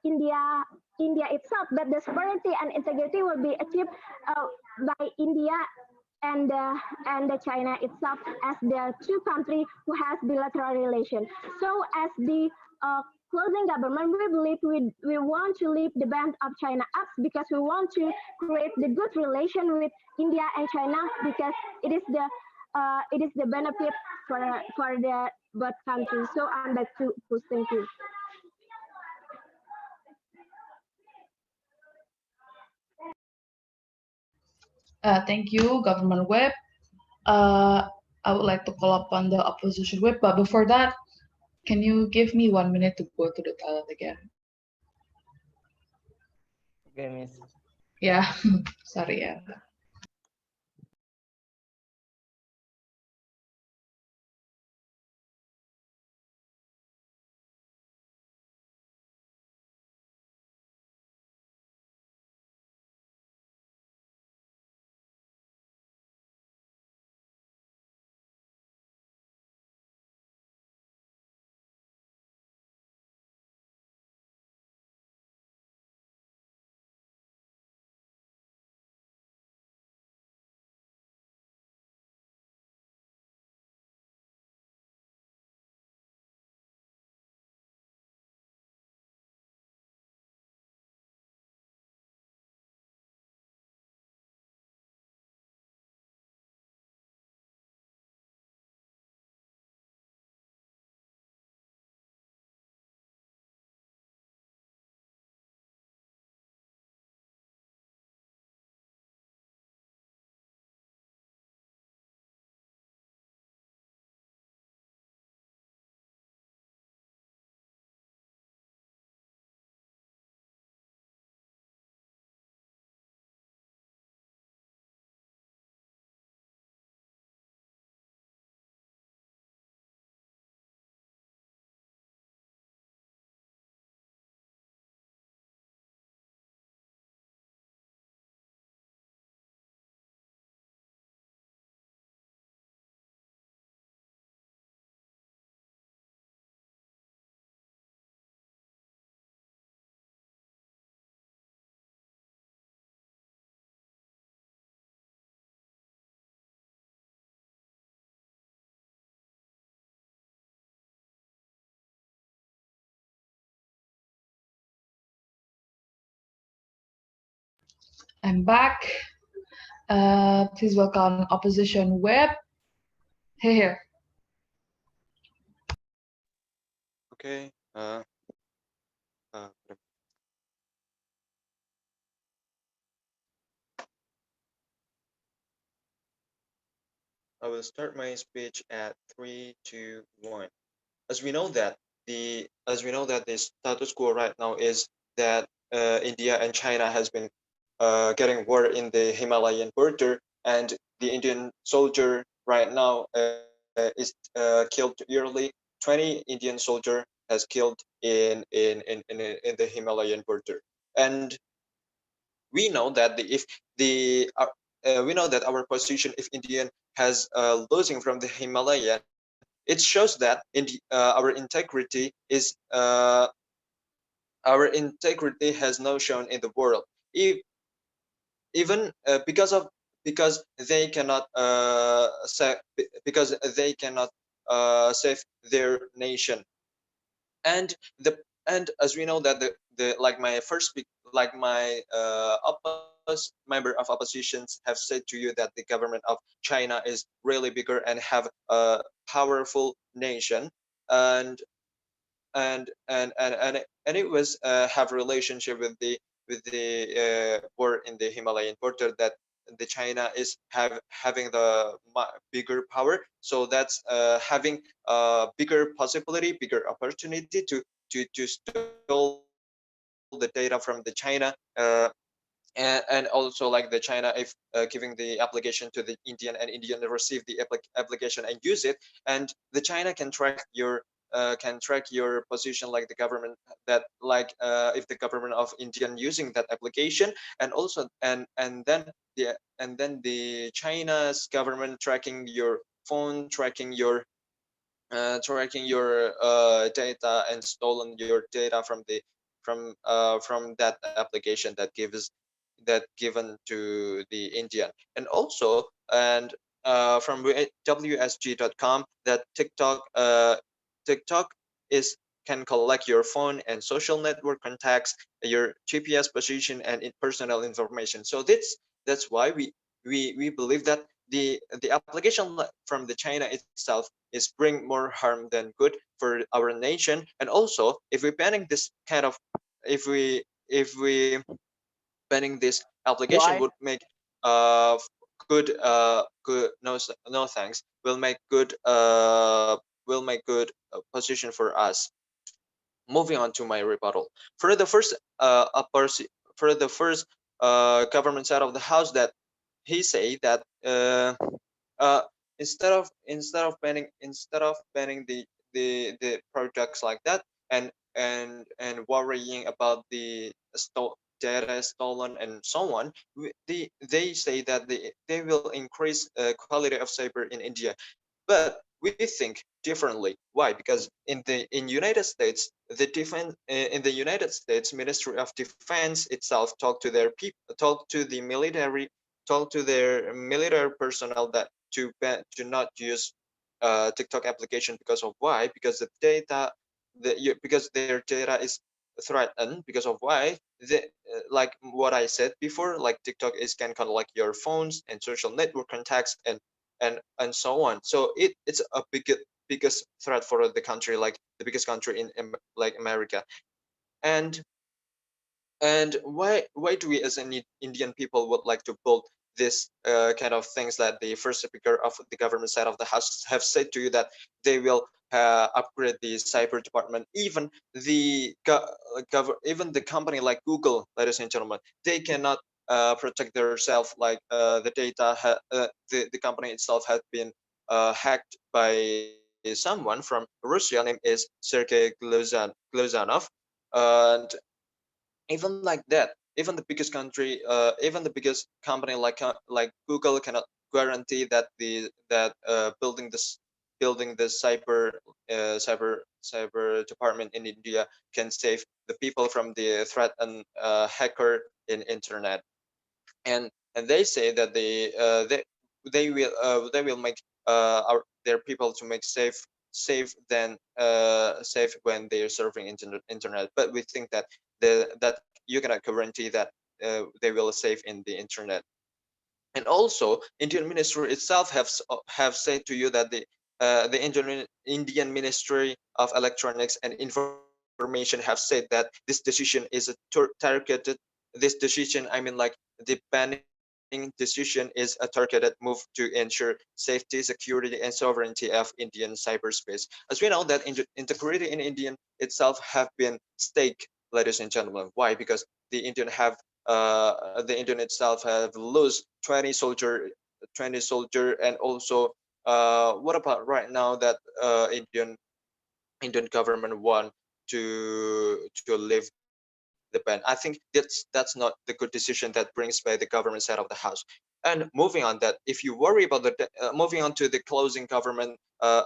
India itself, but the sovereignty and integrity will be achieved by India and the China itself as the two countries who has bilateral relation. So as the closing government, we believe we want to leave the ban of China apps because we want to create the good relation with India and China because it is the benefit for the both countries. So I'm back to Push. Thank you. Thank you, Government Web. I would like to call upon the opposition whip, but before that, can you give me 1 minute to go to the toilet again? Okay, Miss. Yeah, sorry, yeah. I'm back. Please welcome opposition web. Here. Okay. Uh, I will start my speech at 3, 2, 1. As we know that the status quo right now is that India and China has been getting war in the Himalayan border, and the Indian soldier right now is killed yearly. 20 Indian soldier has killed in the Himalayan border, and we know that if the we know that our position if Indian has losing from the Himalayan, it shows that our integrity has no shown in the world. If, even because they cannot because they cannot save their nation. And the and as we know that the like my first speak like my member of oppositions have said to you that the government of China is really bigger and have a powerful nation, and and it was have relationship with the war in the Himalayan border, that the China is having the bigger power, so that's having a bigger possibility, bigger opportunity to steal the data from the China, and also like the China, if giving the application to the Indian, and Indian receive the application and use it, and the China can track your position, like the government, that like if the government of Indian using that application, and also and then the China's government tracking your phone, tracking your data, and stolen your data from that application that given to the Indian. And also, and from WSG.com, that TikTok is can collect your phone and social network contacts, your GPS position, and personal information. So that's why we believe that the application from the China itself is bring more harm than good for our nation. And also, if we banning this kind of if we banning this application Why? would make good good no thanks, will make good position for us. Moving on to my rebuttal. For the first for the first government side of the house, that he say that uh, instead of banning the projects like that, and worrying about the data stolen and so on, they say that they will increase quality of cyber in India. But we think differently. Why? Because in United States, in the United States Ministry of Defense itself talk to their people, talk to their military personnel, that to not use TikTok application. Because of why? Because the data, because their data is threatened. Because of why? Like what I said before, like TikTok is can collect your phones and social network contacts, and so on. So it's a biggest threat for the country, like the biggest country in like America. and and why do we as an Indian people would like to build this kind of things, that the first speaker of the government side of the house have said to you that they will upgrade the cyber department. Even even the company like Google, ladies and gentlemen, they cannot protect themselves. Like the data, the company itself had been hacked by someone from Russia, name is Sergey Glazanov. And even like that, even the biggest country, even the biggest company like Google cannot guarantee that building the cyber department in India can save the people from the threat and hacker in internet. And they say that they will make their people to make safe when they are surfing internet. But we think that that you cannot guarantee that they will save in the internet. And also, Indian ministry itself have said to you that the Indian Ministry of Electronics and Information have said that this decision is a targeted. This decision, I mean, like the banning decision, is a targeted move to ensure safety, security, and sovereignty of Indian cyberspace. As we know that integrity in Indian itself have been stake, ladies and gentlemen. Why? Because the Indian itself have lost 20 soldier, and also what about right now that Indian government want to lift the ban? I think that's not the good decision that brings by the government side of the house. And moving on that, if you worry about moving on to the closing government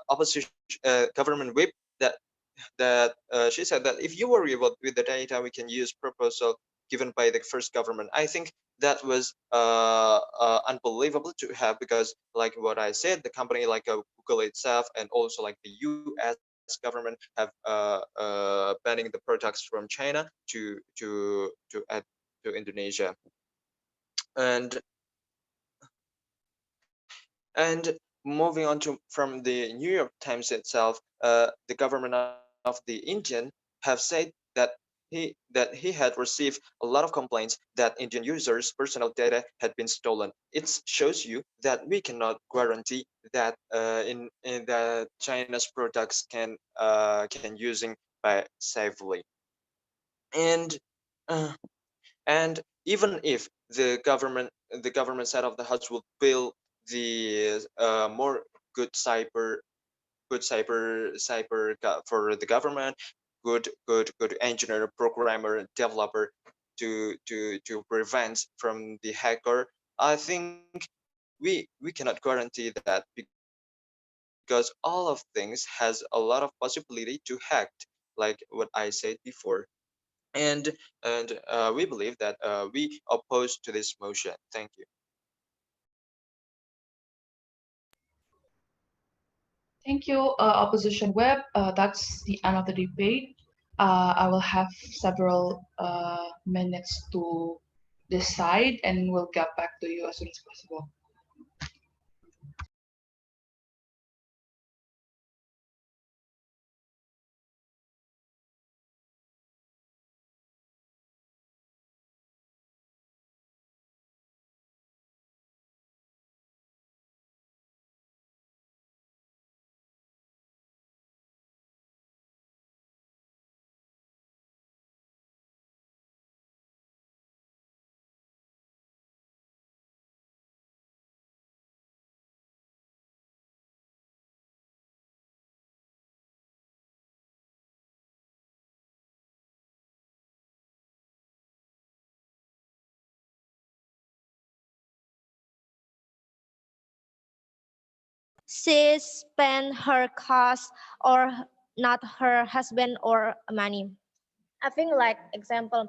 opposition government whip, that she said that if you worry about with the data we can use proposal given by the first government. I think that was unbelievable to have, because like what I said, the company like Google itself and also like the US government have banning the products from China to add to Indonesia. And moving on to from the New York Times itself, the government of the Indian have said that he had received a lot of complaints that Indian users' personal data had been stolen. It shows you that we cannot guarantee that in the China's products can using by safely. And uh, and even if the government side of the house will build the more good for the government, good engineer, programmer, developer to prevent from the hacker. I think we cannot guarantee that, because all of things has a lot of possibility to hacked, like what I said before. And we believe that we oppose to this motion. Thank you. Thank you, Opposition Web. That's the end of the debate. I will have several minutes to decide and we'll get back to you as soon as possible. She spent her cost or not her husband or money. I think like example,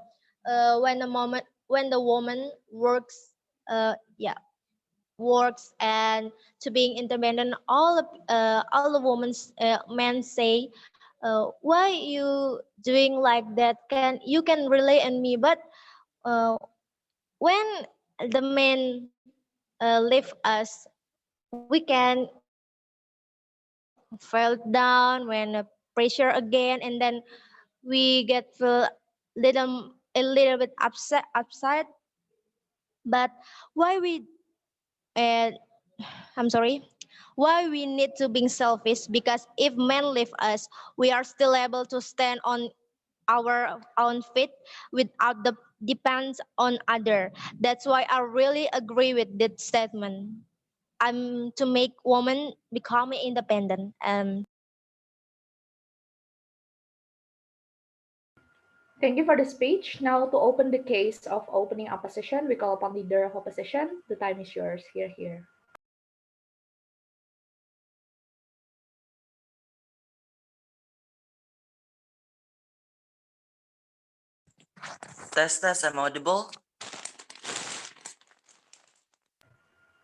when the woman works, yeah, works and to being independent, all the women men say, why you doing like that? Can you can rely on me? But when the men leave us, we can fell down when pressure again, and then we get feel a little bit upset. But why we uh, I'm sorry, why we need to be selfish? Because if men leave us, we are still able to stand on our own feet without the depends on other. That's why I really agree with that statement. I'm to make women become independent. Thank you for the speech. Now to open the case of opening opposition, we call upon leader of opposition. The time is yours. Here. Test, I'm audible.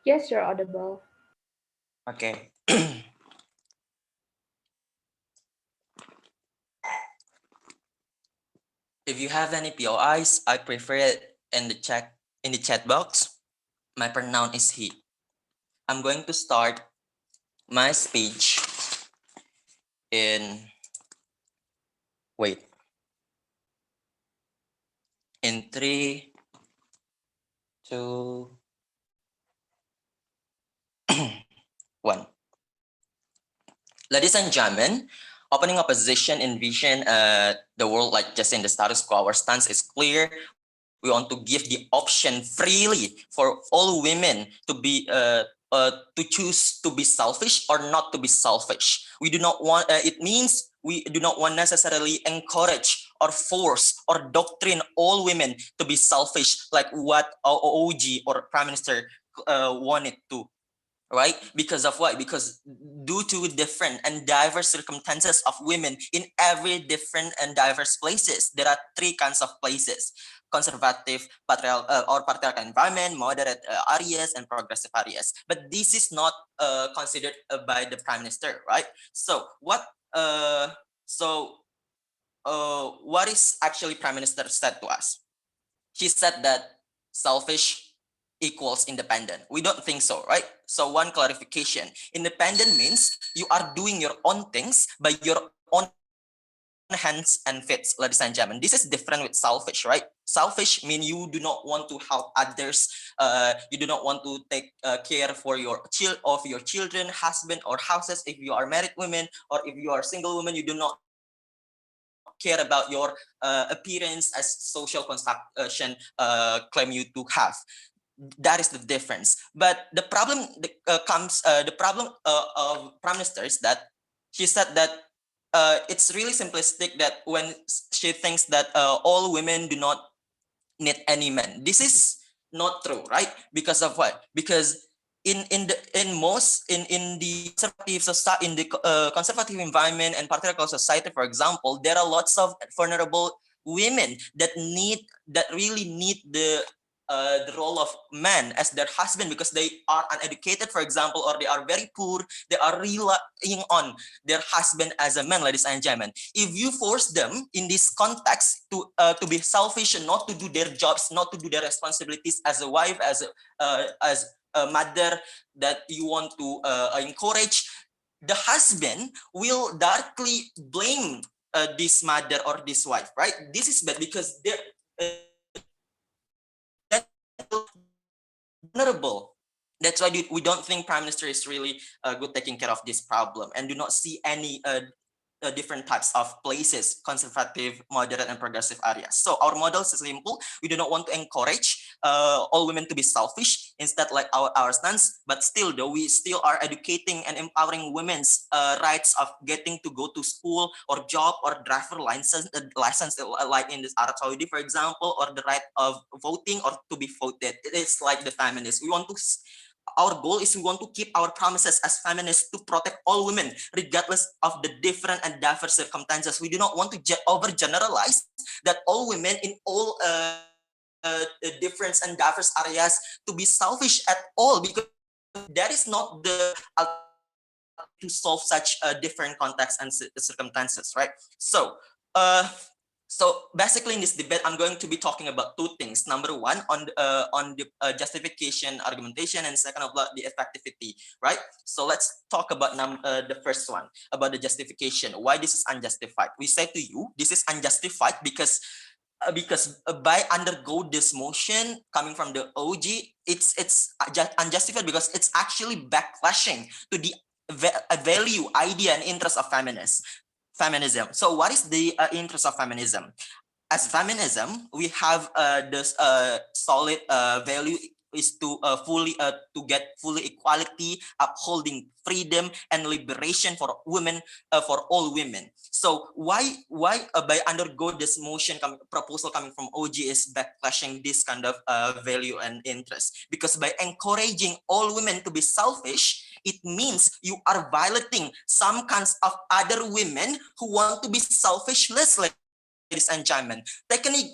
Yes, you're audible. Okay. If you have any POIs, I prefer it in the chat box. My pronoun is he. I'm going to start my speech in wait in 3, 2, 1. Ladies and gentlemen, opening a position in vision the world like just in the status quo. Our stance is clear. We want to give the option freely for all women to be to choose to be selfish or not to be selfish. We do not want. It means we do not want necessarily encourage or force or doctrine all women to be selfish like what our OG or Prime Minister wanted to. Right? Because of what? Because due to different and diverse circumstances of women in every different and diverse places, there are three kinds of places: conservative, patriarchal environment, moderate areas, and progressive areas. But this is not considered by the Prime Minister, right? So what is actually Prime Minister said to us? She said that selfish equals independent. We don't think so, right? So one clarification: independent means you are doing your own things by your own hands and feet, ladies and gentlemen. This is different with selfish, right? Selfish mean you do not want to help others. You do not want to take care for your children, husband, or houses. If you are married women or if you are single woman, you do not care about your appearance as social construction claim you to have. That is the difference. But the problem of Prime Minister is that she said that it's really simplistic that when she thinks that all women do not need any men. This is not true, right? Because of what? Because in the conservative society, in the conservative environment and patriarchal society, for example, there are lots of vulnerable women that really need the role of man as their husband because they are uneducated, for example, or they are very poor. They are relying on their husband as a man, ladies and gentlemen. If you force them in this context to be selfish and not to do their jobs, not to do their responsibilities as a wife, as a mother that you want to encourage, the husband will directly blame this mother or this wife, right? This is bad because they're vulnerable. That's why we don't think Prime Minister is really good taking care of this problem and do not see any different types of places: conservative, moderate, and progressive areas. So our model is simple. We do not want to encourage all women to be selfish. Instead, like our stance, but still, though, we still are educating and empowering women's rights of getting to go to school or job or driver license, like in this Arab Saudi, for example, or the right of voting or to be voted. It is like the feminists. We want to our goal is we want to keep our promises as feminists to protect all women, regardless of the different and diverse circumstances. We do not want to overgeneralize that all women in all different and diverse areas to be selfish at all, because that is not the to solve such different contexts and circumstances, right? So basically, in this debate, I'm going to be talking about two things. Number one, on the justification, argumentation, and second of all, the effectivity, right? So let's talk about the first one, about the justification. Why this is unjustified? We say to you, this is unjustified because by undergo this motion coming from the OG, it's unjustified because it's actually backlashing to the value, idea, and interest of feminism. So what is the interest of feminism? As feminism, we have this solid value is to to get fully equality, upholding freedom and liberation for women, for all women. So why by undergo this motion proposal coming from OG is backlashing this kind of value and interest? Because by encouraging all women to be selfish, it means you are violating some kinds of other women who want to be selfishless, ladies and gentlemen. Taking the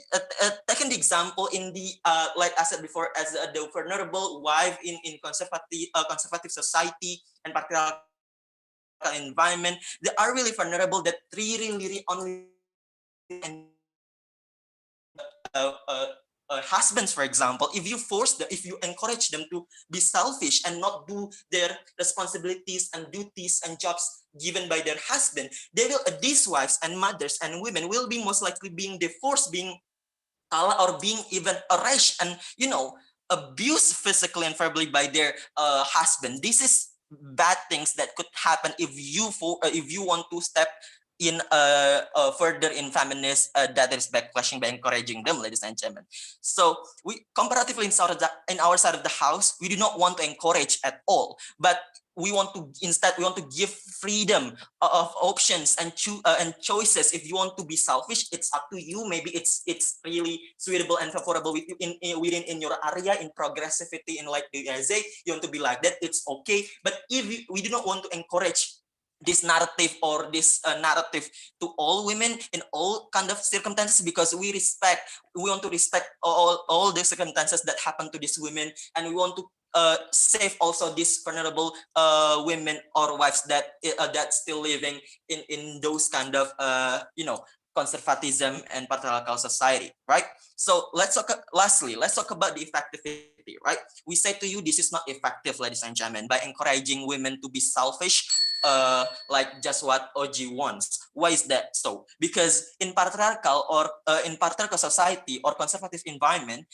example in the like I said before, as the vulnerable wife in conservative society and patriarchal environment, they are really vulnerable. That really only husbands, for example, if you force them, if you encourage them to be selfish and not do their responsibilities and duties and jobs given by their husband, these wives and mothers and women will be most likely being divorced, being or being even erased and abused physically and verbally by their husband. This is bad things that could happen if you want to step in further in feminist that is backlashing by encouraging them, ladies and gentlemen. So we comparatively in our side of the house, we do not want to encourage at all, but we want to give freedom of options and choices. If you want to be selfish, it's up to you. Maybe it's really suitable and favorable with you within your area in progressivity in like the essay. You want to be like that, it's okay. But if we do not want to encourage this narrative or this narrative to all women in all kind of circumstances, because we want to respect all the circumstances that happen to these women, and we want to save also these vulnerable women or wives that still living in those kind of conservatism and patriarchal society, right? So let's talk about the effectivity, right? We say to you, this is not effective, ladies and gentlemen, by encouraging women to be selfish, like just what OG wants. Why is that so? Because in patriarchal society or conservative environment,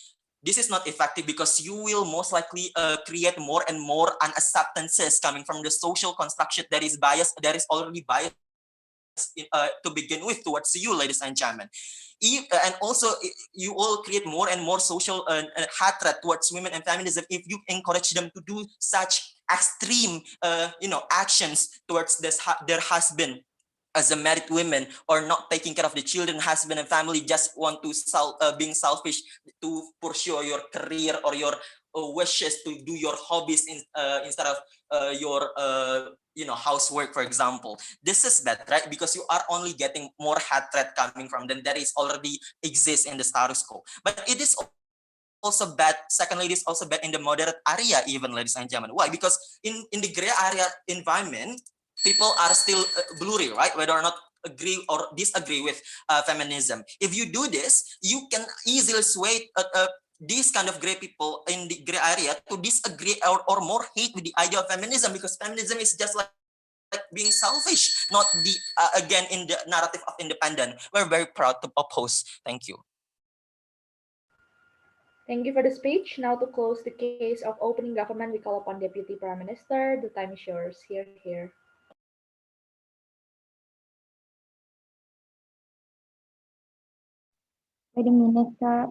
this is not effective, because you will most likely create more and more unacceptances coming from the social construction that is biased, that is already biased to begin with towards you, ladies and gentlemen. And also, you all create more and more social hatred towards women and feminism if you encourage them to do such extreme, actions towards their husband as a married women, or not taking care of the children, husband and family, just want to being selfish to pursue your career or your wishes to do your hobbies instead of your housework, for example. This is bad, right? Because you are only getting more hatred coming from them that is already exists in the status quo. But it is also bad. Secondly, it is also bad in the moderate area, even, ladies and gentlemen. Why? Because in the gray area environment, people are still blurry, right? Whether or not agree or disagree with feminism. If you do this, you can easily sway these kind of gray people in the gray area to disagree or more hate with the idea of feminism, because feminism is just like being selfish, not the again in the narrative of independent. We're very proud to oppose. Thank you. Thank you for the speech. Now to close the case of opening government, we call upon Deputy Prime Minister. The time is yours. Here. Wait a minute, sir.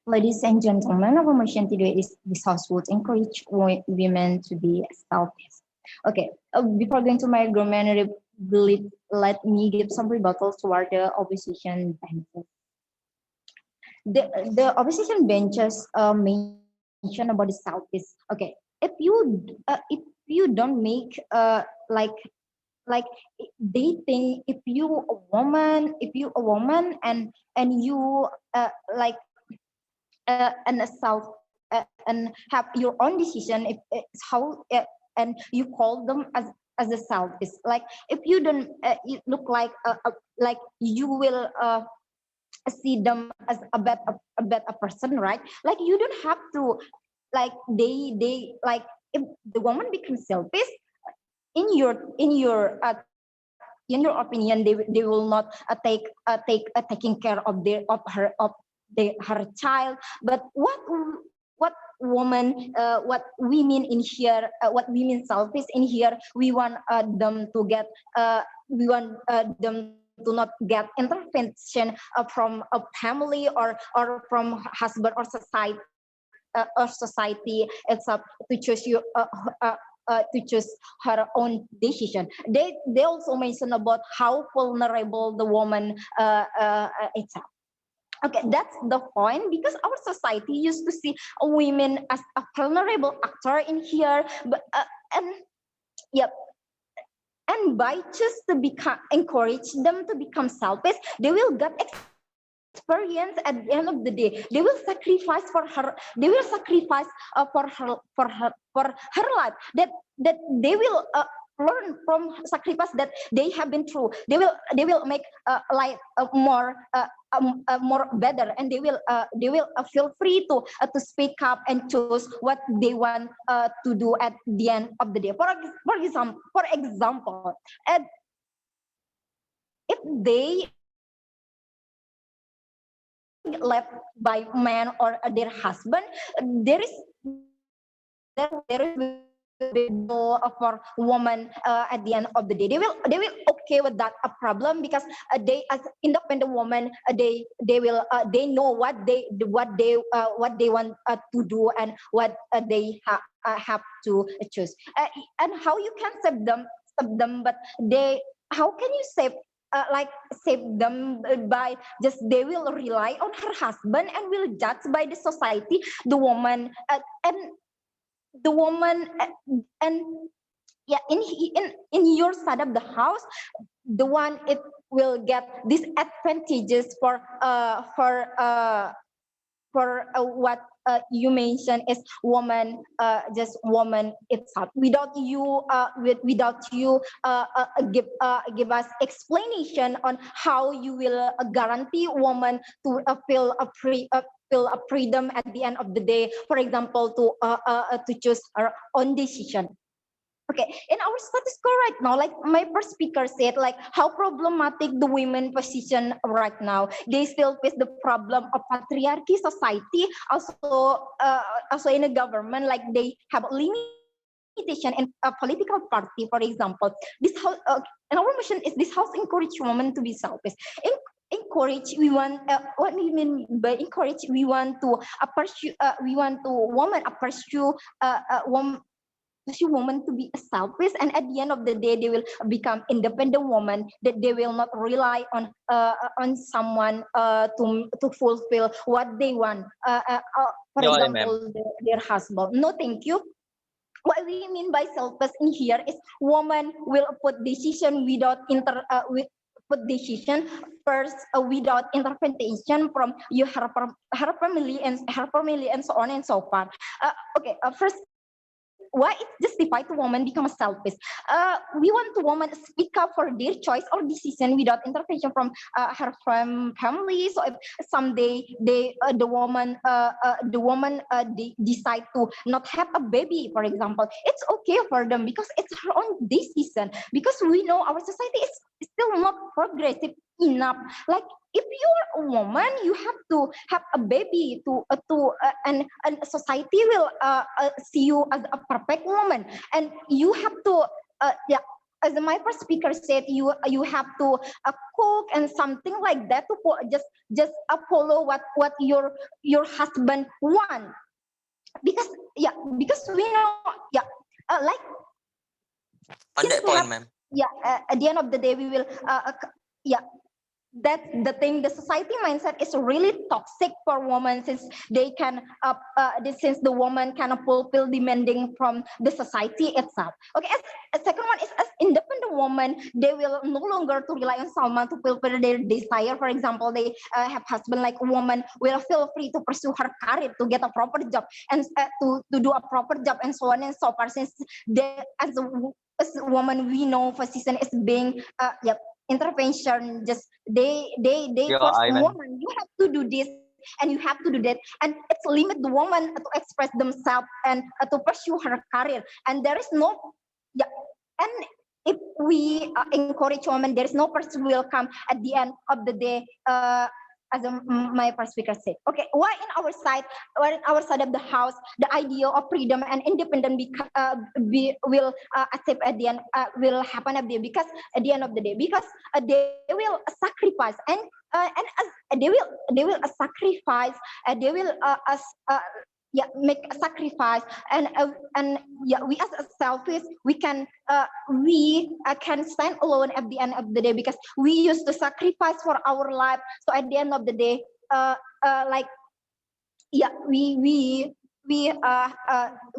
Ladies and gentlemen, our motion today is this House would encourage women to be selfish. Okay, before going to my argument, let me give some rebuttals toward the opposition benches. The opposition benches mention about the selfish. Okay, if you don't make like they think if you a woman and you like and a self and have your own decision, if it's how and you call them as a selfish, like if you don't you look like you will see them as a better person, right? Like you don't have to like they like if the woman becomes selfish in your opinion, they will not taking care of her child. But what woman what we mean in here, what we mean selfish in here, we want them to get them to not get intervention from a family or from husband or society. It's up to choose to choose her own decision. They also mention about how vulnerable the woman itself. Okay, that's the point, because our society used to see women as a vulnerable actor in here, but and yep. And by just to encourage them to become selfish, they will get experience at the end of the day. They will sacrifice for her. They will sacrifice for her life. That they will learn from sacrifice that they have been through. They will make life more better, and they will feel free to speak up and choose what they want to do at the end of the day. For example, and if they left by man or their husband, there is for woman at the end of the day. They will okay with that a problem, because they, as independent woman, they will they know what they want to do, and what they have to choose, and how you can save them, but how can you save them by just they will rely on her husband and will judge by the society the woman, and the woman and yeah, in your side of the house, the one it will get disadvantages for what you mentioned is woman, just woman itself, without you give us explanation on how you will guarantee woman to feel a freedom at the end of the day, for example, to choose her own decision. Okay, in our status quo right now, like my first speaker said, like how problematic the women position right now. They still face the problem of patriarchy society, also in a government, like they have limitation in a political party, for example. This house, and our mission is this house encourage women to be selfish. Encourage, we want what we mean by encourage, we want to pursue woman woman to be selfish, and at the end of the day they will become independent woman, that they will not rely on someone to fulfill what they want, for Yeah, example, their husband. No, thank you. What we mean by selfish in here is woman will put decision put decision first, without intervention from her family and so on and so forth. Okay, first, why it's justified to woman become selfish? We want to woman speak up for their choice or decision without intervention from her family. So if someday the woman decide to not have a baby, for example, it's okay for them, because it's her own decision. Because we know our society is still not progressive enough. Like if you're a woman, you have to have a baby and society will see you as a perfect woman, and you have to as my first speaker said, you have to cook and something like that to just follow what your husband want, because we know like On that point, ma'am. at the end of the day we will that's the thing. The society mindset is really toxic for women, since they can since the woman can fulfill demanding from the society itself. Okay, as second one is, as independent woman, they will no longer to rely on someone to fulfill their desire. For example, they have husband, like woman will feel free to pursue her career, to get a proper job, and to do a proper job, and so on and so forth. Since they, as a woman, we know physician is being intervention, just they force the woman, you have to do this and you have to do that, and it's limit the woman to express themselves and to pursue her career. And there is no and if we encourage women, there is no person will come at the end of the day, as my first speaker said. Okay, why in our side of the house, the idea of freedom and independent will accept at the end, will happen at the, because at the end of the day, because they will sacrifice, and as they will sacrifice, they will make a sacrifice, and we as a selfish, we can stand alone at the end of the day, because we used to sacrifice for our life. So at the end of the day,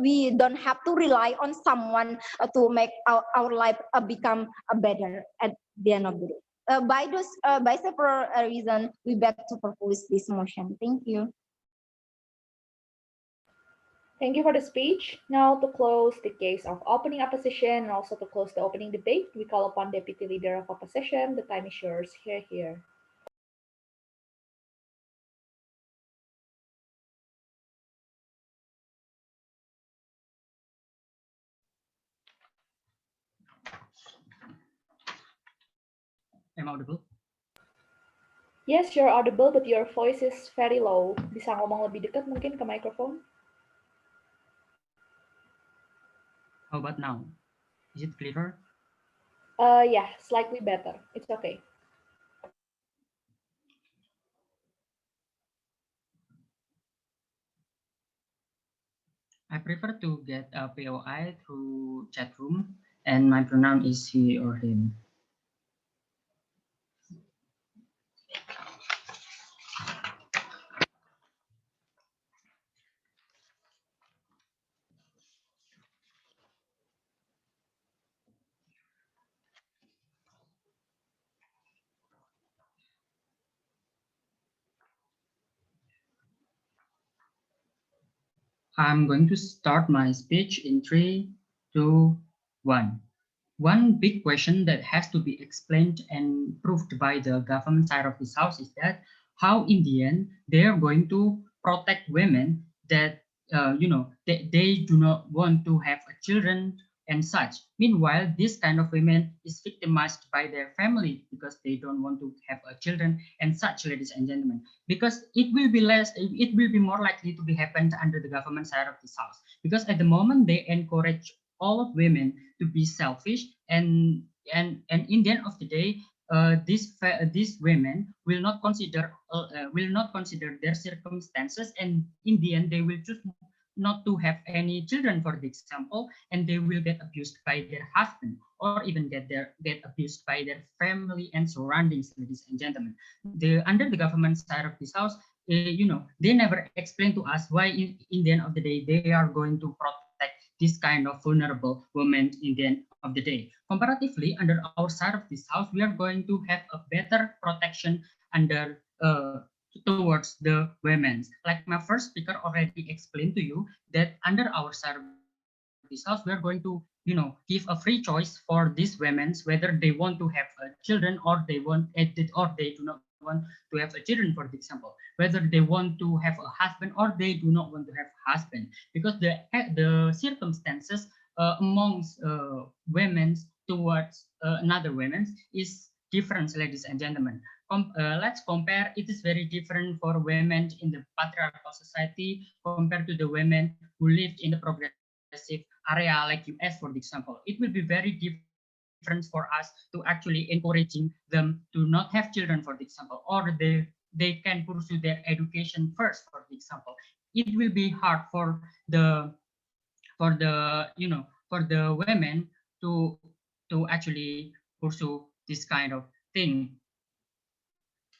we don't have to rely on someone to make our life become better at the end of the day. By several reasons, we beg to propose this motion. Thank you. Thank you for the speech. Now to close the case of opening opposition and also to close the opening debate, we call upon Deputy Leader of Opposition. The time is yours. Here, here. Am I audible? Yes, you're audible, but your voice is very low. Bisa ngomong lebih dekat mungkin ke microphone? How about now? Is it clearer? Yeah, slightly better. It's okay. I prefer to get a POI through chat room, and my pronoun is he or him. I'm going to start my speech in 3, 2, 1. One big question that has to be explained and proved by the government side of this house is that how in the end they are going to protect women that they do not want to have a children and such. Meanwhile, this kind of women is victimized by their family because they don't want to have a children and such, ladies and gentlemen, because it will be more likely to be happened under the government side of this house, because at the moment they encourage all of women to be selfish, and in the end of the day, these women will not consider their circumstances, and in the end they will choose not to have any children, for the example, and they will get abused by their husband, or even get abused by their family and surroundings, ladies and gentlemen. Under the government side of this house, they never explain to us why in the end of the day they are going to protect this kind of vulnerable women in the end of the day. Comparatively, under our side of this house, we are going to have a better protection under towards the women. Like my first speaker already explained to you that under our side of this house, we are going to give a free choice for these women whether they want to have children, or they want it, or they do not want to have a children, for example, whether they want to have a husband or they do not want to have a husband, because the circumstances amongst women towards another women is different, ladies and gentlemen. Let's compare. It is very different for women in the patriarchal society compared to the women who lived in the progressive area like US, for example. It will be very different for us to actually encouraging them to not have children, for example, or they can pursue their education first, for example. It will be hard for the women to actually pursue this kind of thing.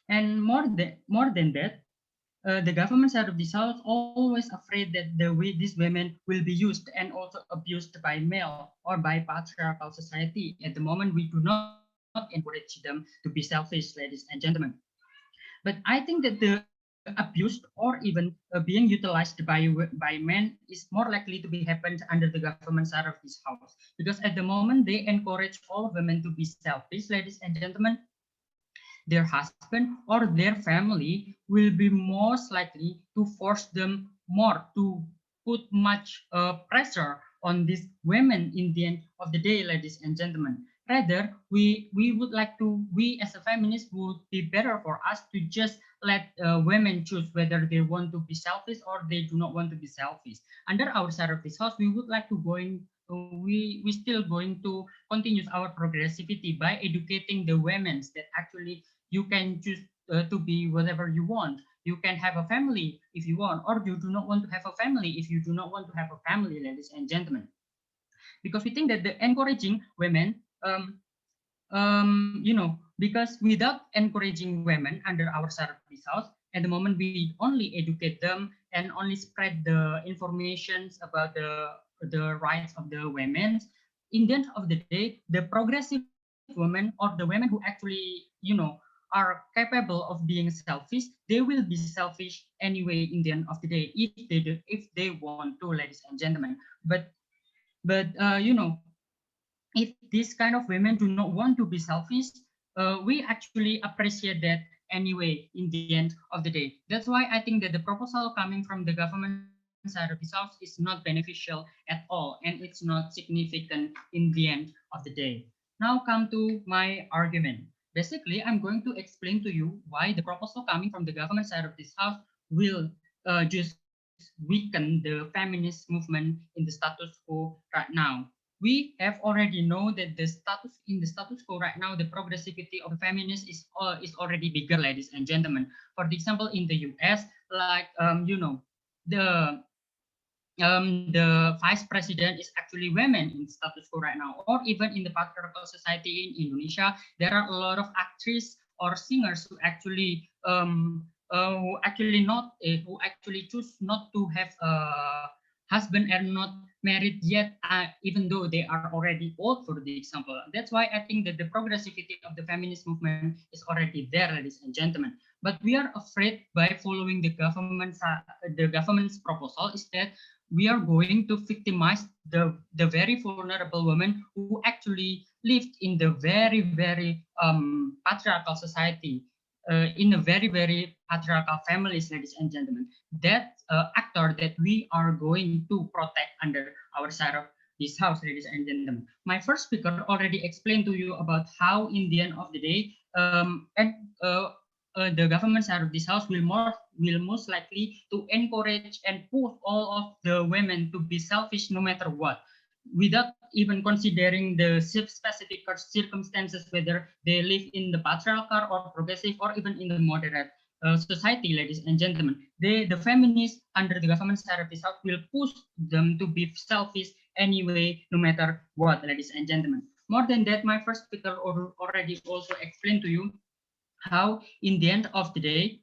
And more than that, the government side of the South always afraid that the way these women will be used and also abused by male or by patriarchal society. At the moment, we do not encourage them to be selfish, ladies and gentlemen. But I think that the abuse or even being utilized by men is more likely to be happened under the government side of this house, because at the moment they encourage all women to be selfish, ladies and gentlemen. Their husband or their family will be most likely to force them more, to put much pressure on these women in the end of the day, ladies and gentlemen. Rather, we would like to, we as a feminist would be better for us to just let women choose whether they want to be selfish or they do not want to be selfish. Under our side of this house, we would like to we still going to continue our progressivity by educating the women that actually you can choose to be whatever you want. You can have a family if you want, or you do not want to have a family if you do not want to have a family, ladies and gentlemen. Because we think that the encouraging women, because without encouraging women under our service house, at the moment we only educate them and only spread the informations about the rights of the women. In the end of the day, the progressive women or the women who actually are capable of being selfish, they will be selfish anyway in the end of the day if they want to, ladies and gentlemen. But you know, if these kind of women do not want to be selfish, we actually appreciate that anyway in the end of the day. That's why I think that the proposal coming from the government side of this house is not beneficial at all, and it's not significant in the end of the day. Now come to my argument. Basically, I'm going to explain to you why the proposal coming from the government side of this house will just weaken the feminist movement in the status quo right now. We have already know that the status quo right now, the progressivity of the feminists is already bigger, ladies and gentlemen. For example, in the US, like you know, the the vice president is actually women in status quo right now, or even in the patriarchal society in Indonesia, there are a lot of actresses or singers who actually choose not to have a husband and not married yet, even though they are already old, for the example. That's why I think that the progressivity of the feminist movement is already there, ladies and gentlemen. But we are afraid by following the government's proposal is that we are going to victimize the very vulnerable women who actually lived in the very patriarchal society, in a very patriarchal families, ladies and gentlemen. That actor that we are going to protect under our side of this house, ladies and gentlemen. My first speaker already explained to you about how in the end of the day, the government side of this house will most likely to encourage and push all of the women to be selfish no matter what, without even considering the specific circumstances, whether they live in the patriarchal or progressive or even in the moderate society, ladies and gentlemen. The feminists under the government side of this house will push them to be selfish anyway, no matter what, ladies and gentlemen. More than that, my first speaker already also explained to you how in the end of the day,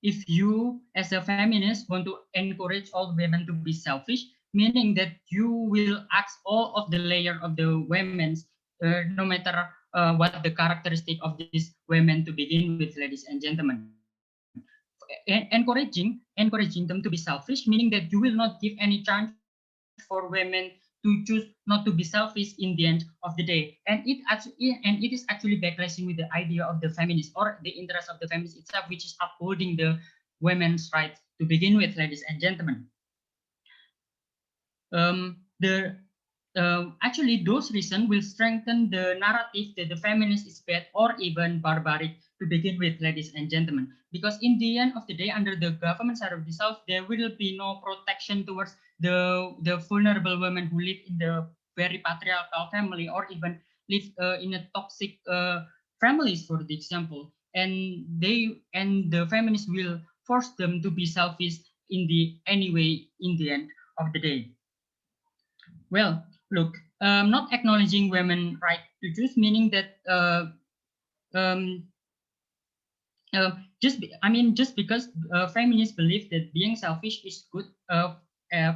if you as a feminist want to encourage all women to be selfish, meaning that you will ask all of the layer of the women's, no matter what the characteristic of these women to begin with, ladies and gentlemen. Encouraging them to be selfish, meaning that you will not give any chance for women to choose not to be selfish in the end of the day, and it is actually backlashing with the idea of the feminist or the interest of the feminist itself, which is upholding the women's rights to begin with, ladies and gentlemen. Actually, those reasons will strengthen the narrative that the feminist is bad or even barbaric to begin with, ladies and gentlemen. Because in the end of the day, under the government side of the South, there will be no protection towards the vulnerable women who live in the very patriarchal family or even live in a toxic families, for the example. And the feminists will force them to be selfish in the anyway in the end of the day. Well, look, not acknowledging women right to choose, meaning that just because feminists believe that being selfish is good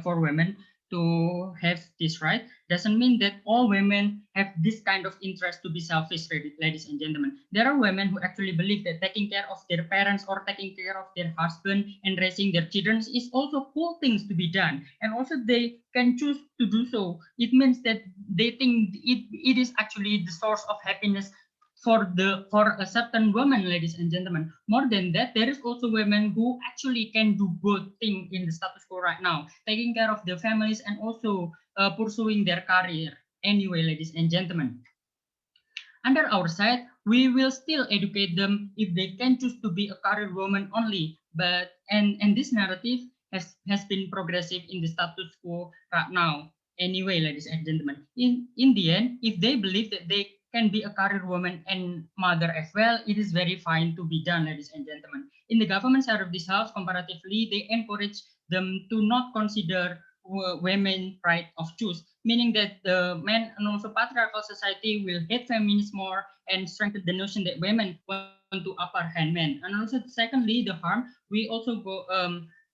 for women to have this right, doesn't mean that all women have this kind of interest to be selfish, ladies and gentlemen. There are women who actually believe that taking care of their parents or taking care of their husband and raising their children is also cool things to be done, and also they can choose to do so. It means that they think it is actually the source of happiness for a certain woman, ladies and gentlemen. More than that, there is also women who actually can do good thing in the status quo right now, taking care of their families and also pursuing their career anyway, ladies and gentlemen. Under our side, we will still educate them if they can choose to be a career woman only. But and this narrative has been progressive in the status quo right now anyway, ladies and gentlemen. In the end, if they believe that they can be a career woman and mother as well, it is very fine to be done, ladies and gentlemen. In the government side of this house, comparatively, they encourage them to not consider women right of choose, meaning that the men and also patriarchal society will hate feminists more and strengthen the notion that women want to upper hand men. And also secondly, the harm we also go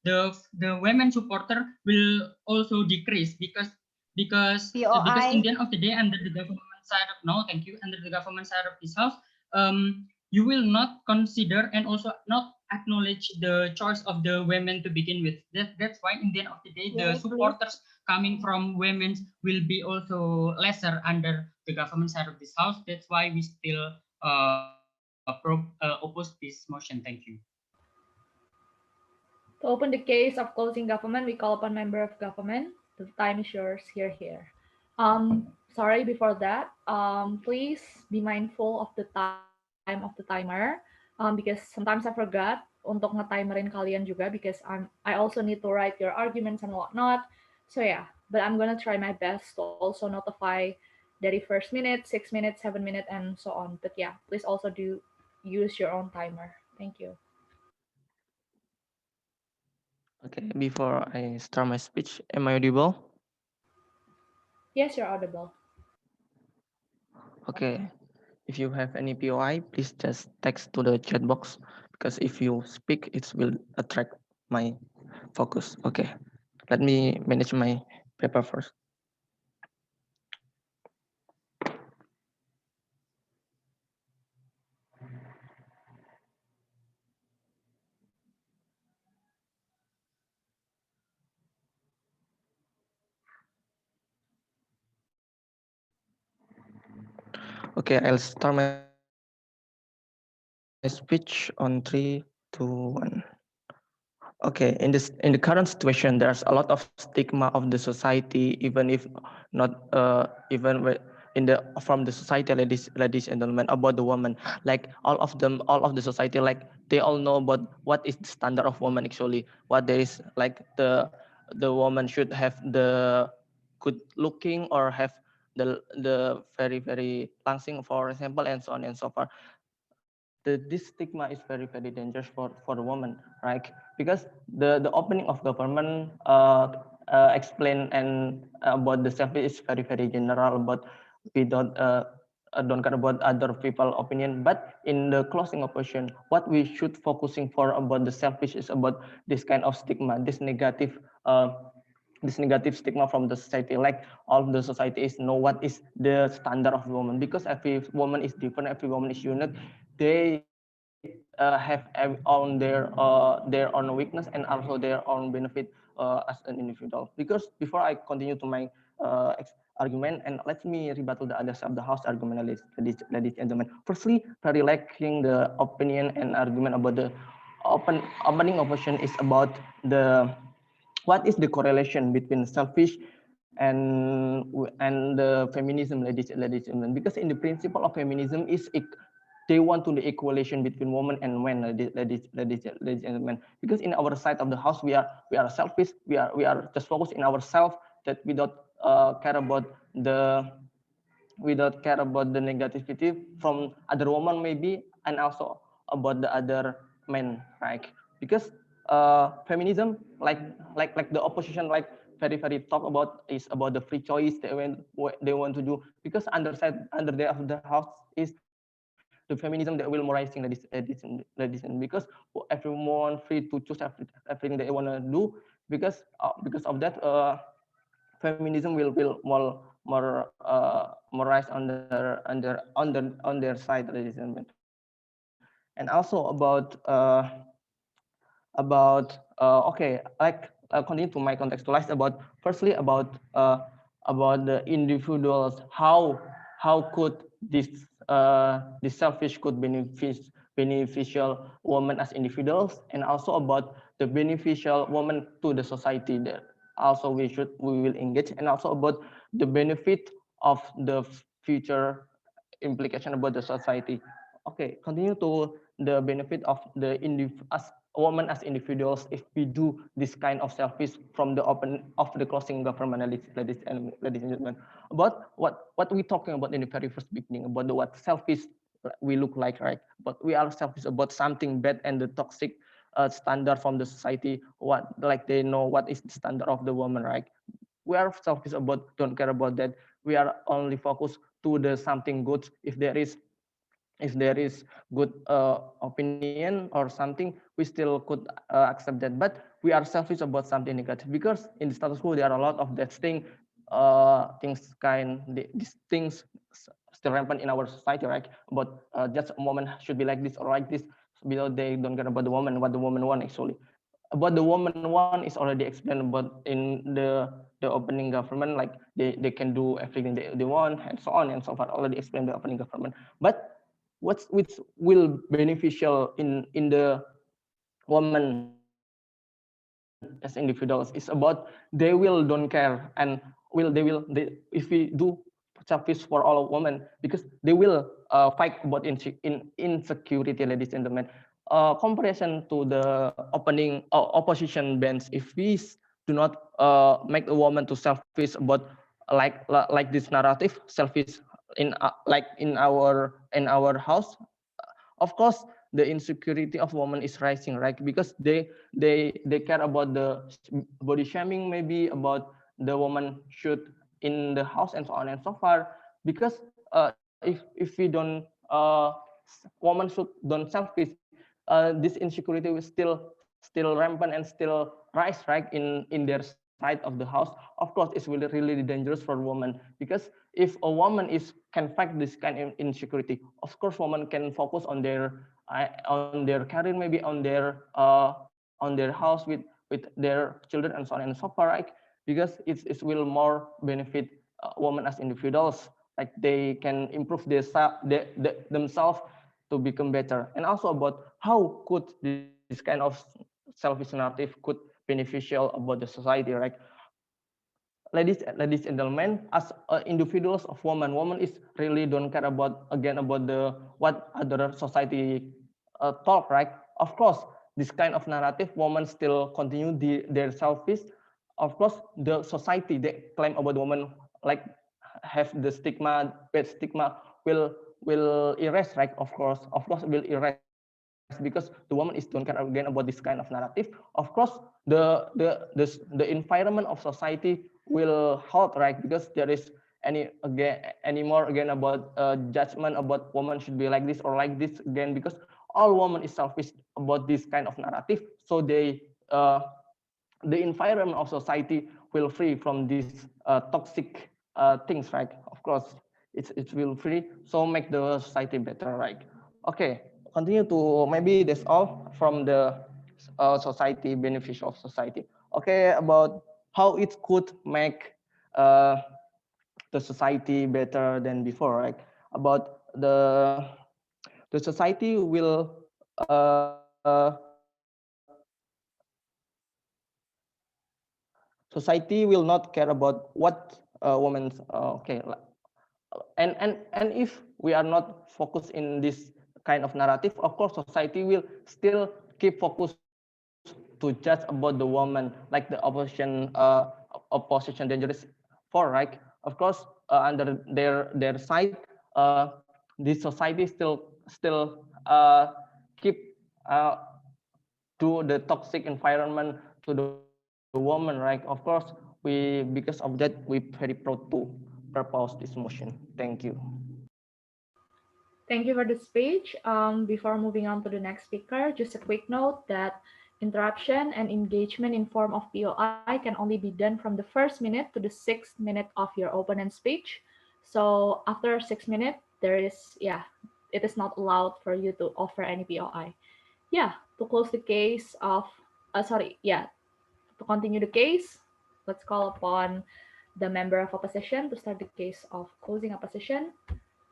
the women supporter will also decrease because in the end of the day, under the government side of no, thank you, under the government side of this house, you will not consider and also not acknowledge the choice of the women to begin with. That's why in the end of the day, the Yes, please. supporters coming from women will be also lesser under the government side of this house. That's why we still oppose this motion. Thank you. To open the case of closing government, we call upon member of government. The time is yours. Here. Sorry, before that, please be mindful of the time of the timer. Because sometimes I forgot untuk nge-timerin kalian juga because I also need to write your arguments and whatnot. So yeah, but I'm gonna try my best to also notify dari first minute, 6 minutes, 7 minutes, and so on. But yeah, please also do use your own timer. Thank you. Okay, before I start my speech, am I audible? Yes, you're audible. Okay, if you have any POI, please just text to the chat box because if you speak, it will attract my focus. Okay, let me manage my paper first. Okay, I'll start my speech on 3, 2, 1. Okay, in the current situation, there's a lot of stigma of the society, even if not in the from the society, ladies and gentlemen, about the woman. Like all of the society, like they all know about what is the standard of woman actually. What there is like the woman should have the good looking or have the very langsing, for example, and so on and so forth. This stigma is very dangerous for the woman, right? Because the opening of government explain and about the self is very general, but we don't care about other people opinion. But in the closing of question, what we should focusing for about the selfish is about this kind of stigma, this negative stigma from the society. Like all of the societies know what is the standard of woman, because every woman is different, every woman is unique. They have their own weakness and also their own benefit as an individual. Because before I continue to my argument, and let me rebuttal the other side of the house argument, ladies and gentlemen. Firstly, very lacking the opinion and argument about the opening of question is about the what is the correlation between selfish and the feminism, ladies and gentlemen. Because in the principle of feminism is they want to the equalation between women and men, ladies and gentlemen. Because in our side of the house, we are selfish. We are just focused in ourselves, that we don't care about the negativity from other women maybe, and also about the other men, right? Because feminism, like the opposition, like very talk about is about the free choice they want to do. Because under the house is the feminism that will moralizing ladies, and because everyone free to choose everything they want to do. Because of that, feminism will more rise on their side, ladies and gentlemen. And also okay, like continue to my contextualize about firstly about the individuals, how could this selfish could beneficial women as individuals, and also about the beneficial woman to the society that also we will engage, and also about the benefit of the future implication about the society. Okay, continue to the benefit of the as women as individuals if we do this kind of selfish from the open of the closing government, ladies and gentlemen. About what we talking about in the very first beginning about the what selfish we look like, right? But we are selfish about something bad and the toxic standard from the society. What like they know what is the standard of the woman, right? We are selfish about don't care about that. We are only focused to the something good. If there is good opinion or something, we still could accept that. But we are selfish about something negative, because in the status quo there are a lot of that thing these things still rampant in our society, right? But just a woman should be like this or like this, because they don't care about the woman, what the woman want actually. About the woman one is already explained about in the opening government, like they can do everything they want and so on and so forth, already explained the opening government. But which will beneficial in the woman as individuals is about they will don't care, and if we do service for all women, because they will fight about insecurity, ladies and gentlemen. Comparison to the opening opposition bench, if we do not make a woman to selfish about like this narrative selfish like in our house, of course the insecurity of women is rising, right? Because they care about the body shaming, maybe about the woman should in the house and so on and so forth. Because if we don't women should don't selfish, this insecurity will still rampant and still rise, right, in their side of the house. Of course it's really dangerous for women, because if a woman is can fight this kind of insecurity, of course women can focus on their career, maybe on their house with their children and so on and so forth, right? Because it will more benefit women as individuals, like they can improve themselves to become better. And also about how could this kind of selfish narrative could beneficial about the society, right? Ladies and gentlemen, as individuals of woman is really don't care about again about the what other society talk, right? Of course this kind of narrative, women still continue their selfish. Of course the society they claim about women, like have the stigma, bad stigma, will erase, right? Of course will erase, because the woman is don't care again about this kind of narrative. Of course the environment of society will halt, right? Because there is any more again about judgment about women should be like this or like this again, because all women is selfish about this kind of narrative. So the environment of society will free from these toxic things, right? Of course it will free, so make the society better, right? Okay, continue to maybe that's all from the society, beneficial of society. Okay, about how it could make uh, the society better than before, right? About the society will society will not care about what women's and if we are not focused in this kind of narrative, of course society will still keep focus to judge about the woman, like the opposition dangerous for, right? Of course under their side, this society still keep do the toxic environment to the woman, right? Of course because of that we very proud to propose this motion. Thank you. Thank you for the speech. Before moving on to the next speaker, just a quick note that interruption and engagement in form of POI can only be done from the first minute to the 6th minute of your opponent's speech. So after 6 minutes, it is not allowed for you to offer any POI. To close the case of, to continue the case, let's call upon the member of opposition to start the case of closing opposition.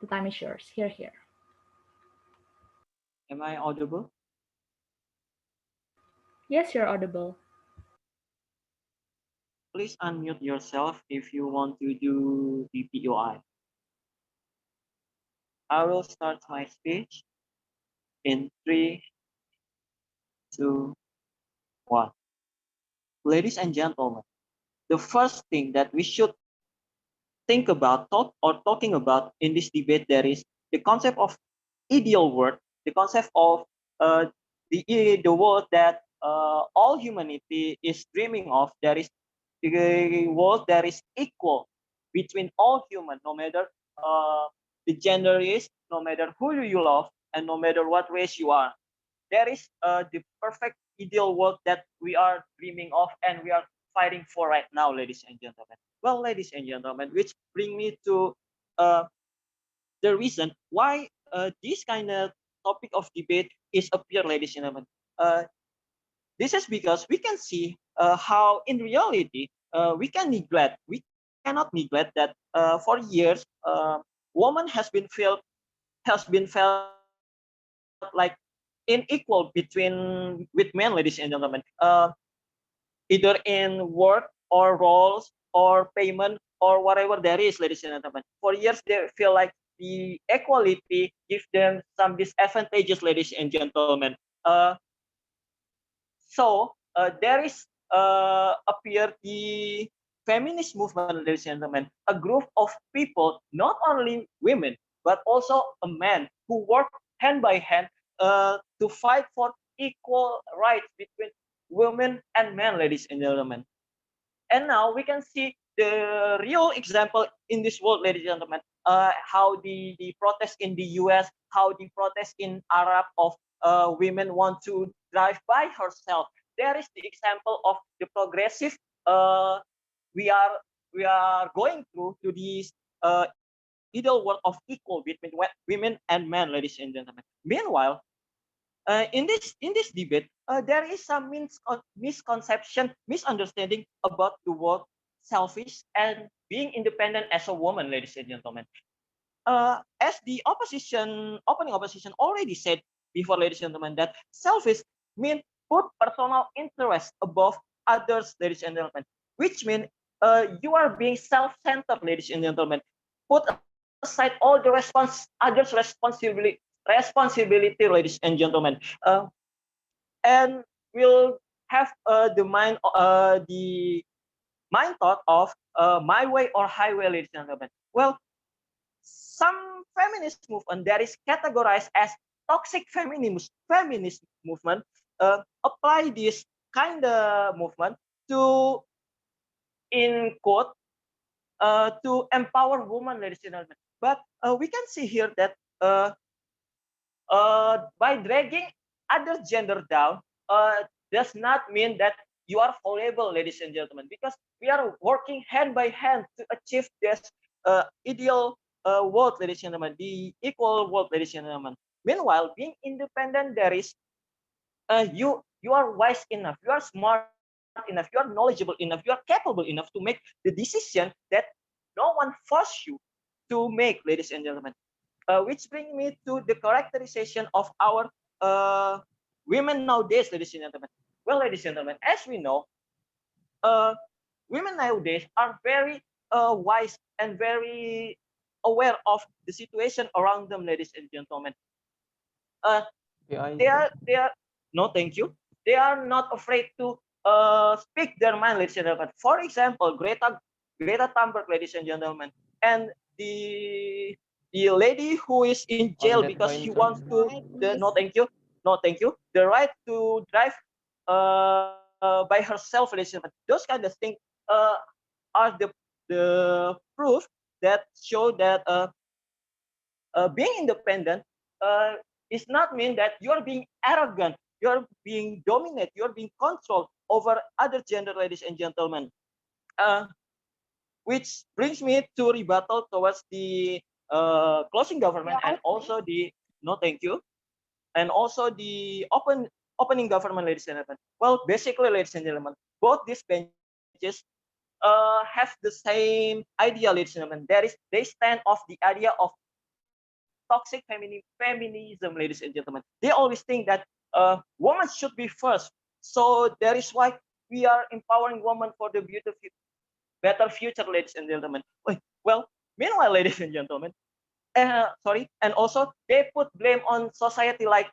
The time is yours. Here. Am I audible? Yes, you're audible. Please unmute yourself if you want to do the POI. I will start my speech in 3, 2, 1. Ladies and gentlemen, the first thing that we should think about, talking about in this debate, there is the concept of ideal world, the concept of the world that all humanity is dreaming of. There is the world that is equal between all human, no matter the gender is, no matter who you love, and no matter what race you are. There is the perfect ideal world that we are dreaming of and we are fighting for right now, ladies and gentlemen. Well, ladies and gentlemen, which bring me to the reason why this kind of topic of debate is appear, ladies and gentlemen. This is because we can see how in reality we cannot neglect that for years woman has been felt like unequal with men, ladies and gentlemen. Either in work or roles or payment or whatever there is, ladies and gentlemen. For years they feel like the equality give them some disadvantages, ladies and gentlemen. So there is appear the feminist movement, ladies and gentlemen, a group of people, not only women, but also a man who work hand by hand to fight for equal rights between women and men, ladies and gentlemen. And now we can see the real example in this world, ladies and gentlemen, how the protest in the US, how the protest in Arab of women want to drive by herself. There is the example of the progressive uh, we are we are going through to this ideal world of equal between women and men, ladies and gentlemen. Meanwhile, in this debate, there is some misconception, misunderstanding about the word selfish and being independent as a woman, ladies and gentlemen. As the opening opposition already said before, ladies and gentlemen, that selfish mean put personal interest above others, ladies and gentlemen, which mean you are being self-centered, ladies and gentlemen. Put aside all the others' responsibility, ladies and gentlemen, and will have the mind thought of my way or highway, ladies and gentlemen. Well, some feminist movement that is categorized as toxic feminist movement apply this kind of movement to in quote to empower women, ladies and gentlemen. But we can see here that by dragging other gender down does not mean that you are fallible, ladies and gentlemen, because we are working hand by hand to achieve this ideal world, ladies and gentlemen, the equal world, ladies and gentlemen. Meanwhile, being independent, there is you are wise enough, you are smart enough, you are knowledgeable enough, you are capable enough to make the decision that no one force you to make, ladies and gentlemen. Which bring me to the characterization of our women nowadays, ladies and gentlemen. Well, ladies and gentlemen, as we know, uh, women nowadays are very wise and very aware of the situation around them, ladies and gentlemen. Uh, they are no, thank you. They are not afraid to speak their mind, ladies and gentlemen. For example, Greta Thunberg, ladies and gentlemen, and the the lady who is in jail because she wants to no, thank you, no, thank you, the right to drive by herself, ladies and gentlemen. Those kind of things uh, are the proof that show that being independent is not mean that you're being arrogant, you're being dominant, you're being controlled over other gender, ladies and gentlemen. Uh, which brings me to rebuttal towards the closing government and also the no, thank you, and also the opening government, ladies and gentlemen. Well, basically, ladies and gentlemen, both these benches have the same idea, ladies and gentlemen. They stand off the idea of toxic feminism, ladies and gentlemen. They always think that women should be first. So that is why we are empowering women for the better future, ladies and gentlemen. Well, meanwhile, ladies and gentlemen, sorry, and also they put blame on society, like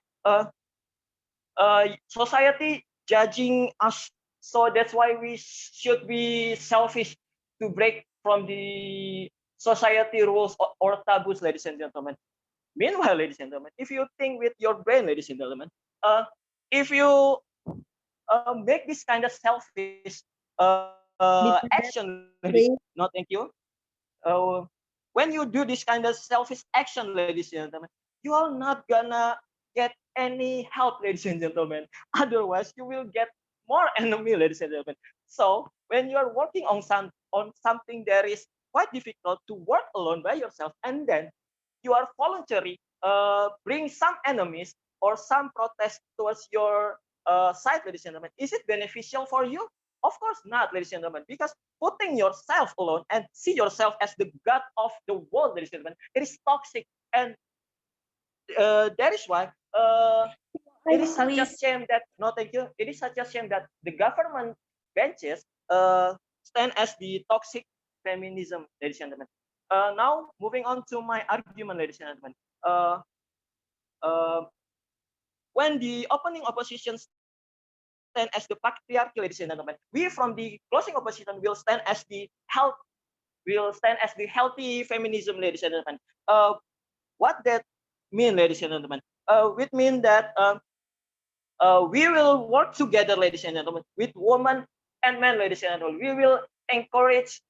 society judging us. So that's why we should be selfish to break from the society rules or taboos, ladies and gentlemen. Meanwhile, ladies and gentlemen, if you think with your brain, ladies and gentlemen, if you make this kind of selfish action, ladies, no, thank you. When you do this kind of selfish action, ladies and gentlemen, you are not gonna get any help, ladies and gentlemen. Otherwise, you will get more enemy, ladies and gentlemen. So when you are working on something that is quite difficult to work alone by yourself, and then you are voluntary bring some enemies or some protest towards your side, ladies and gentlemen, is it beneficial for you? Of course not, ladies and gentlemen, because putting yourself alone and see yourself as the god of the world, ladies and gentlemen, it is toxic, and that is why it is such a shame that no, thank you. It is such a shame that the government benches stand as the toxic feminism, ladies and gentlemen. Now moving on to my argument, ladies and gentlemen. Uh, uh, when the opening opposition stand as the patriarchy, ladies and gentlemen, we from the closing opposition will stand as the healthy feminism, ladies and gentlemen. What that mean, ladies and gentlemen? It mean that we will work together, ladies and gentlemen, with women and men, ladies and gentlemen. We will encourage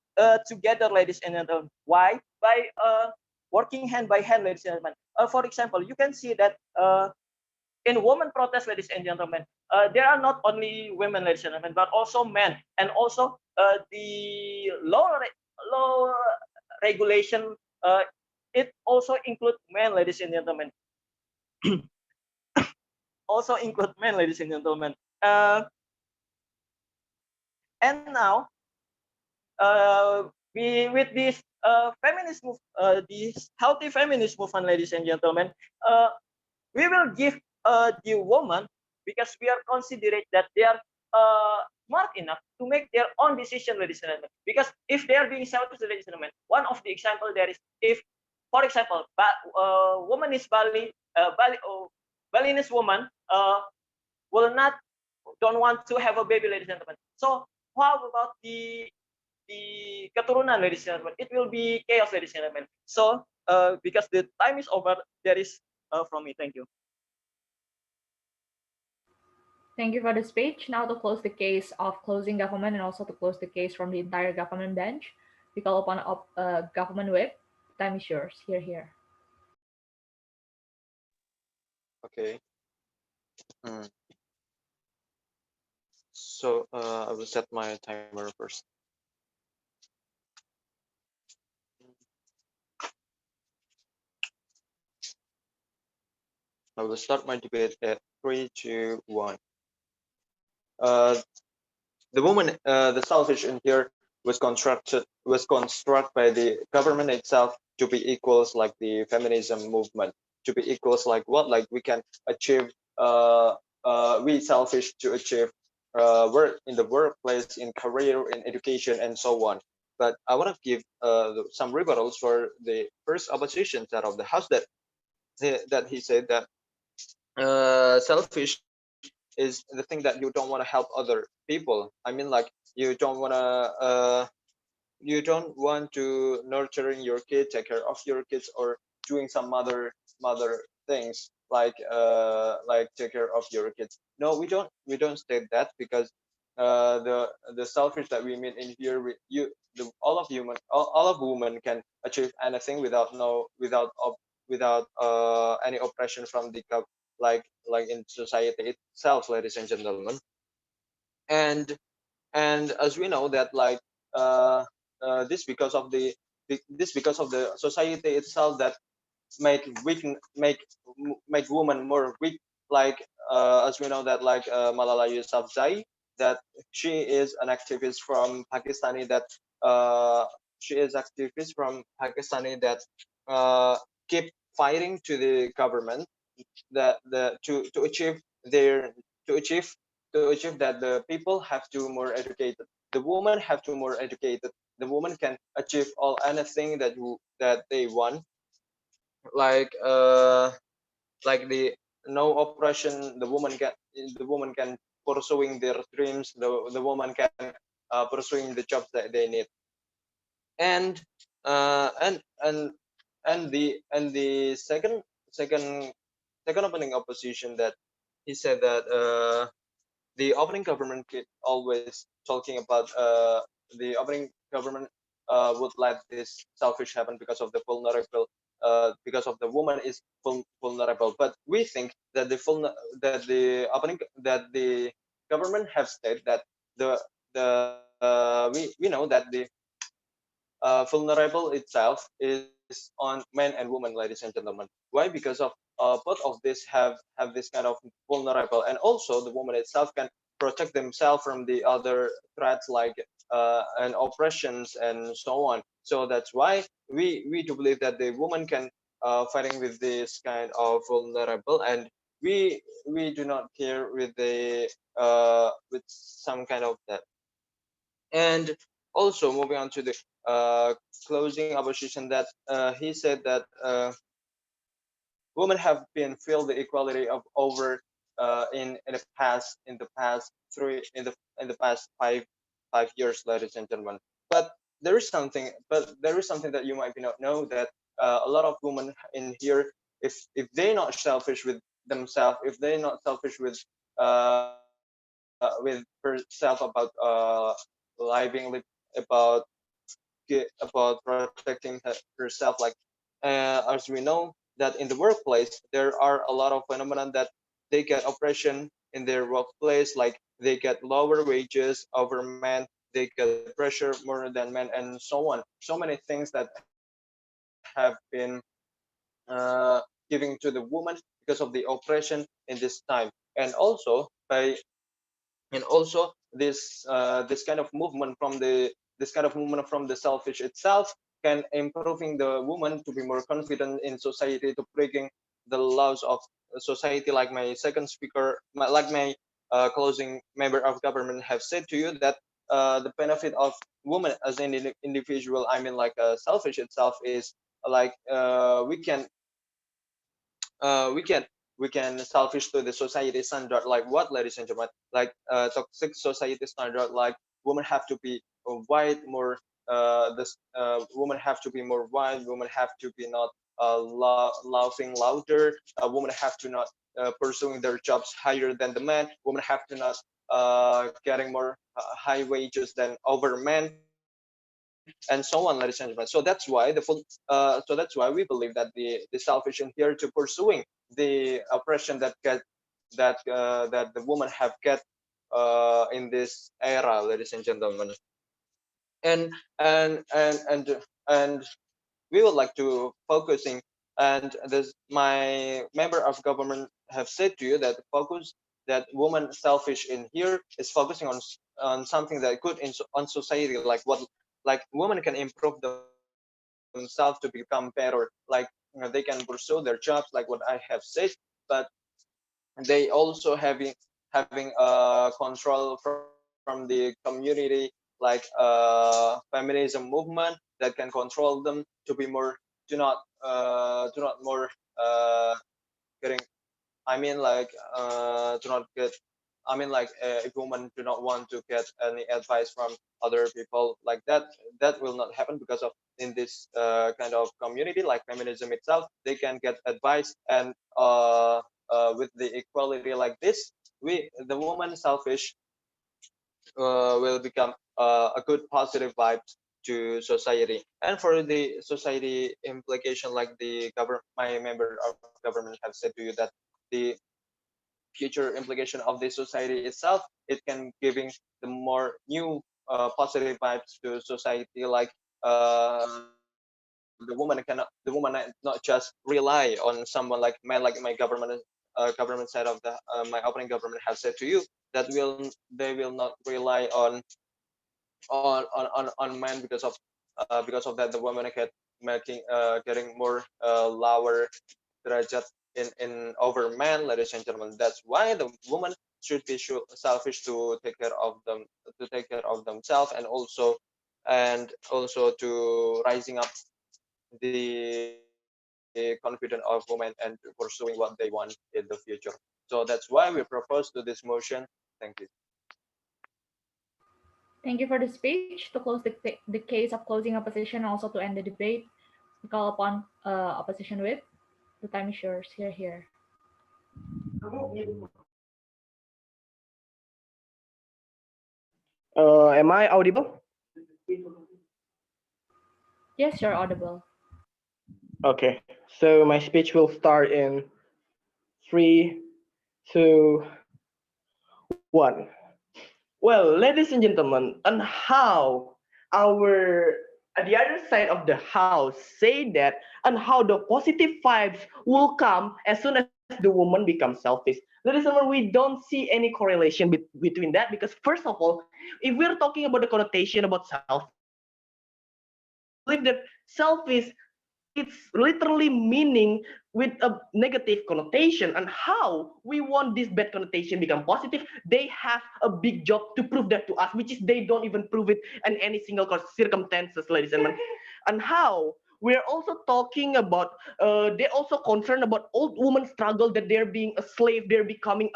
together, ladies and gentlemen. Why? By working hand by hand, ladies and gentlemen. For example, you can see that in women protest, ladies and gentlemen, there are not only women, ladies and gentlemen, but also men, and also the law regulation. It also include men, ladies and gentlemen. Also include men, ladies and gentlemen. And now, we with this feminist move, this healthy feminist movement, ladies and gentlemen, we will give the woman, because we are considerate that they are smart enough to make their own decision, ladies and gentlemen. Because if they are being selfish, ladies and gentlemen, one of the example there is if, for example, woman is Balinese woman will not don't want to have a baby, ladies and gentlemen. So how about the keturunan, ladies and gentlemen? It will be chaos, ladies and gentlemen. So because the time is over, there is from me. Thank you. Thank you for the speech. Now to close the case of closing government and also to close the case from the entire government bench, we call upon government whip. Time is yours. Here. Okay. So I will set my timer first. I will start my debate at 3, 2, 1. The woman, the selfish in here was constructed by the government itself to be equals like the feminism movement, to be equals like what, like we can achieve we selfish to achieve work in the workplace, in career, in education, and so on. But I want to give some rebuttals for the first opposition side of the house that he said that selfish is the thing that you don't want to help other people. I mean, like you don't want to nurturing your kid, take care of your kids, or doing some other things like take care of your kids. No, we don't state that, because the selfish that we mean in here, all of women can achieve anything without any oppression from the like in society itself, ladies and gentlemen. And as we know that like this because of the society itself that make women more weak, like as we know that like Malala Yousafzai, that she is an activist from Pakistani, that keep fighting to the government that to achieve their to achieve that the people have to more educated, the women have to more educated, the woman can achieve all anything that they want, like the no oppression, the woman can pursuing their dreams, the woman can pursuing the jobs that they need. And uh, and and the second opening opposition, that he said that the opening government keep always talking about the opening government would let this selfish happen because of the vulnerable, because of the woman is vulnerable. But we think that the government have stated that we know that the vulnerable itself is on men and women, ladies and gentlemen. Why? Because of both of this have this kind of vulnerable, and also the woman itself can protect themselves from the other threats like and oppressions and so on. So that's why we do believe that the woman can fighting with this kind of vulnerable, and we do not care with the with some kind of that. And also moving on to the closing opposition, that he said that women have been feel the equality of over in the past three in the past 5 years, ladies and gentlemen. But there is something that you might be not know, that a lot of women in here, if they're not selfish with themselves, if they're not selfish with herself about living about about protecting herself, like as we know that in the workplace there are a lot of phenomenon that they get oppression in their workplace, like they get lower wages over men, they get pressure more than men, and so on. So many things that have been giving to the woman because of the oppression in this time. And also by and also this kind of movement from the selfish itself can improving the woman to be more confident in society, to breaking the laws of society, like my second speaker, like my closing member of government have said to you, that the benefit of woman as an individual, I mean like selfish itself, is like we can selfish to the society standard, like what, ladies and gentlemen, like toxic society standard, like women have to be white more, this women have to be more white, women have to be not laughing louder, women have to not pursuing their jobs higher than the men, women have to not getting more high wages than over men, and so on, ladies and gentlemen. So that's why so that's why we believe that the selfish in here to pursuing the oppression that the women have get in this era, ladies and gentlemen. And and and and and we would like to focusing, and this my member of government have said to you that the focus that woman selfish in here is focusing on something that good on society, like what, like women can improve themselves to become better, like they can pursue their jobs, like what I have said. But they also having control from the community, like feminism movement that can control them to be more, to not more getting, I mean like to not get, I mean like if women do not want to get any advice from other people like that, that will not happen, because of in this kind of community like feminism itself, they can get advice. And with the equality like this, we the woman selfish will become a good positive vibe to society. And for the society implication, like the government, my member of government have said to you that the future implication of the society itself, it can giving the more new positive vibes to society, like the woman not just rely on someone like man, like my government side of the my opening government have said to you, that will they will not rely on men, because of that the women get making getting more lower derajat in over men, ladies and gentlemen. That's why the woman should be selfish to take care of them, to take care of themselves, and also to rising up the confidence of women and pursuing what they want in the future. So that's why we propose to this motion. Thank you. Thank you for the speech. To close the case of closing opposition, also to end the debate, we call upon opposition whip. The time is yours. Here. Am I audible? Yes, you're audible. Okay, so my speech will start in 3, 2, 1. Well, ladies and gentlemen, on how our the other side of the house say that, and how the positive vibes will come as soon as the woman becomes selfish. Ladies and gentlemen, we don't see any correlation between that, because first of all, if we're talking about the connotation about selfish, I believe that selfish, it's literally meaning with a negative connotation, and how we want this bad connotation become positive. They have a big job to prove that to us, which is they don't even prove it in any single circumstances, ladies and gentlemen. And how we're also talking about, they also concerned about old women struggle, that they're being a slave, they're becoming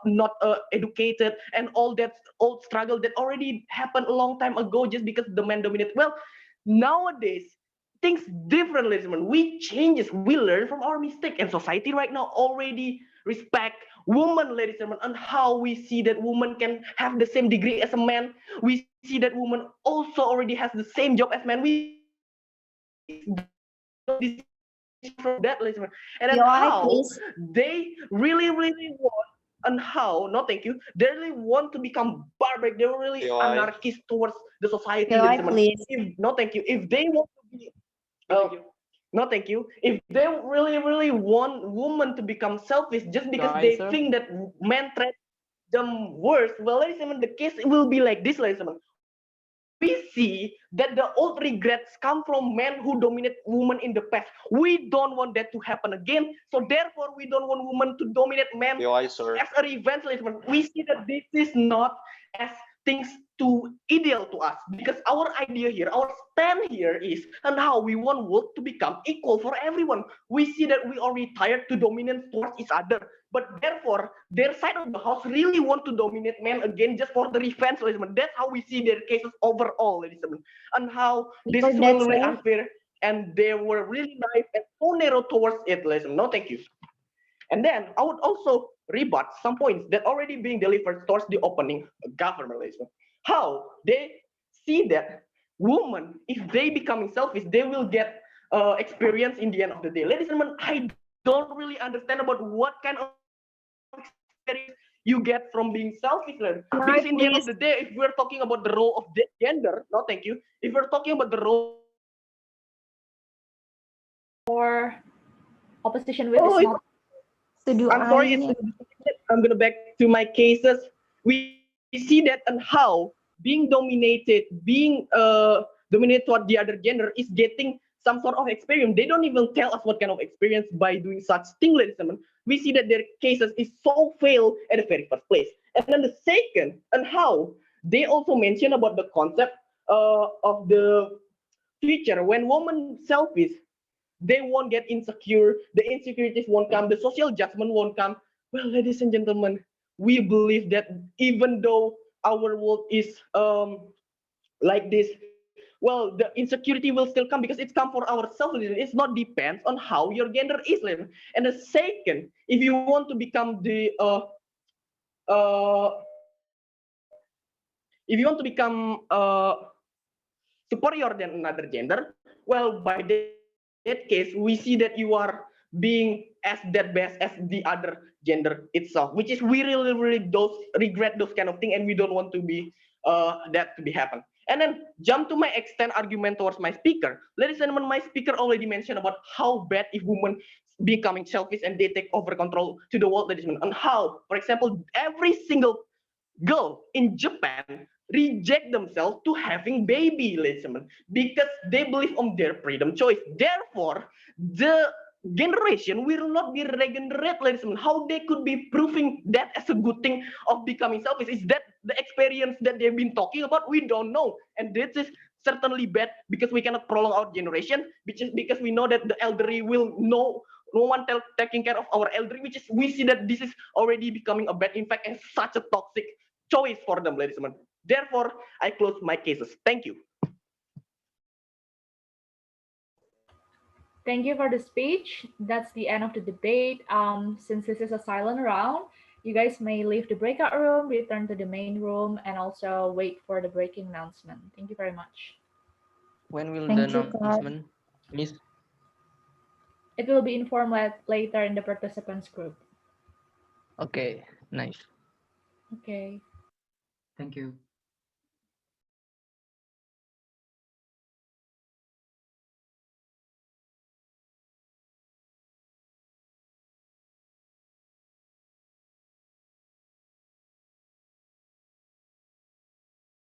not educated, and all that old struggle that already happened a long time ago just because the man dominate. Well, nowadays things differently. We changes, we learn from our mistake, and society right now already respect women, ladies and gentlemen, and how we see that woman can have the same degree as a man. We see that woman also already has the same job as man. We see that things don't distinguish from that, ladies and gentlemen. And then POI, how please. they really want, and how, no thank you, they really want to become barbaric, they were really POI. anarchist towards the society, POI, ladies and gentlemen. please. If no thank you, if they want to be no, thank you. If they really want women to become selfish just because POI, they sir. think that men treat them worse, well, ladies and gentlemen, the case will be like this, ladies and gentlemen. We see that the old regrets come from men who dominate women in the past. We don't want that to happen again. So therefore, we don't want women to dominate men POI, sir. as a revenge, ladies and gentlemen. We see that this is not as things too ideal to us, because our idea here, our stand here is, and how we want world to become equal for everyone. We see that we are retired to dominate towards each other, but therefore their side of the house really want to dominate men again just for the revenge, ladies and gentlemen. That's how we see their cases overall, ladies and gentlemen, and how this For is that, really sir. unfair, and they were really naive and so narrow towards it, ladies and gentlemen. No, thank you. And then I would also rebut some points that already being delivered towards the opening government, ladies and gentlemen. How they see that women, if they becoming selfish, they will get experience in the end of the day. Ladies and gentlemen, I don't really understand about what kind of experience you get from being selfish, because in the end of the day, if we're talking about the role of gender, no, thank you. If we're talking about the role of gender, Or opposition whip oh, is not. So do I'm sorry, it's I. I'm gonna back to my cases. We see that, and how being dominated, being dominated toward the other gender is getting some sort of experience. They don't even tell us what kind of experience by doing such thing, ladies and gentlemen. We see that their cases is so fail at the very first place. And then the second, and how they also mention about the concept of the future when women selfish, they won't get insecure, the insecurities won't come, the social judgment won't come. Well, ladies and gentlemen, we believe that even though our world is like this, well, the insecurity will still come because it's come for ourselves. It's not depends on how your gender is. And the second, if you want to become the uh, if you want to become superior than another gender, well, by that case, we see that you are being as that best as the other gender itself, which is we really those regret those kind of thing, and we don't want to be that to be happen. And then jump to my extend argument towards my speaker. Ladies and gentlemen, my speaker already mentioned about how bad if women becoming selfish and they take over control to the world, ladies and gentlemen, and how, for example, every single girl in Japan reject themselves to having baby, ladies and gentlemen, because they believe on their freedom choice. Therefore, the generation will not be regenerate, ladies and gentlemen. How they could be proving that as a good thing of becoming selfish? Is that the experience that they've been talking about? We don't know, and this is certainly bad because we cannot prolong our generation, because we know that the elderly will know no one taking care of our elderly, which is we see that this is already becoming a bad impact and such a toxic choice for them, ladies and gentlemen. Therefore, I close my cases. Thank you. Thank you for the speech. That's the end of the debate. Since this is a silent round, you guys may leave the breakout room, return to the main room, and also wait for the breaking announcement. Thank you very much. When will the Thank you, God. announcement, Miss? It will be informed later in the participants group. Okay, nice. Okay. Thank you.